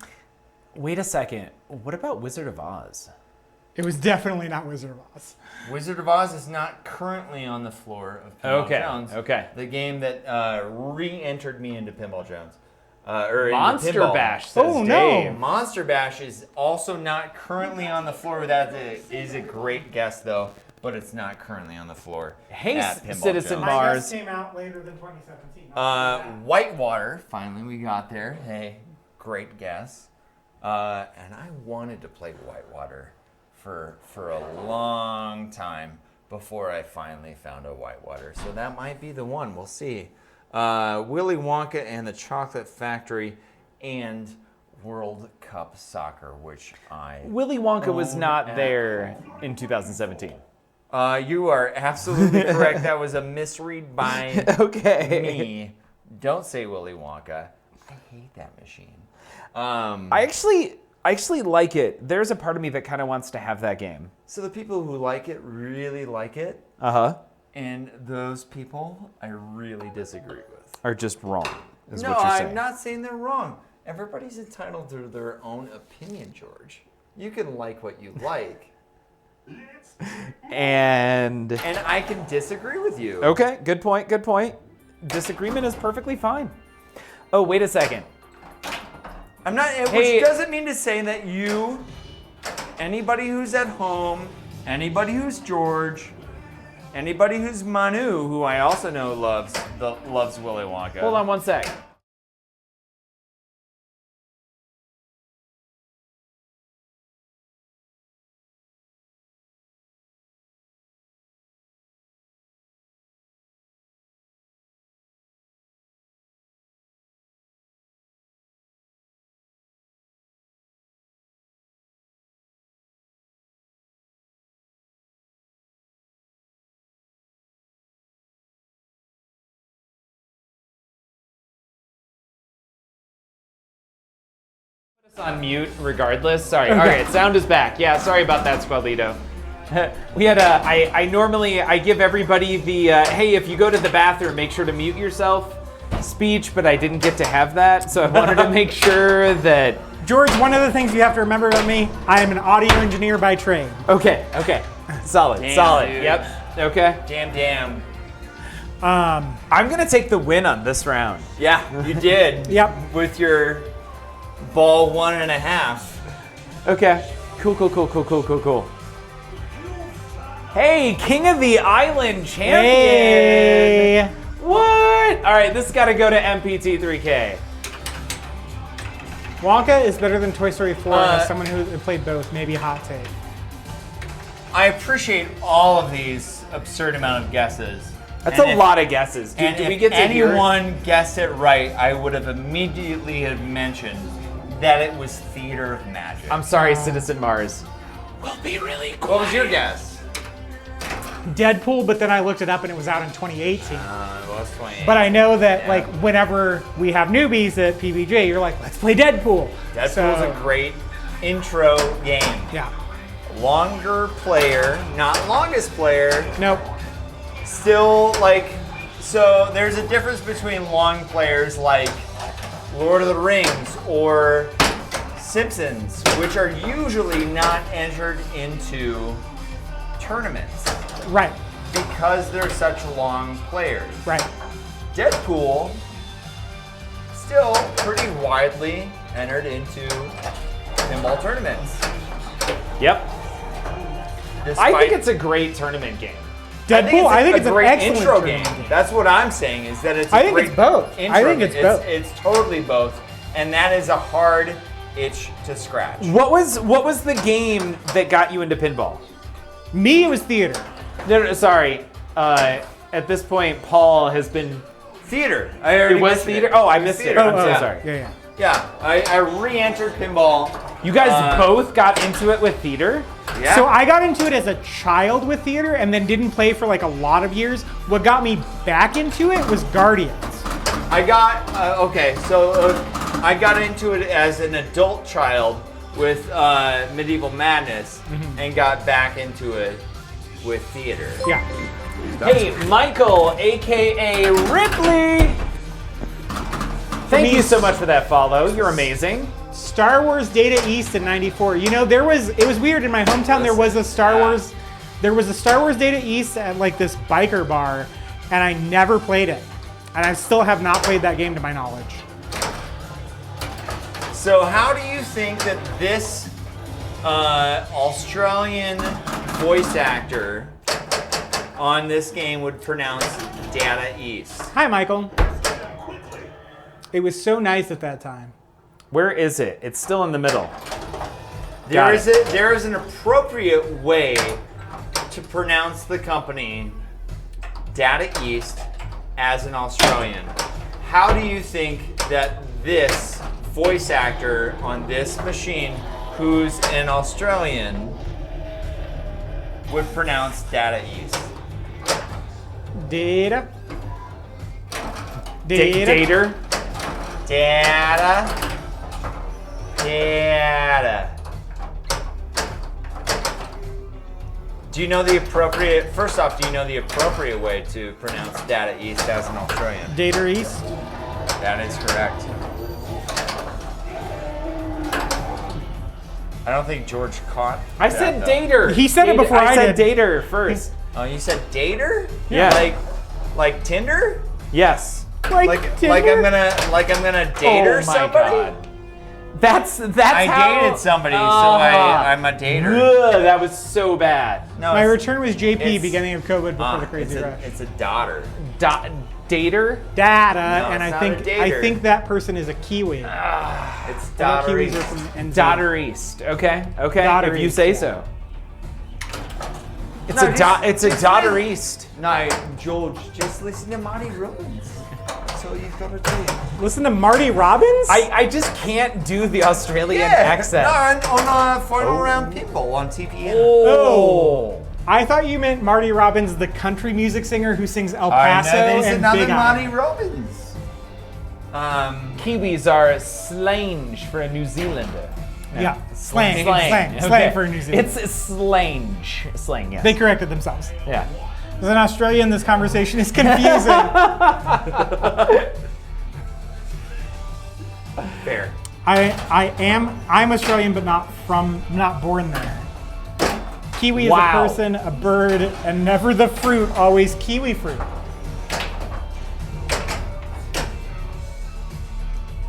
Wait a second. What about Wizard of Oz? It was definitely not Wizard of Oz. Wizard of Oz is not currently on the floor of Pinball Okay, Jones. okay. The game that re-entered me into Pinball Jones. Or into Monster Pinball. Bash says Oh, no. Dave. Monster Bash is also not currently on the floor. That is a great guess, though, but it's not currently on the floor. Hey, at Pinball Citizen Jones. Mars. came out later than 2017. Whitewater, finally we got there. Hey, great guess. And I wanted to play Whitewater for a long time before I finally found a Whitewater. So that might be the one. We'll see. Willy Wonka and the Chocolate Factory and World Cup Soccer, which I... Willy Wonka was own not at there in 2017. You are absolutely correct. That was a misread by Okay. me. Don't say Willy Wonka. I hate that machine. I actually like it. There's a part of me that kind of wants to have that game. So the people who like it really like it, Uh-huh. and those people I really disagree with. Are just wrong, is No, what you're I'm saying. not saying they're wrong. Everybody's entitled to their own opinion, George. You can like what you like, And and I can disagree with you. okay, good point, good point. Disagreement is perfectly fine. Oh, wait a second. I'm not, Hey. which doesn't mean to say that you, anybody who's at home, anybody who's George, anybody who's Manu, who I also know loves Willy Wonka. Hold on one sec. On mute regardless. Sorry. All right, sound is back. Yeah, sorry about that, Squalito. We had I normally give everybody the hey, if you go to the bathroom, make sure to mute yourself speech, but I didn't get to have that, so I wanted to make sure that. George, one of the things you have to remember about me, I am an audio engineer by trade. Okay, solid, Damn, solid. dude. Yep. Okay. Damn. I'm gonna take the win on this round. Yeah, you did. Yep. With your ball 1.5. Okay. Cool. Hey, King of the Island champion. Hey. What? All right, this got to go to MPT3K. Wonka is better than Toy Story 4, and as someone who played both, maybe hot take. I appreciate all of these absurd amount of guesses. That's And a if- lot of guesses. And Do if we get to hear it? anyone guessed it right, I would have immediately have mentioned that it was Theater of Magic. I'm sorry, Citizen Mars. What was your guess? Deadpool, but then I looked it up and it was out in 2018. It was 28. But I know that Yeah. like whenever we have newbies at PBJ, you're like, let's play Deadpool. Deadpool's So, a great intro game. Yeah. Longer player, not longest player. Nope. Still like, so there's a difference between long players like Lord of the Rings or Simpsons, which are usually not entered into tournaments Right. because they're such long players. Right. Deadpool still pretty widely entered into pinball tournaments. Yep. Despite, I think it's a great tournament game. Deadpool. I think it's a an great excellent intro tournament game. That's what I'm saying is that it's. I a think great it's both. Intro. I think it's both. It's totally both, and that is a hard itch to scratch. What was the game that got you into pinball? Me, it was theater. No, sorry. At this point, Paul has been. Theater. I already It was mentioned theater? it. Oh, I was missed it. theater. I'm so Yeah. sorry. Yeah. Yeah, I re-entered pinball. You guys both got into it with theater? Yeah. So I got into it as a child with theater and then didn't play for like a lot of years. What got me back into it was Guardians. I got I got into it as an adult child with Medieval Madness and got back into it with theater. Yeah. Hey, Michael, aka Ripley. Thank me, you so much for that follow. You're amazing. Star Wars Data East in '94. You know, it was weird in my hometown. There was a Star Wars Data East at like this biker bar, and I never played it, and I still have not played that game to my knowledge. So how do you think that this Australian voice actor on this game would pronounce Data East? Hi, Michael. It was so nice at that time. Where is it? It's still in the middle. There is an appropriate way to pronounce the company Data East as an Australian. How do you think that this voice actor on this machine, who's an Australian, would pronounce Data East? Data. Dater. Data. Do you know the appropriate, first off, do you know the appropriate way to pronounce Data East as an Australian? Data East. That is correct. I don't think George caught I that, said though. dater. He said it before I said did. dater first. Oh, you said dater? Yeah. Like Tinder? Yes. Like I'm gonna date Oh her my somebody? God. That's I how, dated somebody, so I'm a dater. Ugh, that was so bad. No, My it's- return was JP, it's- beginning of COVID before the crazy it's rush. it's a daughter. Dater? Data, No, and it's I not think a dater. that person is a Kiwi. It's I think daughter. Kiwis are from NZ. Daughter East. Okay. Daughter if you East, say yeah. so. It's No, a just- it's a just daughter listen. East. No, George, just listen to Marty Robbins. That's all you've got to do. Listen to Marty Robbins? I just can't do the Australian Yeah, accent. no, on Final Round Pinball on TPN. Oh. I thought you meant Marty Robbins, the country music singer who sings El I Paso know there's and another Big Marty Eye. Robbins. Kiwis are slange for a New Zealander. Yeah, slang Okay. for New Zealand. It's slange. Slang, yes. They corrected themselves. Yeah. As an Australian, this conversation is confusing. Fair. I'm Australian, but not born there. Kiwi is Wow. a person, a bird, and never the fruit, always kiwi fruit.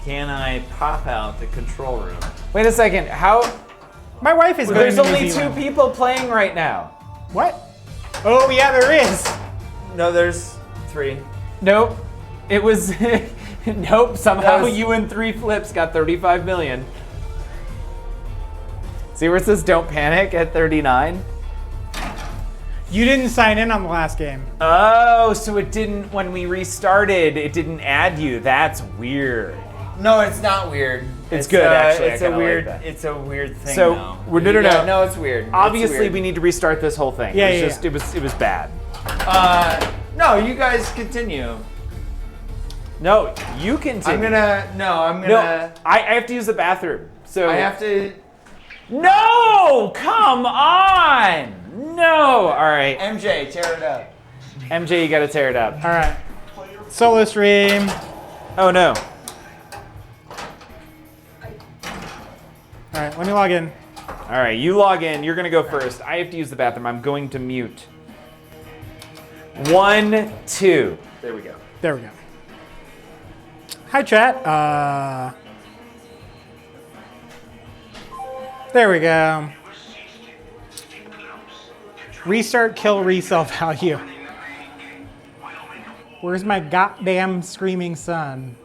Can I pop out the control room? Wait a second. How? My wife is going There's to New only Zealand. 2 people playing right now. What? Oh yeah, there is. No, there's 3. Nope. It was. Nope. Somehow That was- you and 3 flips got 35 million. See where it says "Don't panic" at 39. You didn't sign in on the last game. Oh, so it didn't. When we restarted, it didn't add you. That's weird. No, it's not weird. It's good, actually. I It's a kinda like weird. that. It's a weird thing. So, now. no. No, it's weird. It's Obviously, weird. we need to restart this whole thing. Yeah, it was yeah, just it was bad. No, you guys continue. No, you continue. I'm No, gonna. I have to use the bathroom. So I have to. No, come on. No. All right, MJ, tear it up. MJ, you got to tear it up. All right. Solo stream. Oh no. All right, let me log in. All right, you log in. You're gonna go first. I have to use the bathroom. I'm going to mute. 1, 2. There we go. There we go. Hi, chat. There we go. Restart, kill, resell value. Where's my goddamn screaming son?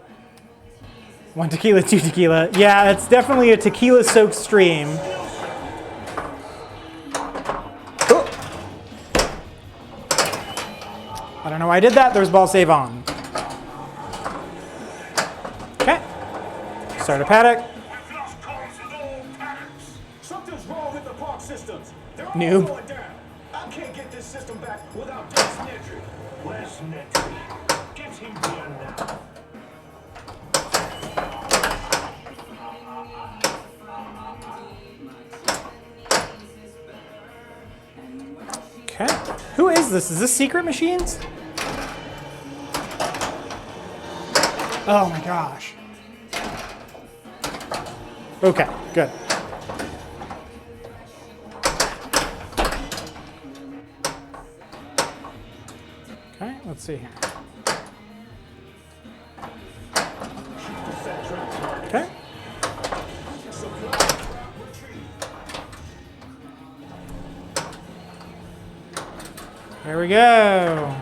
1 tequila, 2 tequila. Yeah, it's definitely a tequila-soaked stream. Ooh. I don't know why I did that. There's ball save on. Okay. Start a paddock. We've lost calls with all paddocks. Something's wrong with the park systems. They're all Noob. going down. I can't get this system back without Des Nedry. Where's Nedry? Get him here now. Okay. Who is this? Is this Secret Machines? Oh my gosh. Okay, good. Okay, let's see here. Okay. There we go.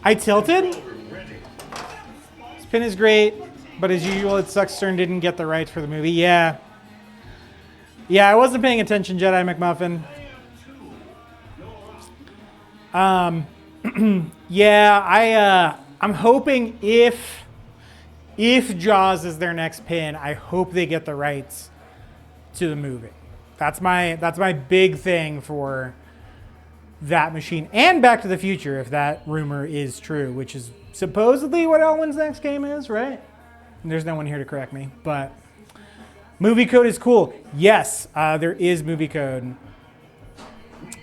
I tilted. Spin is great, but as usual, it sucks Stern didn't get the rights for the movie. Yeah. Yeah, I wasn't paying attention, Jedi McMuffin. Yeah, I'm hoping if Jaws is their next pin, I hope they get the rights to the movie. That's my big thing for that machine and Back to the Future, if that rumor is true, which is supposedly what Elwin's next game is, right? And there's no one here to correct me, but movie code is cool. Yes, there is movie code.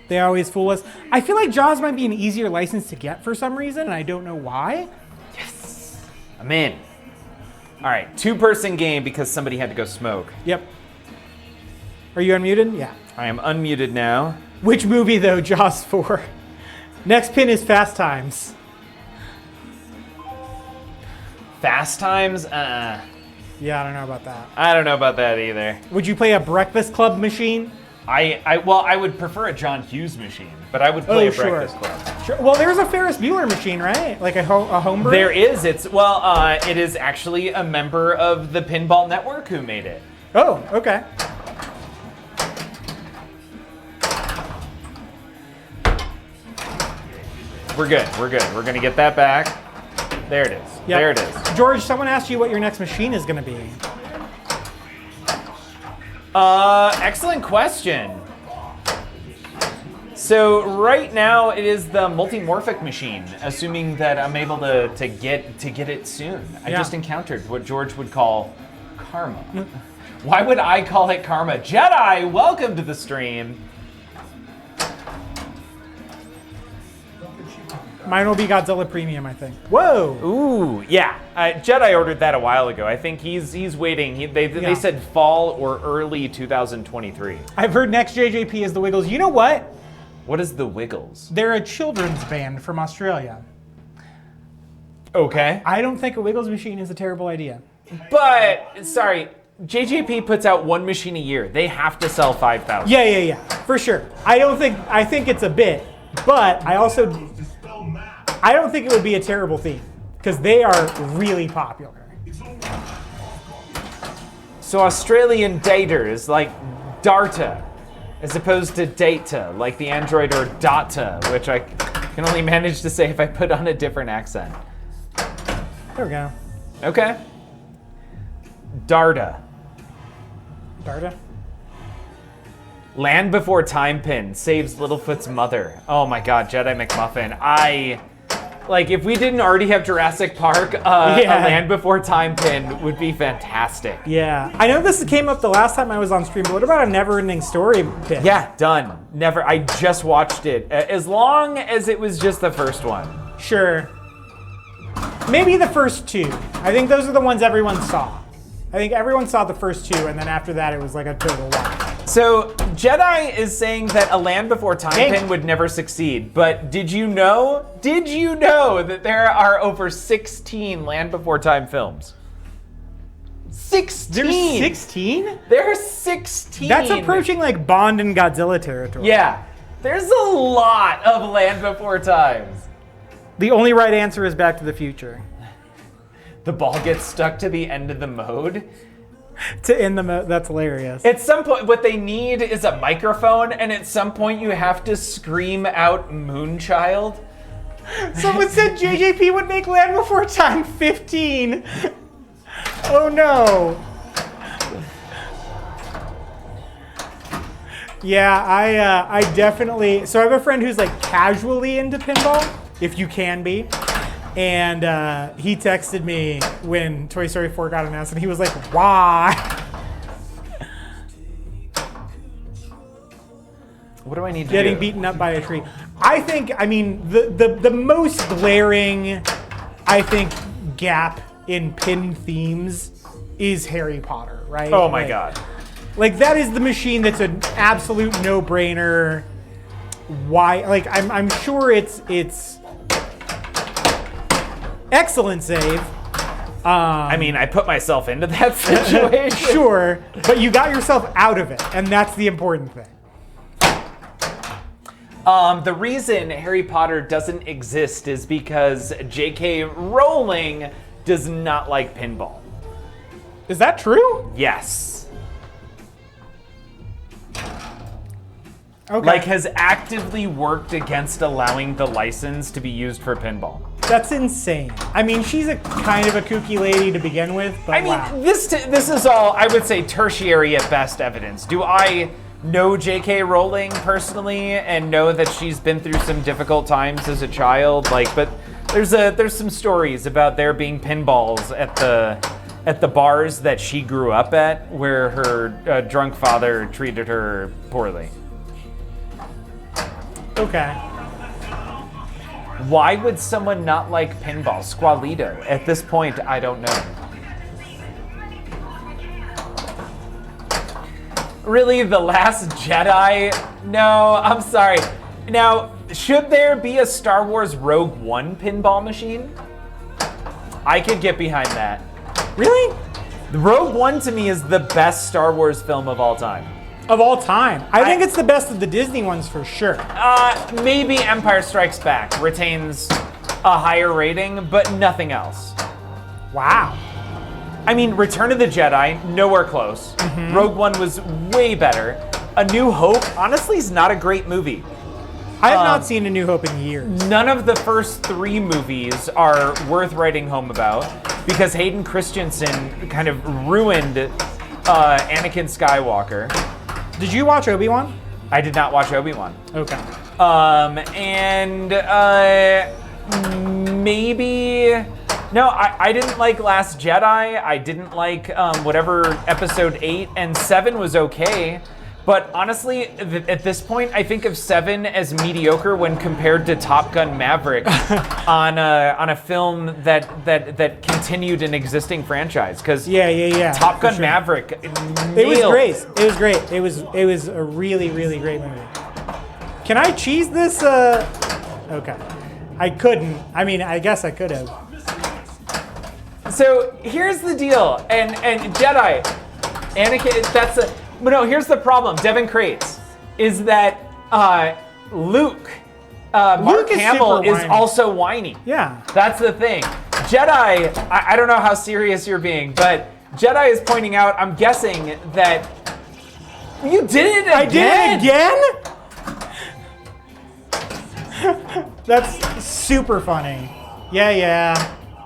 They always fool us. I feel like Jaws might be an easier license to get for some reason, and I don't know why. Yes. I'm in. All right, 2-person game because somebody had to go smoke. Yep. Are you unmuted? Yeah. I am unmuted now. Which movie, though, Jaws 4? Next pin is Fast Times. Fast Times? Yeah, I don't know about that. I don't know about that either. Would you play a Breakfast Club machine? I would prefer a John Hughes machine, but I would play a Breakfast Club. Sure. Well, there's a Ferris Bueller machine, right? Like a homebrew? There is. It is actually a member of the Pinball Network who made it. Oh, okay. We're good. We're good. We're gonna get that back. There it is. Yep. There it is. George, someone asked you what your next machine is going to be. Excellent question. So right now it is the multimorphic machine, assuming that I'm able to get it soon. I just encountered what George would call karma. Why would I call it karma? Jedi, welcome to the stream. Mine will be Godzilla Premium, I think. Whoa! Ooh, yeah. Jedi ordered that a while ago. I think he's waiting. They said fall or early 2023. I've heard next JJP is the Wiggles. You know what? What is the Wiggles? They're a children's band from Australia. Okay. I don't think a Wiggles machine is a terrible idea. But, sorry, JJP puts out one machine a year. They have to sell 5,000. Yeah, for sure. I think it's a bit, but I don't think it would be a terrible theme because they are really popular. So Australian Data is like Darta, as opposed to Data, like the Android, or Data, which I can only manage to say if I put on a different accent. There we go. Okay. Darta. Darta? Land Before Time pin saves Littlefoot's mother. Oh my god, Jedi McMuffin. Like, if we didn't already have Jurassic Park, a Land Before Time pin would be fantastic. Yeah. I know this came up the last time I was on stream, but what about a Never-Ending Story pin? Yeah, done. Never. I just watched it. As long as it was just the first one. Sure. Maybe the first two. I think those are the ones everyone saw. I think everyone saw the first two, and then after that, it was like a total watch. So Jedi is saying that A Land Before Time Hey. pin would never succeed, but did you know that there are over 16 Land Before Time films? 16! There's 16? There are 16! That's approaching like Bond and Godzilla territory. Yeah, there's a lot of Land Before Times. The only right answer is Back to the Future. The ball gets stuck to the end of the mode. To end that's hilarious. At some point, what they need is a microphone, and at some point you have to scream out Moonchild. Someone said JJP would make Land Before Time 15. Oh no. Yeah, I definitely. So I have a friend who's like casually into pinball, if you can be. And he texted me when Toy Story 4 got announced, and he was like, why? What do I need to Getting do? beaten up by a tree. I mean, the most glaring, I think, gap in pin themes is Harry Potter, right? Oh my god. Like, that is the machine that's an absolute no-brainer. Why? Like, I'm sure it's excellent save. I mean, I put myself into that situation. Sure, but you got yourself out of it, and that's the important thing. The reason Harry Potter doesn't exist is because J.K. Rowling does not like pinball. Is that true? Yes. Okay. Like, has actively worked against allowing the license to be used for pinball. That's insane. I mean, she's a kind of a kooky lady to begin with, but I mean, wow. this is all, I would say, tertiary at best evidence. Do I know J.K. Rowling personally and know that she's been through some difficult times as a child? Like, but there's some stories about there being pinballs at the bars that she grew up at where her drunk father treated her poorly. Okay. Why would someone not like pinball? Squalito. At this point, I don't know. Really, The Last Jedi? No, I'm sorry. Now, should there be a Star Wars Rogue One pinball machine? I could get behind that. Really? The Rogue One to me is the best Star Wars film of all time. Of all time. I think it's the best of the Disney ones for sure. Maybe Empire Strikes Back retains a higher rating, but nothing else. Wow. I mean, Return of the Jedi, nowhere close. Rogue One was way better. A New Hope, honestly, is not a great movie. I have not seen A New Hope in years. None of the first three movies are worth writing home about because Hayden Christensen kind of ruined Anakin Skywalker. Did you watch Obi-Wan? I did not watch Obi-Wan. Okay. Maybe... No, I didn't like Last Jedi. I didn't like whatever Episode 8, and 7 was okay. But honestly, at this point, I think of 7 as mediocre when compared to Top Gun Maverick on a film that continued an existing franchise. Because Yeah. Top Gun for sure. Maverick It was nailed- great. It was great. It was a really, really great movie. Can I cheese this? Okay. I couldn't. I mean, I guess I could have. So here's the deal, and Jedi, Anakin. No. Here's the problem, Devin Crates, is that Luke, Mark is Hamill super is whiny. also whiny. Yeah. That's the thing. Jedi, I don't know how serious you're being, but Jedi is pointing out. I'm guessing that you did it again. I did it again? That's super funny. Yeah.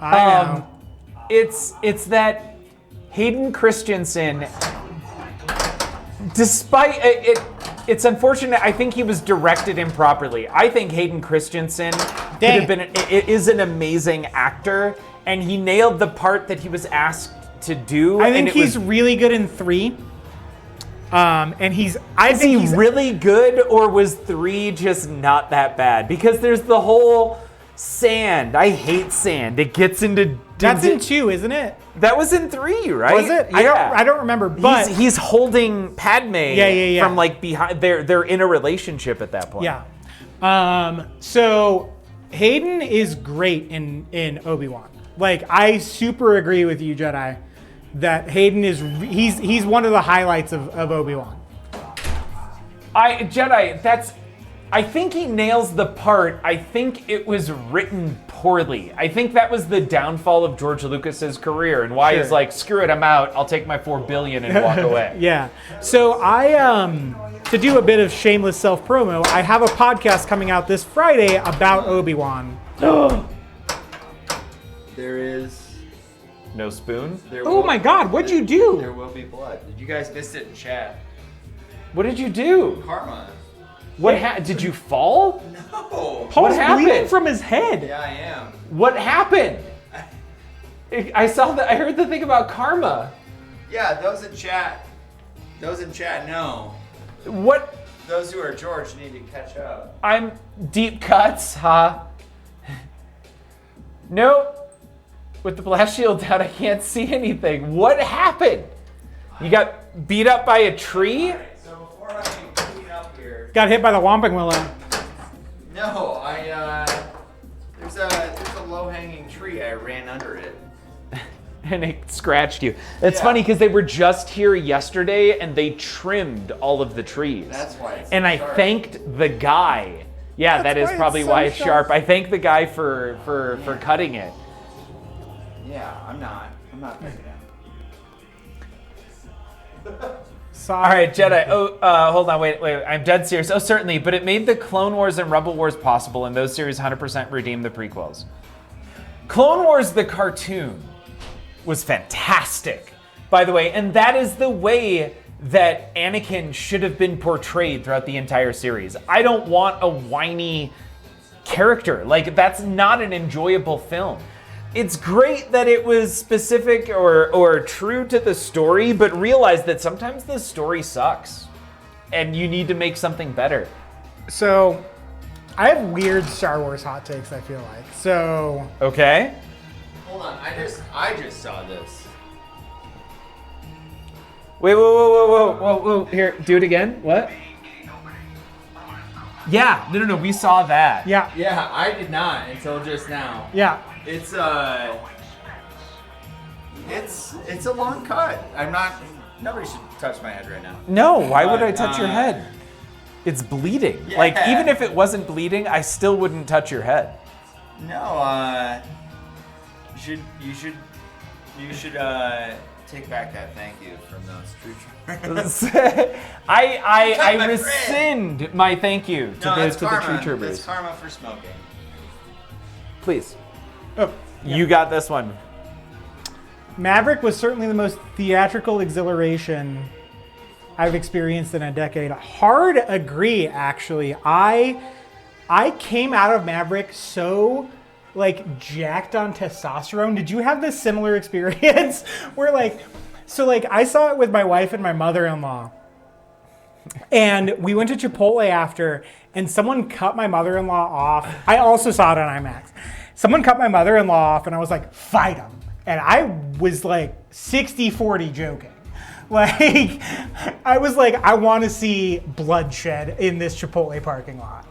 I know. It's that Hayden Christensen, despite it, it's unfortunate. I think he was directed improperly. I think Hayden Christensen is an amazing actor, and he nailed the part that he was asked to do. I think and he's really good in 3. And he's. Is he really good, or was 3 just not that bad? Because there's the whole sand. I hate sand. It gets into That's in 2, isn't it? That was in 3, right? Was it? Yeah. I don't remember. But he's holding Padme Yeah. from like behind. They're in a relationship at that point. yeah. So Hayden is great in Obi-Wan. Like, I super agree with you, Jedi, that Hayden is he's one of the highlights of Obi-Wan. I think he nails the part. I think it was written poorly. I think that was the downfall of George Lucas's career and why he's like, screw it, I'm out. I'll take my $4 billion and walk away. Yeah. So to do a bit of shameless self-promo, I have a podcast coming out this Friday about Obi-Wan. There is. No spoon? Oh my God, what'd you do? There will be blood. Did you guys miss it in chat? What did you do? Karma. Did you fall? No. Paul's bleeding happened? from his head. Yeah, I am. What happened? I heard the thing about karma. Yeah, those in chat. Those in chat know. What? Those who are George need to catch up. I'm deep cuts, huh? Nope. With the blast shield down, I can't see anything. What happened? You got beat up by a tree? Alright, so before I clean up here. Got hit by the Whomping Willow. No, there's a low-hanging tree. I ran under it. And it scratched you. It's Yeah. funny because they were just here yesterday and they trimmed all of the trees. That's why it's And so I sharp. thanked the guy. Yeah, That's that is why it's probably so why it's sharp. sharp. I thanked the guy for cutting it. Yeah, I'm not picking up. Sorry. All right, Jedi. Hold on, wait. I'm dead serious. Oh, certainly, but it made the Clone Wars and Rebel Wars possible, and those series 100% redeemed the prequels. Clone Wars, the cartoon, was fantastic, by the way, and that is the way that Anakin should have been portrayed throughout the entire series. I don't want a whiny character. Like, that's not an enjoyable film. It's great that it was specific or true to the story, but realize that sometimes the story sucks and you need to make something better. So, I have weird Star Wars hot takes, I feel like. So, Okay? Hold on, I just saw this. Wait, whoa. Here, do it again. What? Yeah, no, we saw that. yeah. Yeah, I did not until just now. Yeah. It's a long cut. Nobody should touch my head right now. No, why would I touch your head? It's bleeding. Yeah. Like, even if it wasn't bleeding, I still wouldn't touch your head. No, you should take back that thank you from those true troopers. I my rescind my thank you to That's the karma. true That's troopers. karma for smoking. Please. Oh, You got this one. Maverick was certainly the most theatrical exhilaration I've experienced in a decade. Hard agree, actually. I came out of Maverick so like jacked on testosterone. Did you have this similar experience where I saw it with my wife and my mother-in-law, and we went to Chipotle after, and someone cut my mother-in-law off. I also saw it on IMAX. Someone cut my mother-in-law off, and I was like, fight him. And I was like 60-40 joking. Like, I was like, I want to see bloodshed in this Chipotle parking lot.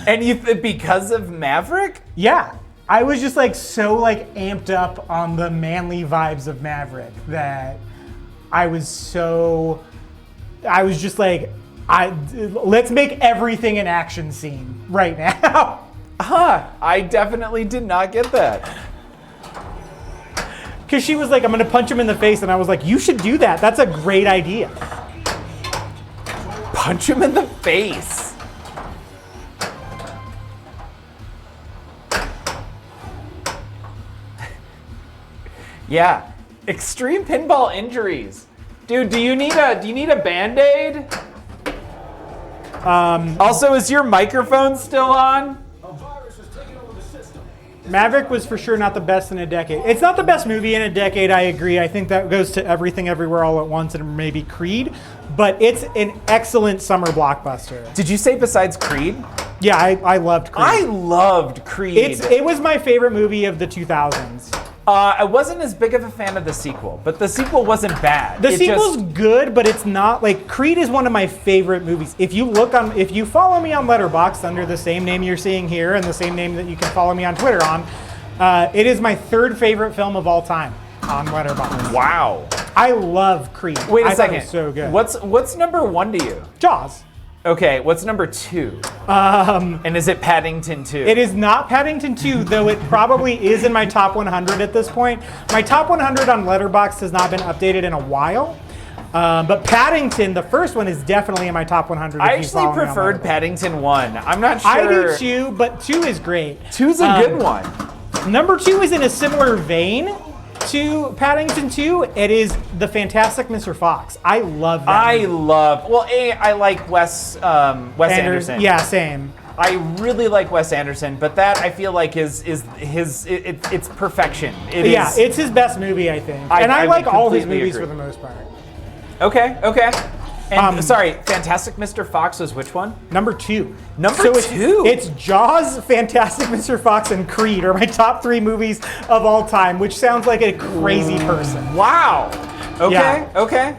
And because of Maverick? Yeah. I was just like so like amped up on the manly vibes of Maverick that I was just like, let's make everything an action scene right now. I definitely did not get that. Because she was like, I'm going to punch him in the face. And I was like, you should do that. That's a great idea. Punch him in the face. Yeah. Extreme pinball injuries. Dude, do you need a Band-Aid? Also, is your microphone still on? Maverick was for sure not the best in a decade. It's not the best movie in a decade, I agree. I think that goes to Everything Everywhere All at Once and maybe Creed. But it's an excellent summer blockbuster. Did you say besides Creed? Yeah, I loved Creed. I loved Creed. It was my favorite movie of the 2000s. I wasn't as big of a fan of the sequel, but the sequel wasn't bad. The sequel's good, but it's not like Creed is one of my favorite movies. If you follow me on Letterboxd under the same name you're seeing here and the same name that you can follow me on Twitter on, it is my third favorite film of all time on Letterboxd. Wow. I love Creed. Wait a I thought second. it was so good. What's number 1 to you? Jaws? Okay, what's number 2? And is it Paddington 2? It is not Paddington 2, though it probably is in my top 100 at this point. My top 100 on Letterboxd has not been updated in a while. But Paddington, the first one, is definitely in my top 100. I actually preferred Paddington 1. I'm not sure. I do too, but 2 is great. 2's a good one. Number 2 is in a similar vein to Paddington 2. It is The Fantastic Mr. Fox. I love that movie. I like Wes Anderson. Yeah, same. I really like Wes Anderson, but that I feel like is it's perfection. It's his best movie, I think. And I like all his movies for the most part. Okay. And sorry, Fantastic Mr. Fox was which one? Number 2. Number 2? It's Jaws, Fantastic Mr. Fox, and Creed are my top 3 movies of all time, which sounds like a crazy person. Wow. Okay. Yeah. Okay.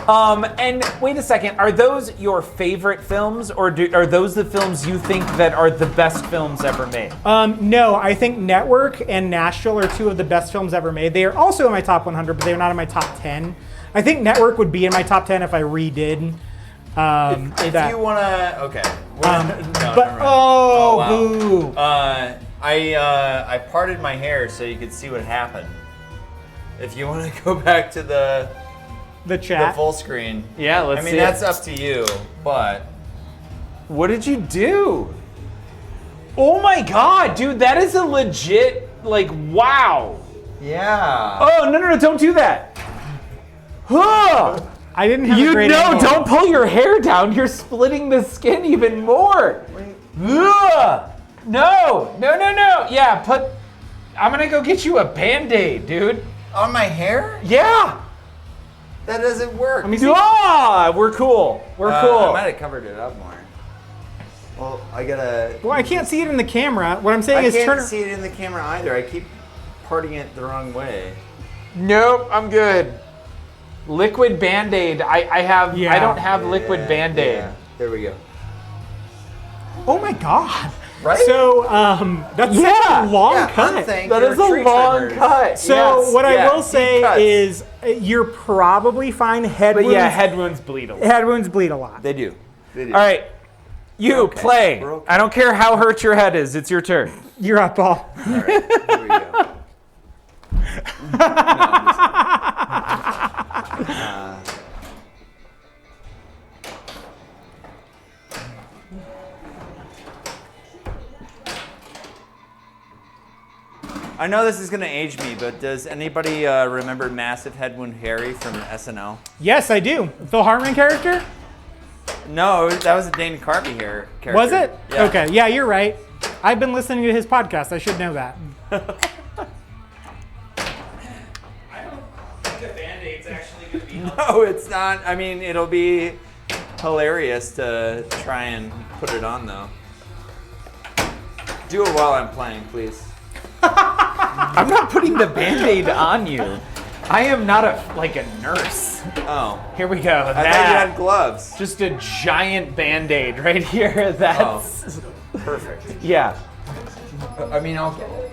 And wait a second, are those your favorite films, or are those the films you think that are the best films ever made? No, I think Network and Nashville are 2 of the best films ever made. They are also in my top 100, but they're not in my top 10. I think Network would be in my top 10 if I redid. If you want to, okay. No, never mind. Boo! I parted my hair so you could see what happened. If you want to go back to the chat. the full screen. Yeah, let's I mean, see that's it. up to you, but What did you do? Oh my god, dude, that is a legit, like, wow. yeah. Oh, no, don't do that. Huh. I didn't have a great angle. Don't pull your hair down. You're splitting the skin even more. Ugh. No. Yeah, I'm gonna go get you a Band-Aid, dude. On my hair? Yeah. That doesn't work. Let me see. Ah, we're cool. We're cool. I might have covered it up more. Well, I gotta. Well, I can't see it in the camera. What I'm saying I is can't turn. see it in the camera either. I keep parting it the wrong way. Nope, I'm good. Liquid Band-Aid. I have. Yeah. I don't have liquid Band-Aid. Yeah. There we go. Oh my god. Right? So, that's such Yeah. a long Yeah, cut. unthanked That is a tree long trimmers. cut. So yes. what I Yeah, will say deep cuts. is you're probably fine. Head But wounds, yeah, head wounds bleed a lot. head wounds bleed a lot. They do. They do. All right, you Okay, play. we're okay. I don't care how hurt your head is. It's your turn. You're up, Paul. All right. Here we go. No, I'm just- I know this is gonna age me, but does anybody remember Massive Head Wound Harry from SNL? Yes, I do. Phil Hartman character? No, that was a Dana Carvey hair character. Was it? Yeah. Okay. Yeah, you're right. I've been listening to his podcast. I should know that. I don't think a Band-Aid's actually gonna be No, it's not. I mean, it'll be hilarious to try and put it on, though. Do it while I'm playing, please. I'm not putting the Band-Aid on you. I am not a nurse. Oh, Here we go. I thought you had gloves. Just a giant Band-Aid right here. That's Perfect. yeah. I mean, I'll get it.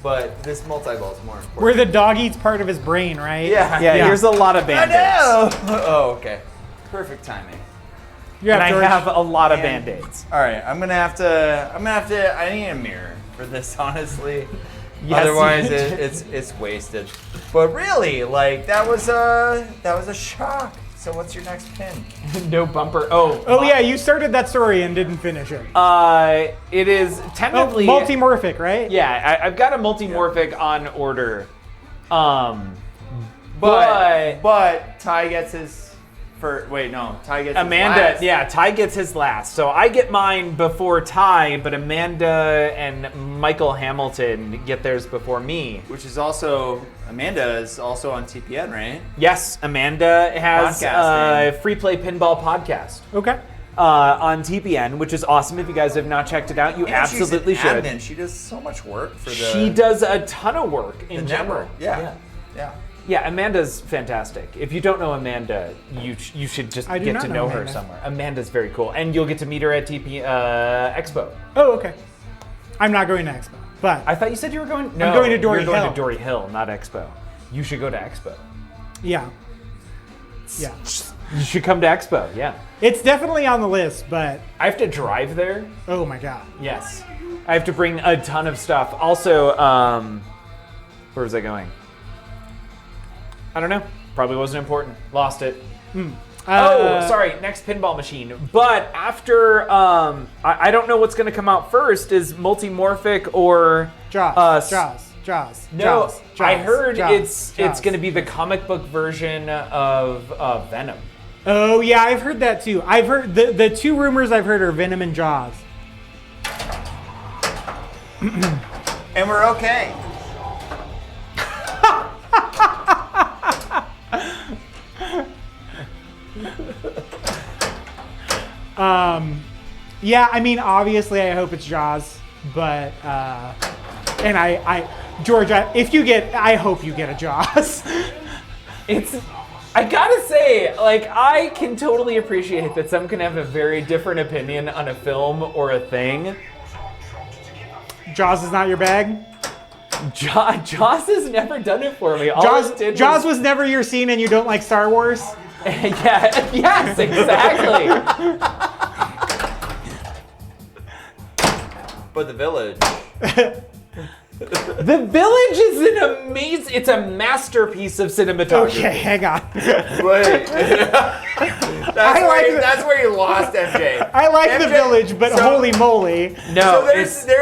But this multi-ball is more important. Where the dog eats part of his brain, right? Yeah. Yeah, here's a lot of I Band-Aids. know. Oh, okay. Perfect timing. You And have I George. have a lot of And- Band-Aids. All right, I'm gonna have to. I need a mirror for this, honestly. Yes, Otherwise, you do. it's wasted. But really, like that was a shock. So what's your next pin? No bumper. Oh. Oh yeah, you started that story and didn't finish it. It is Oh, technically multimorphic, right? Yeah, I've got a multimorphic on order. But Ty gets his Wait, no. Ty gets Amanda, his last. yeah, Ty gets his last. So I get mine before Ty, but Amanda and Michael Hamilton get theirs before me. Which is also, Amanda is also on TPN, right? Yes, Amanda has Podcasting. a free play pinball podcast Okay. on TPN, which is awesome. If you guys have not checked it out, you And absolutely she's an should. admin. She does so much work for the She does a ton of work in the general. network. Yeah. Yeah, Amanda's fantastic. If you don't know Amanda, you should just I do get not to know know her Amanda. somewhere. Amanda's very cool, and you'll get to meet her at TP Expo. Oh, okay. I'm not going to Expo, but I thought you said you were going. No, going to Dory you're going Hill. to Dory Hill, not Expo. You should go to Expo. yeah. Yeah. You should come to Expo. Yeah, It's definitely on the list, but I have to drive there. oh my god. Yes, I have to bring a ton of stuff. Also, where was I going? I don't know. Probably wasn't important. Lost it. Sorry. Next pinball machine. But after, I don't know what's going to come out first. Is Multimorphic or Jaws. No, Jaws. I heard Jaws. it's going to be the comic book version of Venom. Oh yeah, I've heard that too. I've heard the two rumors I've heard are Venom and Jaws. And we're okay. Yeah, I mean, obviously, I hope it's Jaws, but and George, I hope you get a Jaws. I gotta say, like, I can totally appreciate that some can have a very different opinion on a film or a thing. Jaws is not your bag. Jaws has never done it for me. All it did Jaws was never your scene, and you don't like Star Wars. yeah, yes, exactly. But the village. The Village is an amazing. It's a masterpiece of cinematography. Okay, hang on. Wait. That's where you lost MJ. I like The MJ Village, but so- holy moly. No, So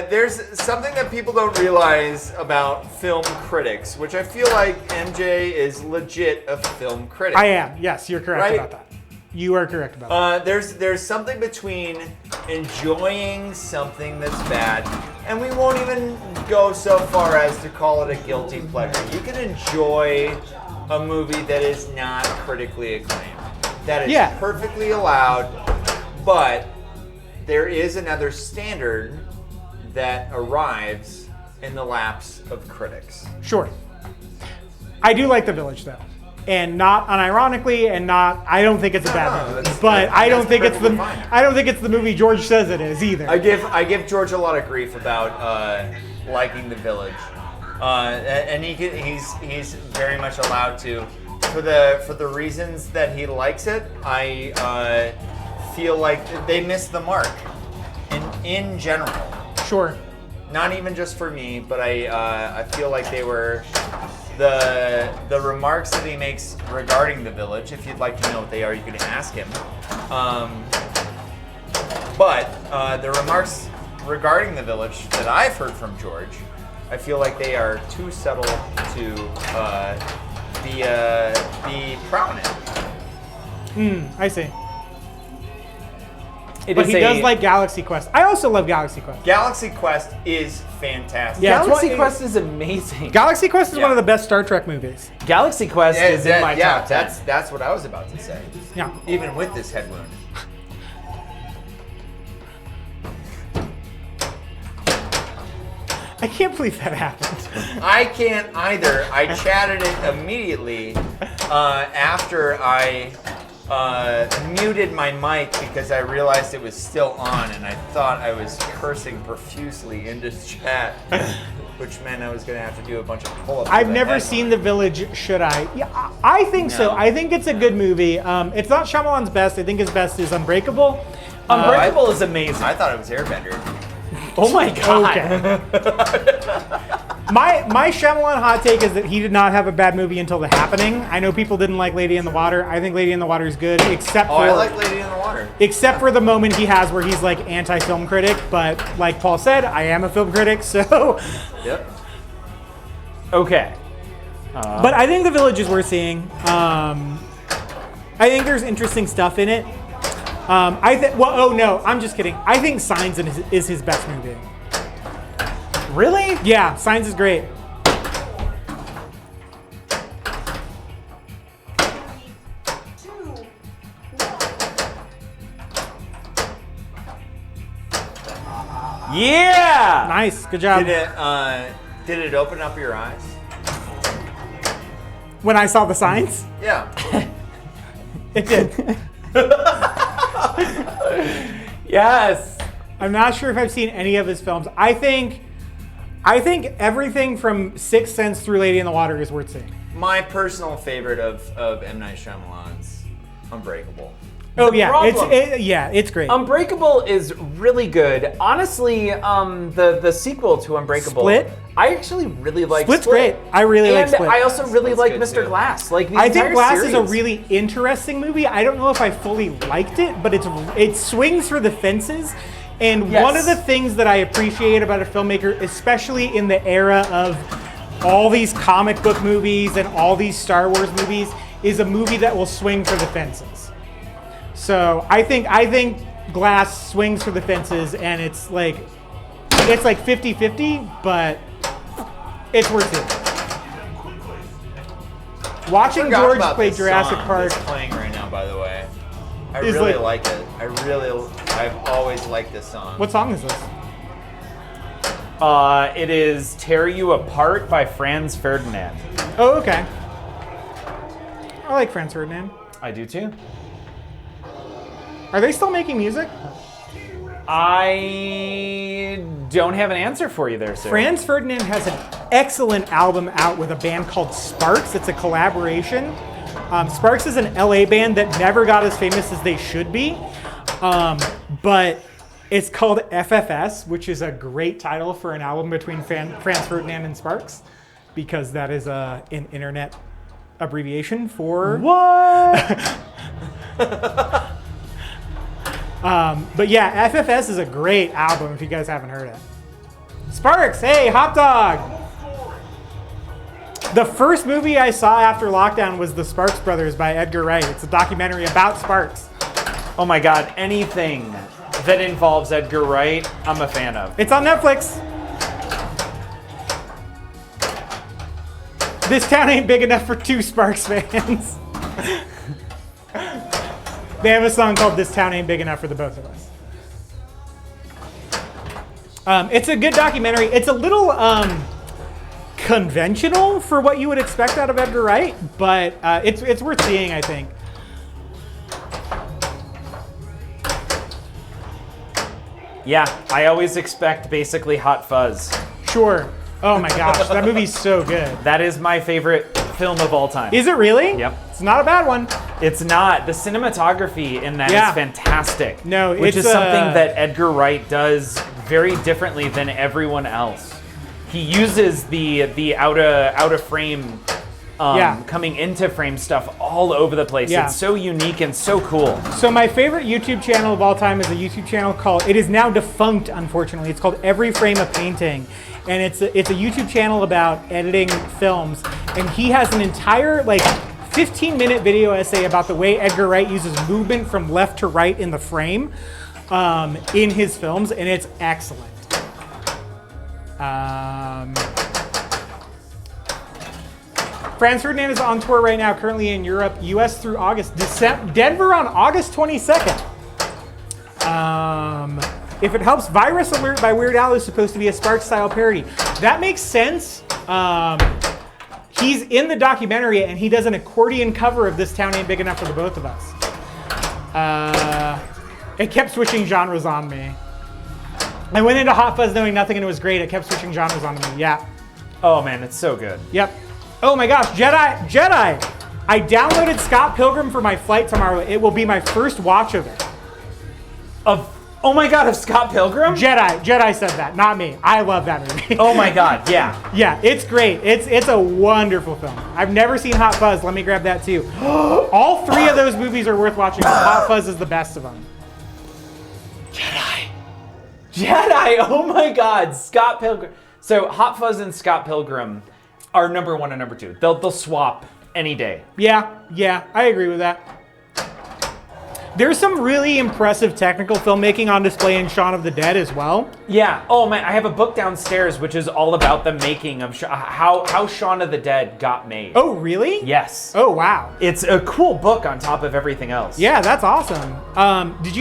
there's something that people don't realize about film critics, which I feel like MJ is legit a film critic. I am. Yes, you're correct Right? about that. You are correct about that. There's something between enjoying something that's bad, and we won't even go so far as to call it a guilty pleasure. You can enjoy a movie that is not critically acclaimed. That is Yeah. perfectly allowed, but there is another standard that arrives in the laps of critics. Sure. I do like The Village though. And not unironically, and not. I don't think it's a bad No, movie, that's- but I don't that's think it's the. perfectly fine. I don't think it's the movie George says it is either. I give George a lot of grief about liking The Village, and he's very much allowed to, for the reasons that he likes it. I feel like they missed the mark, in general. Sure. Not even just for me, but I feel like they were the remarks that he makes regarding The Village. If you'd like to know what they are, you can ask him. But the remarks regarding The Village that I've heard from George, I feel like they are too subtle to be prominent. I see. It But is he does like Galaxy Quest. I also love Galaxy Quest. Galaxy Quest is fantastic. Yeah, it's Galaxy one- Quest is amazing. Galaxy Quest is Yeah. one of the best Star Trek movies. Galaxy Quest is in my top 10. That's what I was about to say. Yeah. Even with this head wound. I can't believe that happened. I can't either. I chatted it immediately after I muted my mic because I realized it was still on, and I thought I was cursing profusely into chat, which meant I was going to have to do a bunch of pull-ups. I've with a never head seen wound. The Village. Should I? Yeah, I think so. No. I think it's a good movie. It's not Shyamalan's best. I think his best is Unbreakable. Unbreakable is amazing. I thought it was Airbender. Oh my god. Okay. My Shyamalan hot take is that he did not have a bad movie until The Happening. I know people didn't like Lady in the Water. I think Lady in the Water is good, except Oh, for I like Lady in the Water. except for the moment he has where he's like anti-film critic. But like Paul said, I am a film critic, so. Yep. Okay. But I think The Village is worth seeing. I think there's interesting stuff in it. Oh no, I'm just kidding. I think Signs is his best movie. Really? Yeah, Signs is great. Yeah! Nice, good job. Did it open up your eyes? When I saw the Signs, Yeah. it did. Yes. I'm not sure if I've seen any of his films. I think everything from Sixth Sense through Lady in the Water is worth seeing. My personal favorite of M. Night Shyamalan's Unbreakable. Oh yeah, problem- it's great. Unbreakable is really good. Honestly, the sequel to Unbreakable, Split? I actually really like. Split's Split. great. I really like Split. And I also really Split's like good, Mr. too. Glass. Like the I think entire Glass is a series. really interesting movie. I don't know if I fully liked it, but it swings for the fences. And Yes. one of the things that I appreciate about a filmmaker, especially in the era of all these comic book movies and all these Star Wars movies, is a movie that will swing for the fences. So I think Glass swings for the fences, and it's like 50-50, but it's worth it. Watching Forgot George about play this Jurassic song Park. that's playing right now, by the way. I Is really like- like it. I've always liked this song. What song is this? It is "Tear You Apart" by Franz Ferdinand. Oh, okay. I like Franz Ferdinand. I do too. Are they still making music? I don't have an answer for you there, sir. Franz Ferdinand has an excellent album out with a band called Sparks. It's a collaboration. Sparks is an LA band that never got as famous as they should be, but it's called FFS, which is a great title for an album between Franz Ferdinand and Sparks, because that is an internet abbreviation for What? But yeah, FFS is a great album if you guys haven't heard it. Sparks, hey, hot dog! The first movie I saw after lockdown was The Sparks Brothers by Edgar Wright. It's a documentary about Sparks. Oh my God! Anything that involves Edgar Wright, I'm a fan of. It's on Netflix. This town ain't big enough for two Sparks fans. They have a song called This Town Ain't Big Enough for the Both of Us. It's a good documentary. It's a little conventional for what you would expect out of Edgar Wright, but it's worth seeing, I think. Yeah, I always expect basically Hot Fuzz. Sure. Oh my gosh, that movie's so good. That is my favorite film of all time. Is it really? Yep. It's not a bad one. It's not. The cinematography in that is Yeah. fantastic. No, which it's, is something that Edgar Wright does very differently than everyone else. He uses the out of frame, coming into frame stuff all over the place. Yeah. It's so unique and so cool. So my favorite YouTube channel of all time is a YouTube channel called, it is now defunct, unfortunately. It's called Every Frame a Painting. And it's a YouTube channel about editing films. And he has an entire 15-minute video essay about the way Edgar Wright uses movement from left to right in the frame in his films, and it's excellent. Franz Ferdinand is on tour right now, currently in Europe, US through August. Denver on August 22nd. If it helps, Virus Alert by Weird Al is supposed to be a Sparks-style parody. That makes sense. He's in the documentary, and he does an accordion cover of This Town Ain't Big Enough for the Both of Us. It kept switching genres on me. I went into Hot Fuzz knowing nothing, and it was great. It kept switching genres on me. Yeah. Oh man, it's so good. Yep. Oh my gosh, Jedi! I downloaded Scott Pilgrim for my flight tomorrow. It will be my first watch of it. Oh my God, of Scott Pilgrim? Jedi said that, not me. I love that movie. Oh my God, yeah. Yeah, it's great. It's a wonderful film. I've never seen Hot Fuzz. Let me grab that too. All three of those movies are worth watching. Hot Fuzz is the best of them. Jedi, oh my God, Scott Pilgrim. So Hot Fuzz and Scott Pilgrim are number one and number two. They'll swap any day. Yeah, I agree with that. There's some really impressive technical filmmaking on display in Shaun of the Dead as well. Yeah. Oh man, I have a book downstairs which is all about the making of how Shaun of the Dead got made. Oh, really? Yes. Oh, wow. It's a cool book on top of everything else. Yeah, that's awesome. Did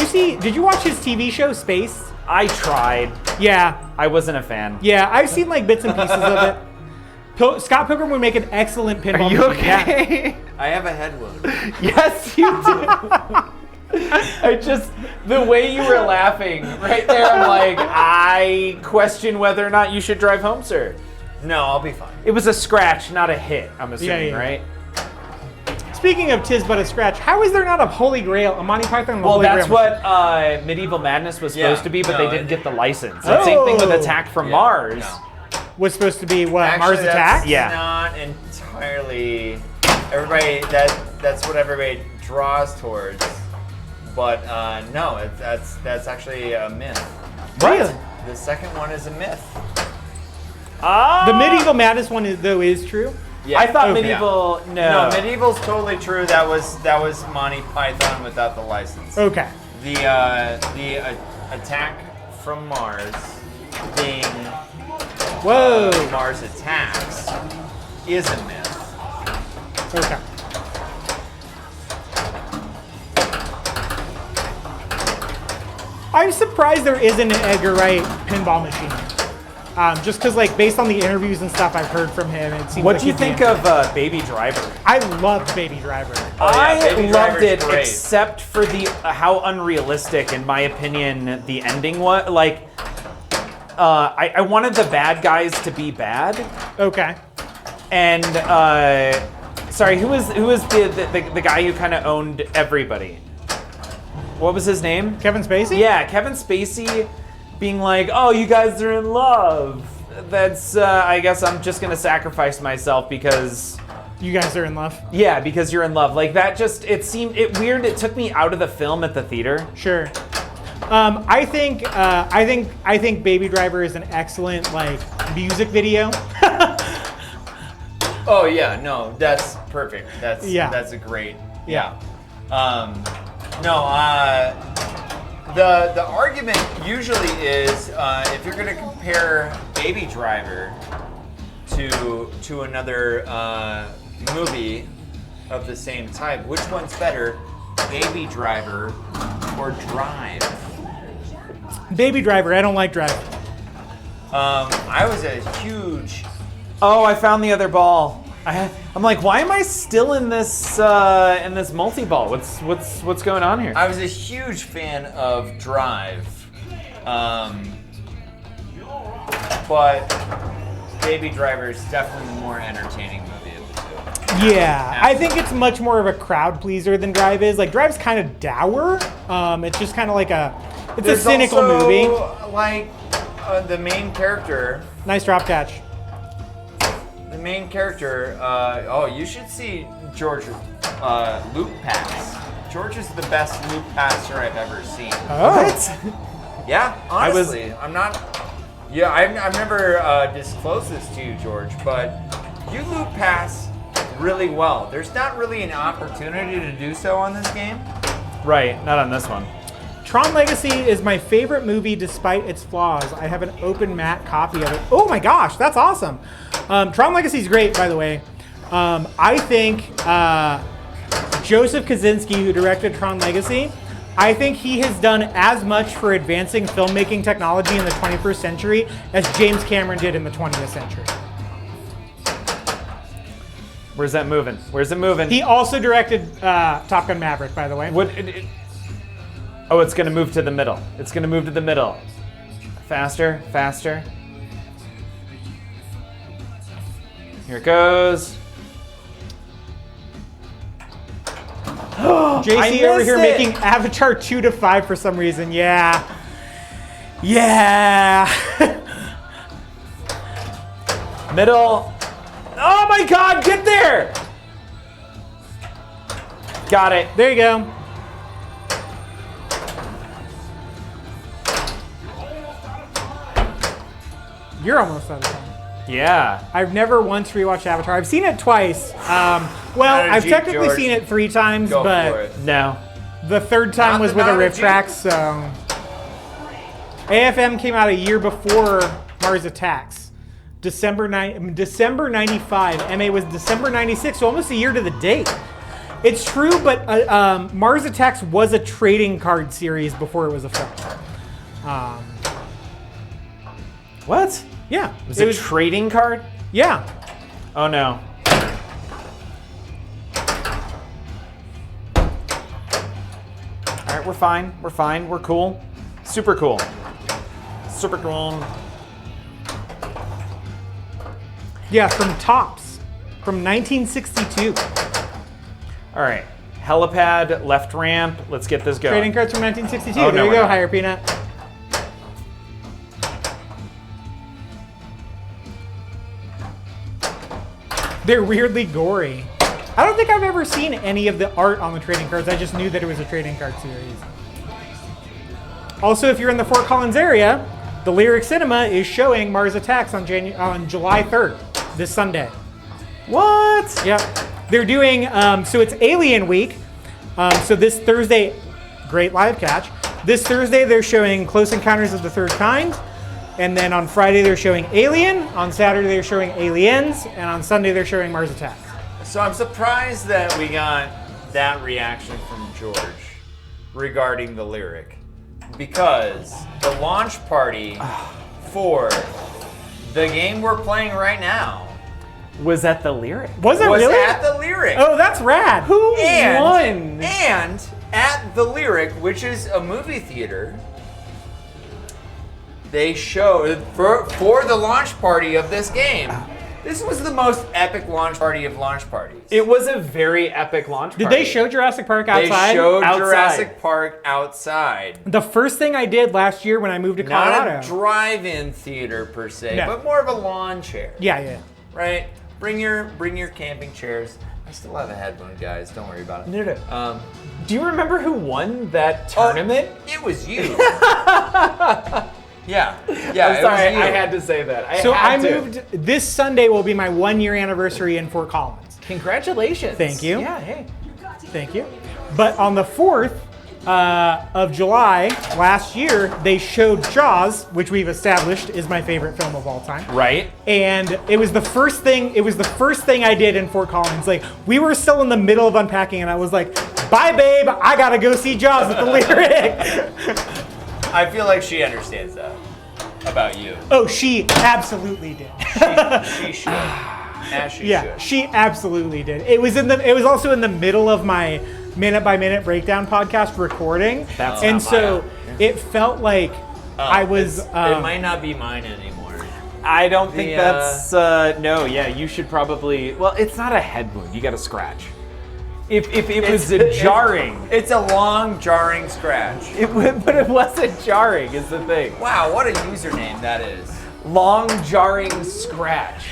you watch his TV show Space? I tried. Yeah. I wasn't a fan. Yeah, I've seen like bits and pieces of it. Scott Pilgrim would make an excellent pinball Are you machine. Yeah. okay? I have a head wound. Yes, you do. The way you were laughing right there, I'm like, I question whether or not you should drive home, sir. No, I'll be fine. It was a scratch, not a hit, I'm assuming, Yeah. right? Speaking of Tis But a Scratch, how is there not a Holy Grail, a Monty Python and the Well, Holy that's Grail? what Medieval Madness was supposed Yeah, to be, but no, they didn't it- get the license. The same thing with Attack from Yeah, Mars. no. Was supposed to be what? Actually, Mars that's Attack? Yeah. Not entirely. Everybody that's what everybody draws towards, but no, that's actually a myth. Really? The second one is a myth. The Medieval Madness one is true. Yeah. I thought Okay. Medieval, No, Medieval's totally true. That was Monty Python without the license. Okay. The Attack from Mars being Whoa. Mars Attacks is a myth. Okay. I'm surprised there isn't an Edgar Wright pinball machine. Just because, like, based on the interviews and stuff I've heard from him, it seems What like do you he'd be think in- of Baby Driver? I loved Baby Driver. Oh, yeah, I Baby loved Driver's it, great. except for the how unrealistic, in my opinion, the ending was. Like, I wanted the bad guys to be bad, Okay. and sorry, who was the guy who kind of owned everybody? What was his name? Kevin Spacey? Yeah, Kevin Spacey being like, "Oh, you guys are in love." That's I guess I'm just gonna sacrifice myself because. You guys are in love. Yeah, because you're in love. Like that just it seemed weird. It took me out of the film at the theater. Sure. I think Baby Driver is an excellent like music video. Oh yeah, no, that's perfect. That's a great. Yeah. The argument usually is if you're going to compare Baby Driver to another movie of the same type, which one's better, Baby Driver or Drive? Baby Driver. I don't like Drive. I was a huge. Oh, I found the other ball. I'm like, why am I still in this multi-ball? What's going on here? I was a huge fan of Drive, but Baby Driver is definitely the more entertaining movie of the two. Yeah, I think it's much more of a crowd pleaser than Drive is. Like Drive's kind of dour. It's just kind of like a cynical also, movie. Like the main character. Nice drop catch. The main character. You should see George loop pass. George is the best loop passer I've ever seen. Oh. Yeah, honestly, I'm not. Yeah, I've never disclosed this to you, George, but you loop pass really well. There's not really an opportunity to do so on this game. Right, not on this one. Tron Legacy is my favorite movie despite its flaws. I have an open matte copy of it. Oh my gosh, that's awesome. Tron Legacy is great, by the way. I think Joseph Kosinski, who directed Tron Legacy, I think he has done as much for advancing filmmaking technology in the 21st century as James Cameron did in the 20th century. Where's that moving? Where's it moving? He also directed Top Gun Maverick, by the way. Oh, it's gonna move to the middle. It's gonna move to the middle. Faster, faster. Here it goes. I JC over missed here it. making Avatar 2 to 5 for some reason. Yeah. Yeah. Middle. Oh my God, get there! Got it. There you go. You're almost out of time. Yeah. I've never once rewatched Avatar. I've seen it twice. Well, How did I've you, technically George? seen it 3 times, Go for but it. No. The third time Not was the with a Nana riff G. track, so. AFM came out a year before Mars Attacks. December 95. MA was December 96, so almost a year to the date. It's true, but Mars Attacks was a trading card series before it was a film. What? Yeah. Was it a trading card? Yeah. Oh no. All right, we're fine. We're fine. We're cool. Super cool. Super cool. Yeah, from Tops. From 1962. All right. Helipad, left ramp. Let's get this going. Trading cards from 1962. Oh, there no, you we're go, not. Higher Peanut. They're weirdly gory. I don't think I've ever seen any of the art on the trading cards. I just knew that it was a trading card series. Also, if you're in the Fort Collins area, the Lyric Cinema is showing Mars Attacks on July 3rd, this Sunday. What? Yep. They're doing, so it's Alien Week. So this Thursday, great live catch. This Thursday, they're showing Close Encounters of the Third Kind. And then on Friday, they're showing Alien. On Saturday, they're showing Aliens. And on Sunday, they're showing Mars Attacks. So I'm surprised that we got that reaction from George regarding the lyric, because the launch party for the game we're playing right now Was that the lyric? Was it was really? at the lyric. Oh, that's rad. Who and, won? And at the lyric, which is a movie theater, they showed for the launch party of this game. This was the most epic launch party of launch parties. It was a very epic launch party. Did they show Jurassic Park outside? They showed Outside. Jurassic Park outside. The first thing I did last year when I moved to Colorado. Not a drive-in theater per se, No. but more of a lawn chair. Yeah. Right? Bring your camping chairs. I still have a headwind, guys. Don't worry about it. No. Do you remember who won that tournament? It was you. Yeah. I'm it sorry, was you. I had to say that. So I had to. moved. This Sunday will be my 1 year anniversary in Fort Collins. Congratulations. Thank you. Yeah, hey. Thank you. But on the 4th of July last year, they showed Jaws, which we've established is my favorite film of all time. Right? And it was the first thing. It was the first thing I did in Fort Collins. Like we were still in the middle of unpacking, and I was like, "Bye, babe. I gotta go see Jaws at the lyric." I feel like she understands that about you. Oh, she absolutely did. She should. As she Yeah, should. she absolutely did. It was also in the middle of my minute by minute breakdown podcast recording. That's and not so mine. it felt like I was it might not be mine anymore. I don't think The, that's no. Yeah, you should probably. Well, it's not a head wound. You got to scratch. If it was jarring, It's a long, jarring scratch. but it wasn't jarring. Is the thing. Wow, what a username that is. Long jarring scratch.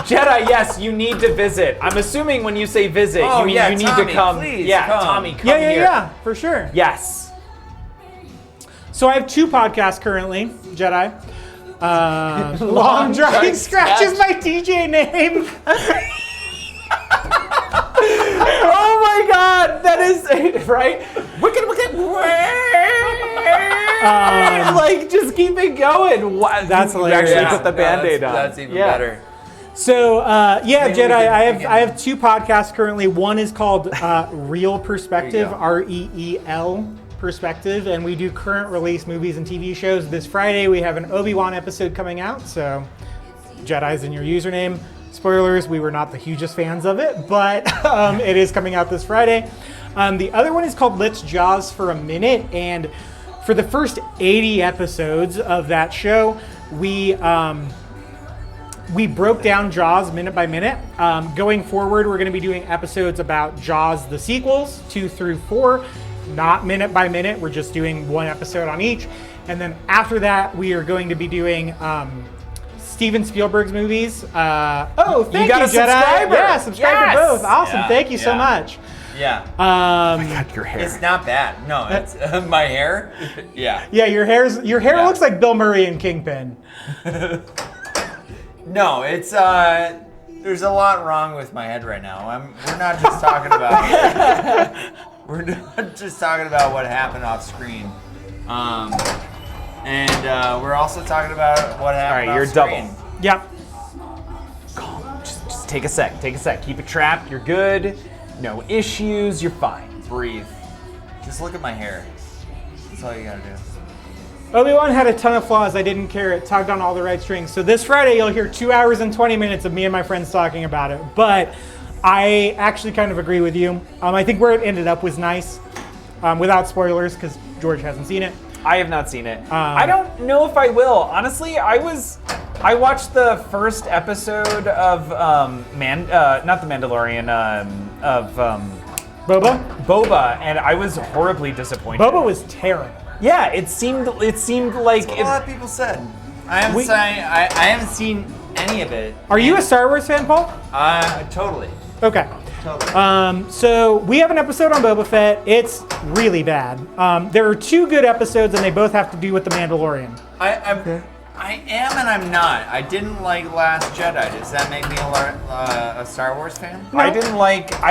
Jedi, yes, you need to visit. I'm assuming when you say visit, Oh, you mean yeah, you need Tommy, to come. please, yeah, come. Tommy, come yeah, here. for sure. Yes. So I have 2 podcasts currently, Jedi. Long Drawing Drawing Scratch is my DJ name. Oh my God, that is right. Wicked. Like, just keep it going. That's You hilarious. actually Yeah, put the Band-Aid on. That's even Yeah. better. So yeah, Maybe we Jedi, can- I have 2 podcasts currently. One is called Real Perspective, There you REEL Perspective, and we do current release movies and TV shows. This Friday we have an Obi-Wan episode coming out, so Jedi's in your username. Spoilers, we were not the hugest fans of it, but it is coming out this Friday. The other one is called Let's Jaws for a Minute, and for the first 80 episodes of that show, we broke down Jaws minute by minute. Going forward, we're going to be doing episodes about Jaws, the sequels, 2 through 4, not minute by minute. We're just doing one episode on each. And then after that, we are going to be doing Steven Spielberg's movies. Thank you, got a Jedi. subscriber. Yeah, subscribe to Yes. both. Awesome. Yeah, Thank you so yeah. much. Yeah. God, your hair. It's not bad. No, it's my hair. Yeah. Yeah, your hair Yeah. looks like Bill Murray in Kingpin. No, it's there's a lot wrong with my head right now. We're not just talking about We're not just talking about what happened off screen. And we're also talking about what happened All right, off you're screen. double. Yep. Just take a sec. Take a sec. Keep it trapped. You're good. No issues. You're fine. Breathe. Just look at my hair. That's all you gotta do. Obi-Wan had a ton of flaws. I didn't care. It tugged on all the right strings. So this Friday, you'll hear 2 hours and 20 minutes of me and my friends talking about it. But I actually kind of agree with you. I think where it ended up was nice, without spoilers, because George hasn't seen it. I have not seen it. I don't know if I will. Honestly, I watched the first episode of not the Mandalorian, of Boba, and I was horribly disappointed. Boba was terrible. Yeah, it seemed like A lot of people said. I haven't seen any of it. Are you a Star Wars fan, Paul? Totally. Okay. Totally. So we have an episode on Boba Fett. It's really bad. There are 2 good episodes, and they both have to do with the Mandalorian. I am and I'm not. I didn't like Last Jedi. Does that make me a Star Wars fan? No. I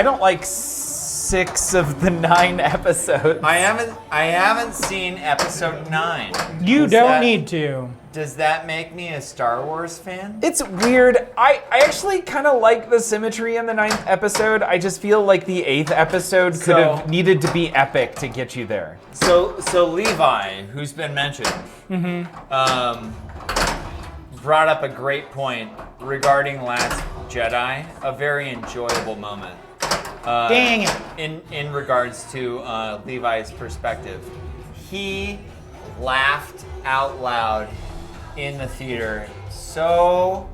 don't like 6 of the 9 episodes. I haven't seen episode 9. You don't need to. Does that make me a Star Wars fan? It's weird. I actually kind of like the symmetry in the 9th episode. I just feel like the 8th episode could have needed to be epic to get you there. So Levi, who's been mentioned, brought up a great point regarding Last Jedi, a very enjoyable moment. Dang it. In regards to Levi's perspective, he laughed out loud in the theater so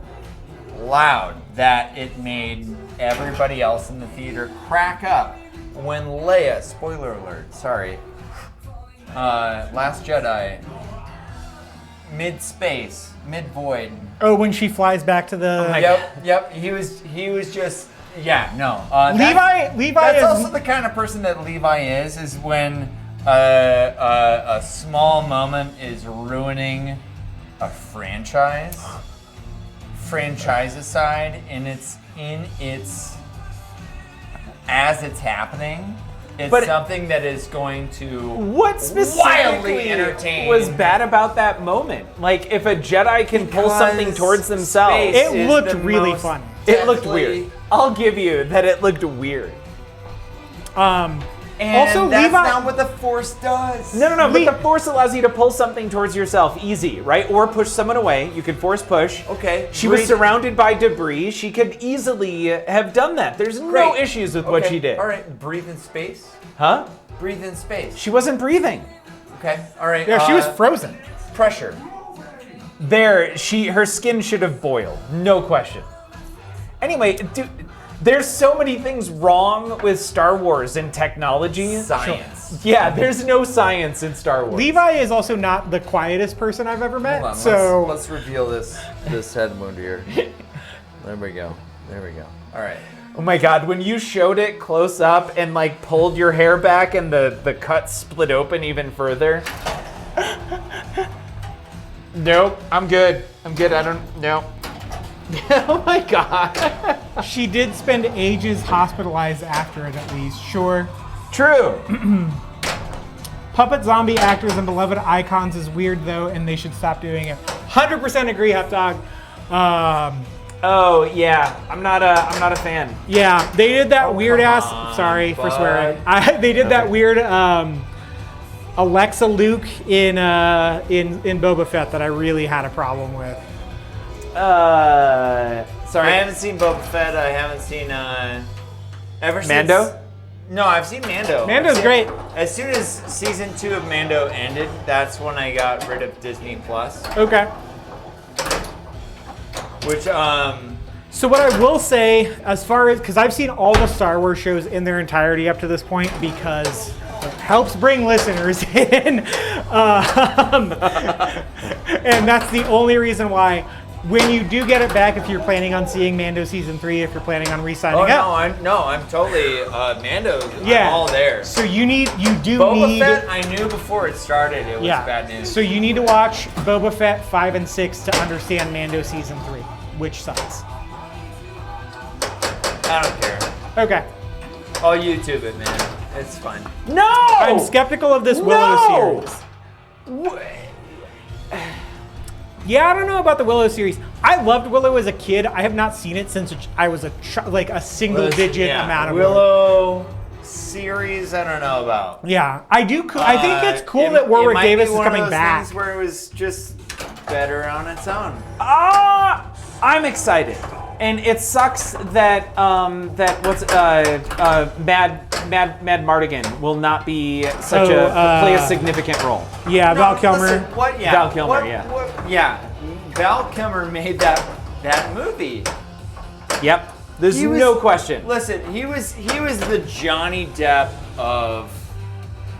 loud that it made everybody else in the theater crack up when Leia, spoiler alert, sorry, Last Jedi, mid-space, mid-void. Oh, when she flies back to the... Yep, he was just, yeah, no. Levi That's is... also the kind of person that Levi is when a small moment is ruining a franchise aside, and it's as it's happening. It's something that is going to What specifically wildly entertain. was bad about that moment? Like, if a Jedi can pull something towards themselves, space It is looked the really most fun. it looked deathly- weird. I'll give you that it looked weird. And Also, that's Levi- not what the Force does. No, but the Force allows you to pull something towards yourself easy, right? Or push someone away. You could Force push. Okay. She was surrounded by debris. She could easily have done that. There's no Great. issues with what she did. All right, breathe in space. Huh? Breathe in space. She wasn't breathing. Okay. All right. Yeah, she was frozen. pressure. Her skin should have boiled. No question. Anyway, dude, there's so many things wrong with Star Wars and technology. Science. Yeah, there's no science in Star Wars. Levi is also not the quietest person I've ever met. Hold on, so let's reveal this head wound here. There we go. All right. Oh my god, when you showed it close up and like pulled your hair back and the cut split open even further. Nope, I'm good. No. Oh my god. she did spend ages hospitalized after it, at least. Sure. True. Puppet zombie actors and beloved icons is weird though, and they should stop doing it. 100% agree, Hot Dog. Oh yeah, I'm not a fan. Yeah, they did that weird ass. on, Sorry for bud. swearing. They did that weird Alexa Luke in Boba Fett that I really had a problem with. Sorry. I haven't seen Boba Fett. I haven't seen ever since Mando? No, I've seen Mando. Mando's great. As soon as season 2 of Mando ended, that's when I got rid of Disney Plus. Okay. Which So what I will say, as far as, because I've seen all the Star Wars shows in their entirety up to this point, because it helps bring listeners in, and that's the only reason why. When you do get it back, if you're planning on seeing Mando season 3, if you're planning on re-signing up, I'm totally Mando. yeah, I'm all there. So you do Boba need. Fett, I knew before it started it was Yeah. bad news. So you need to watch Boba Fett 5 and 6 to understand Mando season 3, which sucks. I don't care. Okay. I'll YouTube it, man. It's fine. No! I'm skeptical of this Willow series. Yeah, I don't know about the Willow series. I loved Willow as a kid. I have not seen it since I was like a single-digit amount of Willow series. I don't know about. Yeah, I do. I think it's cool that Warwick Davis is coming back. Things where it was just better on its own. I'm excited, and it sucks that Mad Mardigan will not be such play a significant role. Yeah, Val Kilmer. Listen, what? Yeah. Val Kilmer, what, yeah. What, yeah. Val Kilmer made that movie. Yep. There's no question. Listen, he was the Johnny Depp of.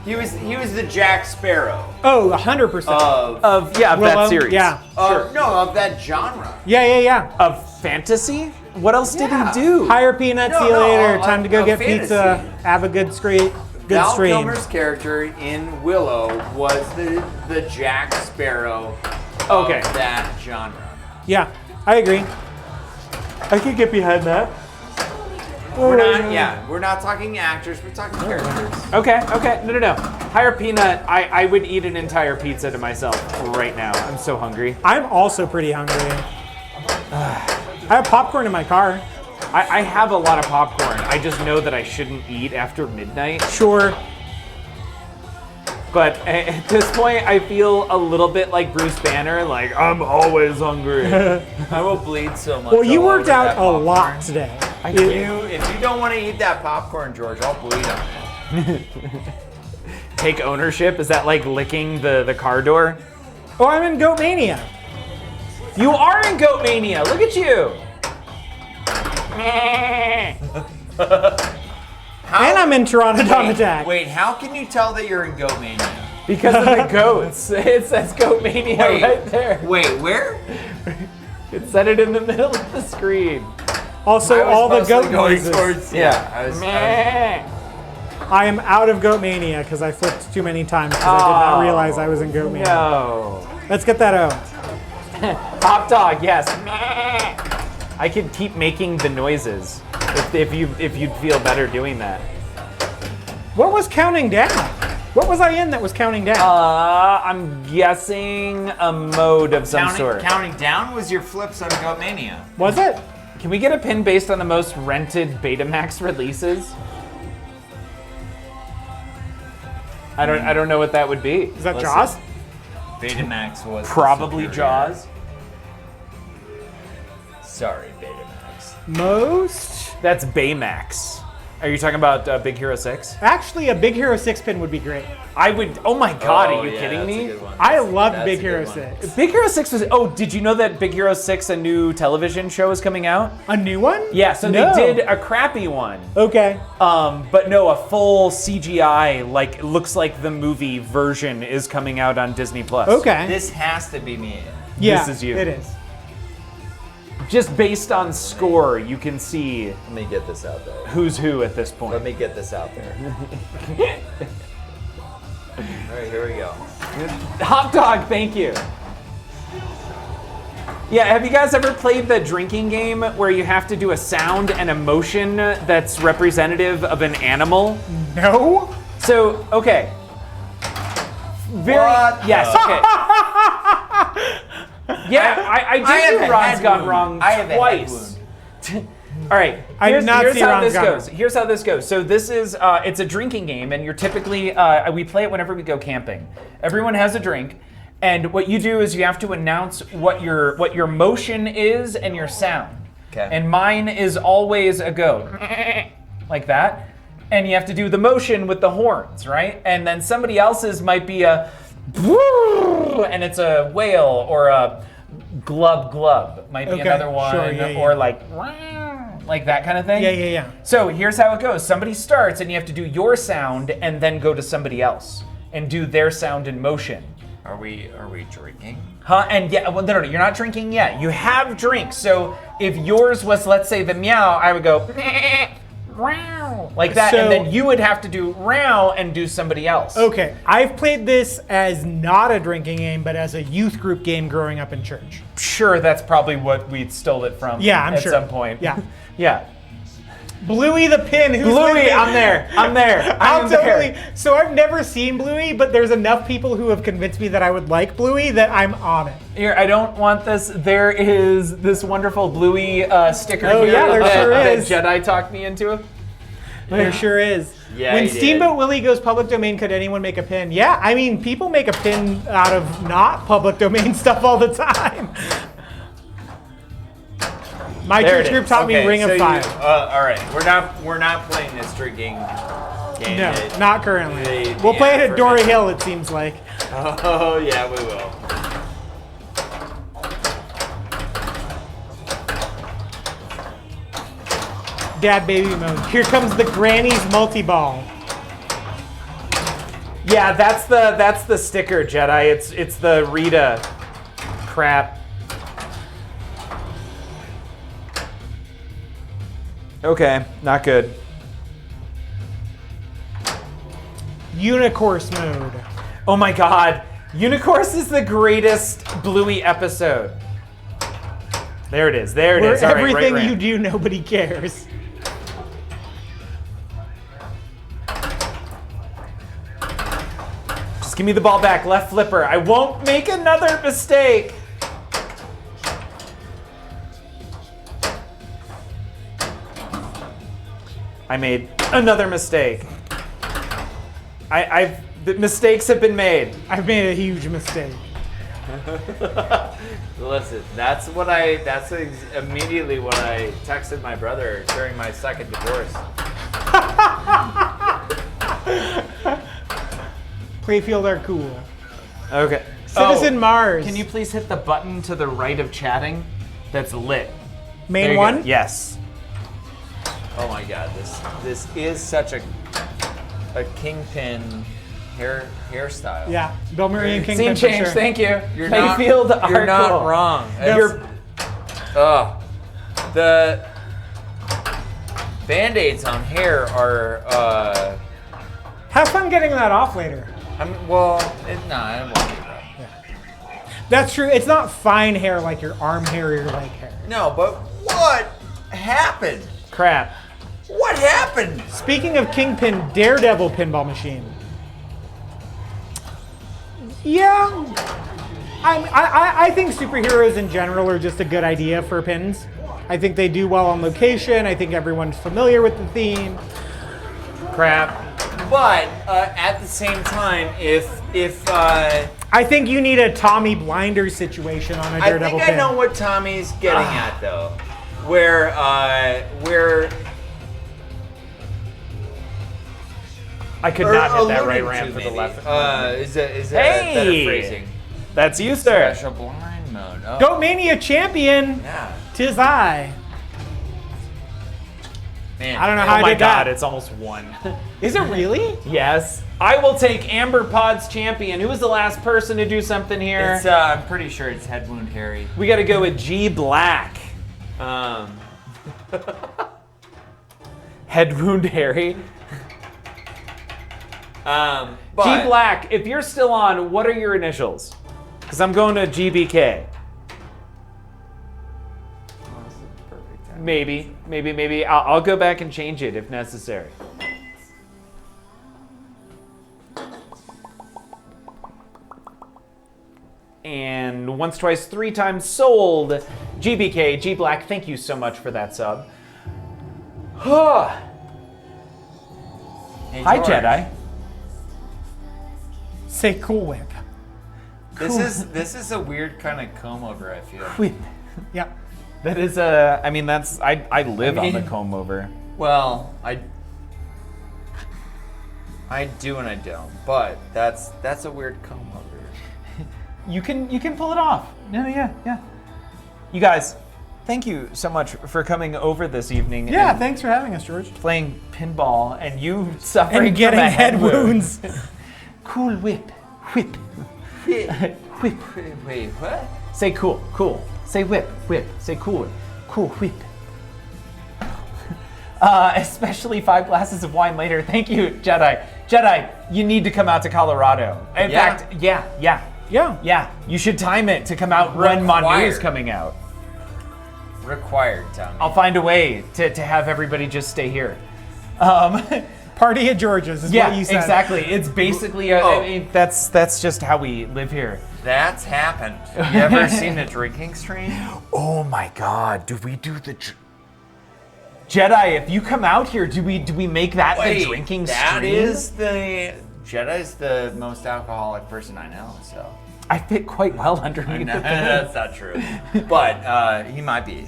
He was the Jack Sparrow. Oh, 100%. Of that Willow? series. Yeah. Sure. No, of that genre. Yeah. Of fantasy? What else did he do? Hire peanuts, see you later. Time to go of get fantasy. pizza. Have a good stream. Val Kilmer's character in Willow was the Jack Sparrow of that genre. Yeah, I agree. I could get behind that. We're not talking actors, we're talking characters. Okay. No. Hire peanut. I would eat an entire pizza to myself right now. I'm so hungry. I'm also pretty hungry. I have popcorn in my car. I have a lot of popcorn. I just know that I shouldn't eat after midnight. Sure. But at this point, I feel a little bit like Bruce Banner, like, I'm always hungry. I will bleed so much. Well, you all worked over out that a popcorn. lot today. If you don't want to eat that popcorn, George, I'll bleed on it. Take ownership? Is that like licking the car door? Oh, I'm in Goat Mania. You are in Goat Mania. Look at you. And I'm in Pteranodon Attack. Wait, how can you tell that you're in Goat Mania? Because of the goats. It says Goat Mania right there. Wait, where? It said it in the middle of the screen. Also, all the goat going noises. towards. Yeah, I am out of Goat Mania because I flipped too many times because I did not realize I was in Goat Mania. No. Let's get that O. Hot dog, yes. I could keep making the noises if you'd feel better doing that. What was counting down? What was I in that was counting down? I'm guessing a mode of some sort. Counting down was your flips on Goat Mania. Was it? Can we get a pin based on the most rented Betamax releases? I don't know what that would be. Is that Jaws? Betamax was Probably the superior. Jaws. Sorry, Betamax. Most? That's Baymax. Are you talking about Big Hero 6? Actually, a Big Hero 6 pin would be great. I would. Oh my God! Oh, are you yeah, kidding that's a me? good one. I loved That's Big a Hero good one. 6. Big Hero 6 was. Oh, did you know that Big Hero 6, a new television show, is coming out? A new one? Yeah. So No. they did a crappy one. Okay. But no, a full CGI, like looks like the movie version is coming out on Disney Plus. Okay. This has to be me. Yeah, this is you. It is. Just based on score, you can see Let me get this out there. who's who at this point. Let me get this out there. All right, here we go. Hot dog, thank you. Yeah, have you guys ever played the drinking game where you have to do a sound and a motion that's representative of an animal? No? So, okay. What Yes, the- okay. Yeah, I I have did a do Ron's head Gone wound. Wrong I have a head twice. All right. I did not here's see how Ron's this Gone goes. Wrong. Here's how this goes. So this is it's a drinking game, and you're typically we play it whenever we go camping. Everyone has a drink, and what you do is you have to announce what your motion is and your sound. Okay. And mine is always a goat, like that, and you have to do the motion with the horns, right? And then somebody else's might be a, and it's a whale or a glub glub might be Okay, another one, sure, yeah, or yeah. like that kind of thing. Yeah. So here's how it goes. Somebody starts and you have to do your sound and then go to somebody else and do their sound and motion. Are we drinking? Huh? And yeah, well, no, you're not drinking yet. You have drinks. So if yours was, let's say, the meow, I would go like that, So- and then you would have to do row and do somebody else. Okay. I've played this as not a drinking game, but as a youth group game growing up in church. Sure, that's probably what we stole it from. Yeah, I'm at sure. some point. Yeah. Yeah. Bluey the pin. Who's with Bluey, me? I'm there. I'll totally. So I've never seen Bluey, but there's enough people who have convinced me that I would like Bluey that I'm on it. Here, I don't want this. There is this wonderful Bluey sticker Oh, here yeah, there sure that is. Jedi talked me into. There sure is. Yeah, when he did. Steamboat Willie goes public domain, could anyone make a pin? Yeah, I mean, people make a pin out of not public domain stuff all the time. My There church it group is. taught me Okay, Ring so of Fire. all right, we're not playing this drinking game. No, that- not currently. the We'll play it at Dory aforementioned- Hill, it seems like. Oh yeah, we will. Dad baby mode. Here comes the Granny's multi-ball. Yeah, that's the sticker, Jedi. It's the Rita crap. Okay, not good. Unicourse mode. Oh my god. Unicourse is the greatest Bluey episode. There it is. There it Where is. All right, everything right you ramp. do, nobody cares. Just give me the ball back. Left flipper. I won't make another mistake. I made another mistake. The mistakes have been made. I've made a huge mistake. Listen, that's immediately what I texted my brother during my second divorce. Playfield are cool. Okay. Citizen Mars. Can you please hit the button to the right of chatting that's lit? There Main you one? go. Yes. Oh my god, this is such a kingpin hairstyle. Yeah, Bill Murray and Scene Kingpin for change. sure. Thank you. You're not, Playfield are you're not cool. wrong. You're- The Band-Aids on hair are Have fun getting that off later. I won't do that. That's true. It's not fine hair like your arm hair or your leg hair. No, but what happened? Crap. What happened? Speaking of Kingpin, Daredevil pinball machine. Yeah, I think superheroes in general are just a good idea for pins. I think they do well on location. I think everyone's familiar with the theme. Crap. But at the same time, if I think you need a Tommy Blinders situation on a I Daredevil think pin. I know what Tommy's getting at though, where I could not hit that right ramp for the left. Is that better Hey! phrasing? That's you, sir. Special blind mode. Oh, Goat Mania champion, yeah. 'tis I. Man, I don't know how Oh I my did god, that. it's almost one. Is it really? Yes. I will take Amber Pod's champion. Who was the last person to do something here? It's I'm pretty sure it's Head Wound Harry. We got to go with G Black. Head Wound Harry. But G Black, if you're still on, what are your initials? Because I'm going to GBK. Maybe. I'll go back and change it if necessary. And once, twice, three times sold. GBK, G Black, thank you so much for that sub. Hi, Hey, George, Jedi. Say Cool Whip. This is a weird kind of comb over. I feel. Whip. Yep. That is a. I mean, that's. I live on the mean- comb over. Well, I do and I don't, but that's a weird comb over. You can pull it off. Yeah. You guys, thank you so much for coming over this evening. Yeah, and thanks for having us, George. playing pinball and you suffering And getting from a head wound. wounds. Cool whip. Whip. Wait, what? Say cool. Say whip. Say cool whip. Especially 5 glasses of wine later. Thank you, Jedi. Jedi, you need to come out to Colorado. In Yeah. fact, yeah. Yeah. You should time it to come out when Manu is Required. coming out. Required, Tommy. I'll find a way to have everybody just stay here. Party at George's is Yeah, what you said. exactly. It's basically, I mean, that's just how we live here. That's happened. You ever seen the drinking stream? Oh my God, do we do the Jedi? If you come out here, do we make that the drinking that stream? is the Jedi's the most alcoholic person I know. So I fit quite well underneath the thing. that's not true, but he might be.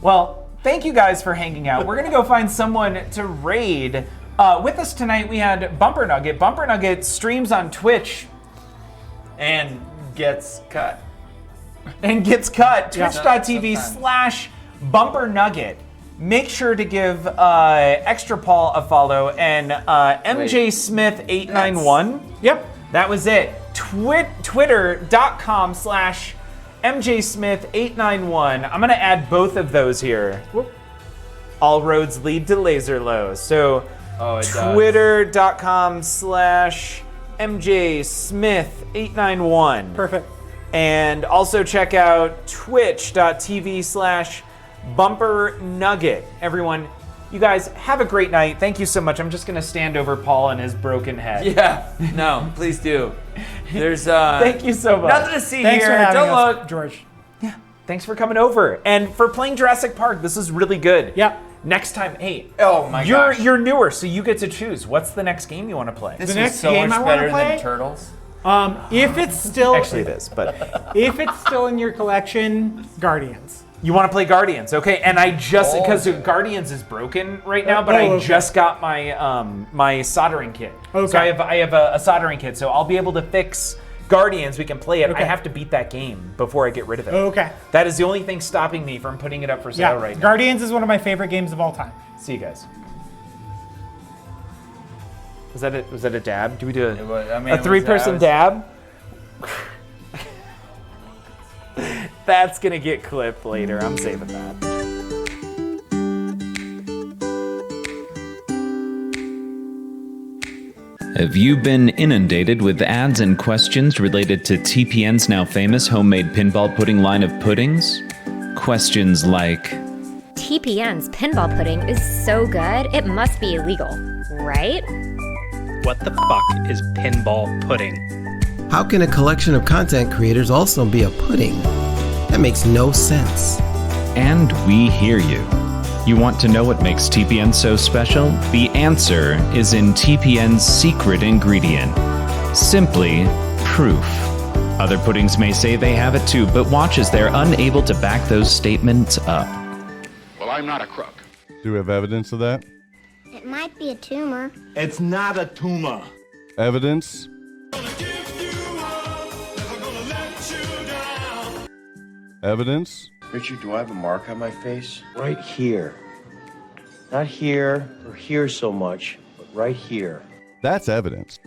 Well, thank you guys for hanging out. We're gonna go find someone to raid. With us tonight, we had Bumper Nugget. Bumper Nugget streams on Twitch And gets cut. Twitch.tv/Bumper Nugget. Make sure to give Extra Paul a follow and MJ Smith 891. Yep. That was it. Twitter.com/MJ Smith 891. I'm gonna add both of those here. Whoop. All roads lead to Laserlow. So Twitter.com/MJ Smith 891. Perfect. And also check out twitch.tv/Bumper Nugget. Everyone, you guys have a great night. Thank you so much. I'm just gonna stand over Paul and his broken head. Yeah. No, please do. There's Thank you so much. nothing to see Thanks here. for having Don't us, look. George. Thanks for coming over and for playing Jurassic Park. This is really good. Yep. Next time, hey. Oh my gosh. You're newer, so you get to choose. What's the next game you want to play? This The is next so game much I wanna better play? than Turtles. If it's still Actually, it is, but if it's still in your collection, Guardians. you want to play Guardians, okay? And I just because Oh. Guardians is broken right now, but Oh, I okay. just got my my soldering kit. Okay. So I have a soldering kit, so I'll be able to fix Guardians. We can play it. Okay. I have to beat that game before I get rid of it. Okay. That is the only thing stopping me from putting it up for sale right now. Guardians is one of my favorite games of all time. See you guys. Was that a dab? Do we do It was- I mean, a it was- three-person I was- dab? That's gonna get clipped later. I'm saving that. Have you been inundated with ads and questions related to TPN's now famous homemade pinball pudding line of puddings? Questions like, TPN's pinball pudding is so good, it must be illegal, right? What the fuck is pinball pudding? How can a collection of content creators also be a pudding? That makes no sense. and we hear you. You want to know what makes TPN so special? The answer is in TPN's secret ingredient. Simply proof. Other puddings may say they have it too, but watch as they're unable to back those statements up. Well, I'm not a crook. Do we have evidence of that? It might be a tumor. It's not a tumor. Evidence? Evidence? Richard, do I have a mark on my face? Right here. Not here or here so much, but right here. That's evidence.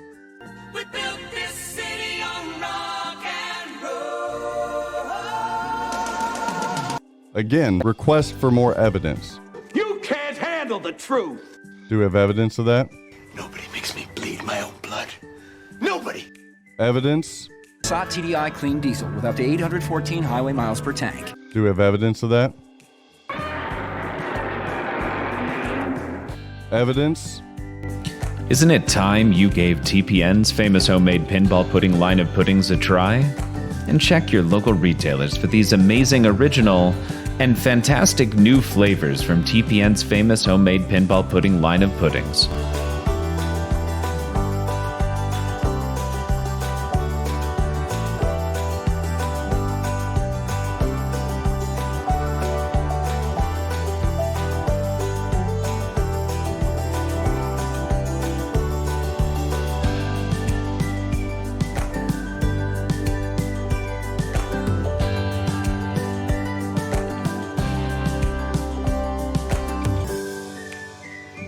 Again, request for more evidence. You can't handle the truth. Do we have evidence of that? Nobody makes me bleed my own blood. Nobody. Evidence? Sought TDI clean diesel with up to 814 highway miles per tank. Do we have evidence of that? Evidence? Isn't it time you gave TPN's famous homemade pinball pudding line of puddings a try? And check your local retailers for these amazing original and fantastic new flavors from TPN's famous homemade pinball pudding line of puddings.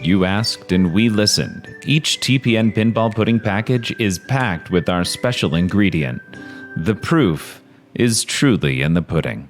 You asked and we listened. Each TPN pinball pudding package is packed with our special ingredient. The proof is truly in the pudding.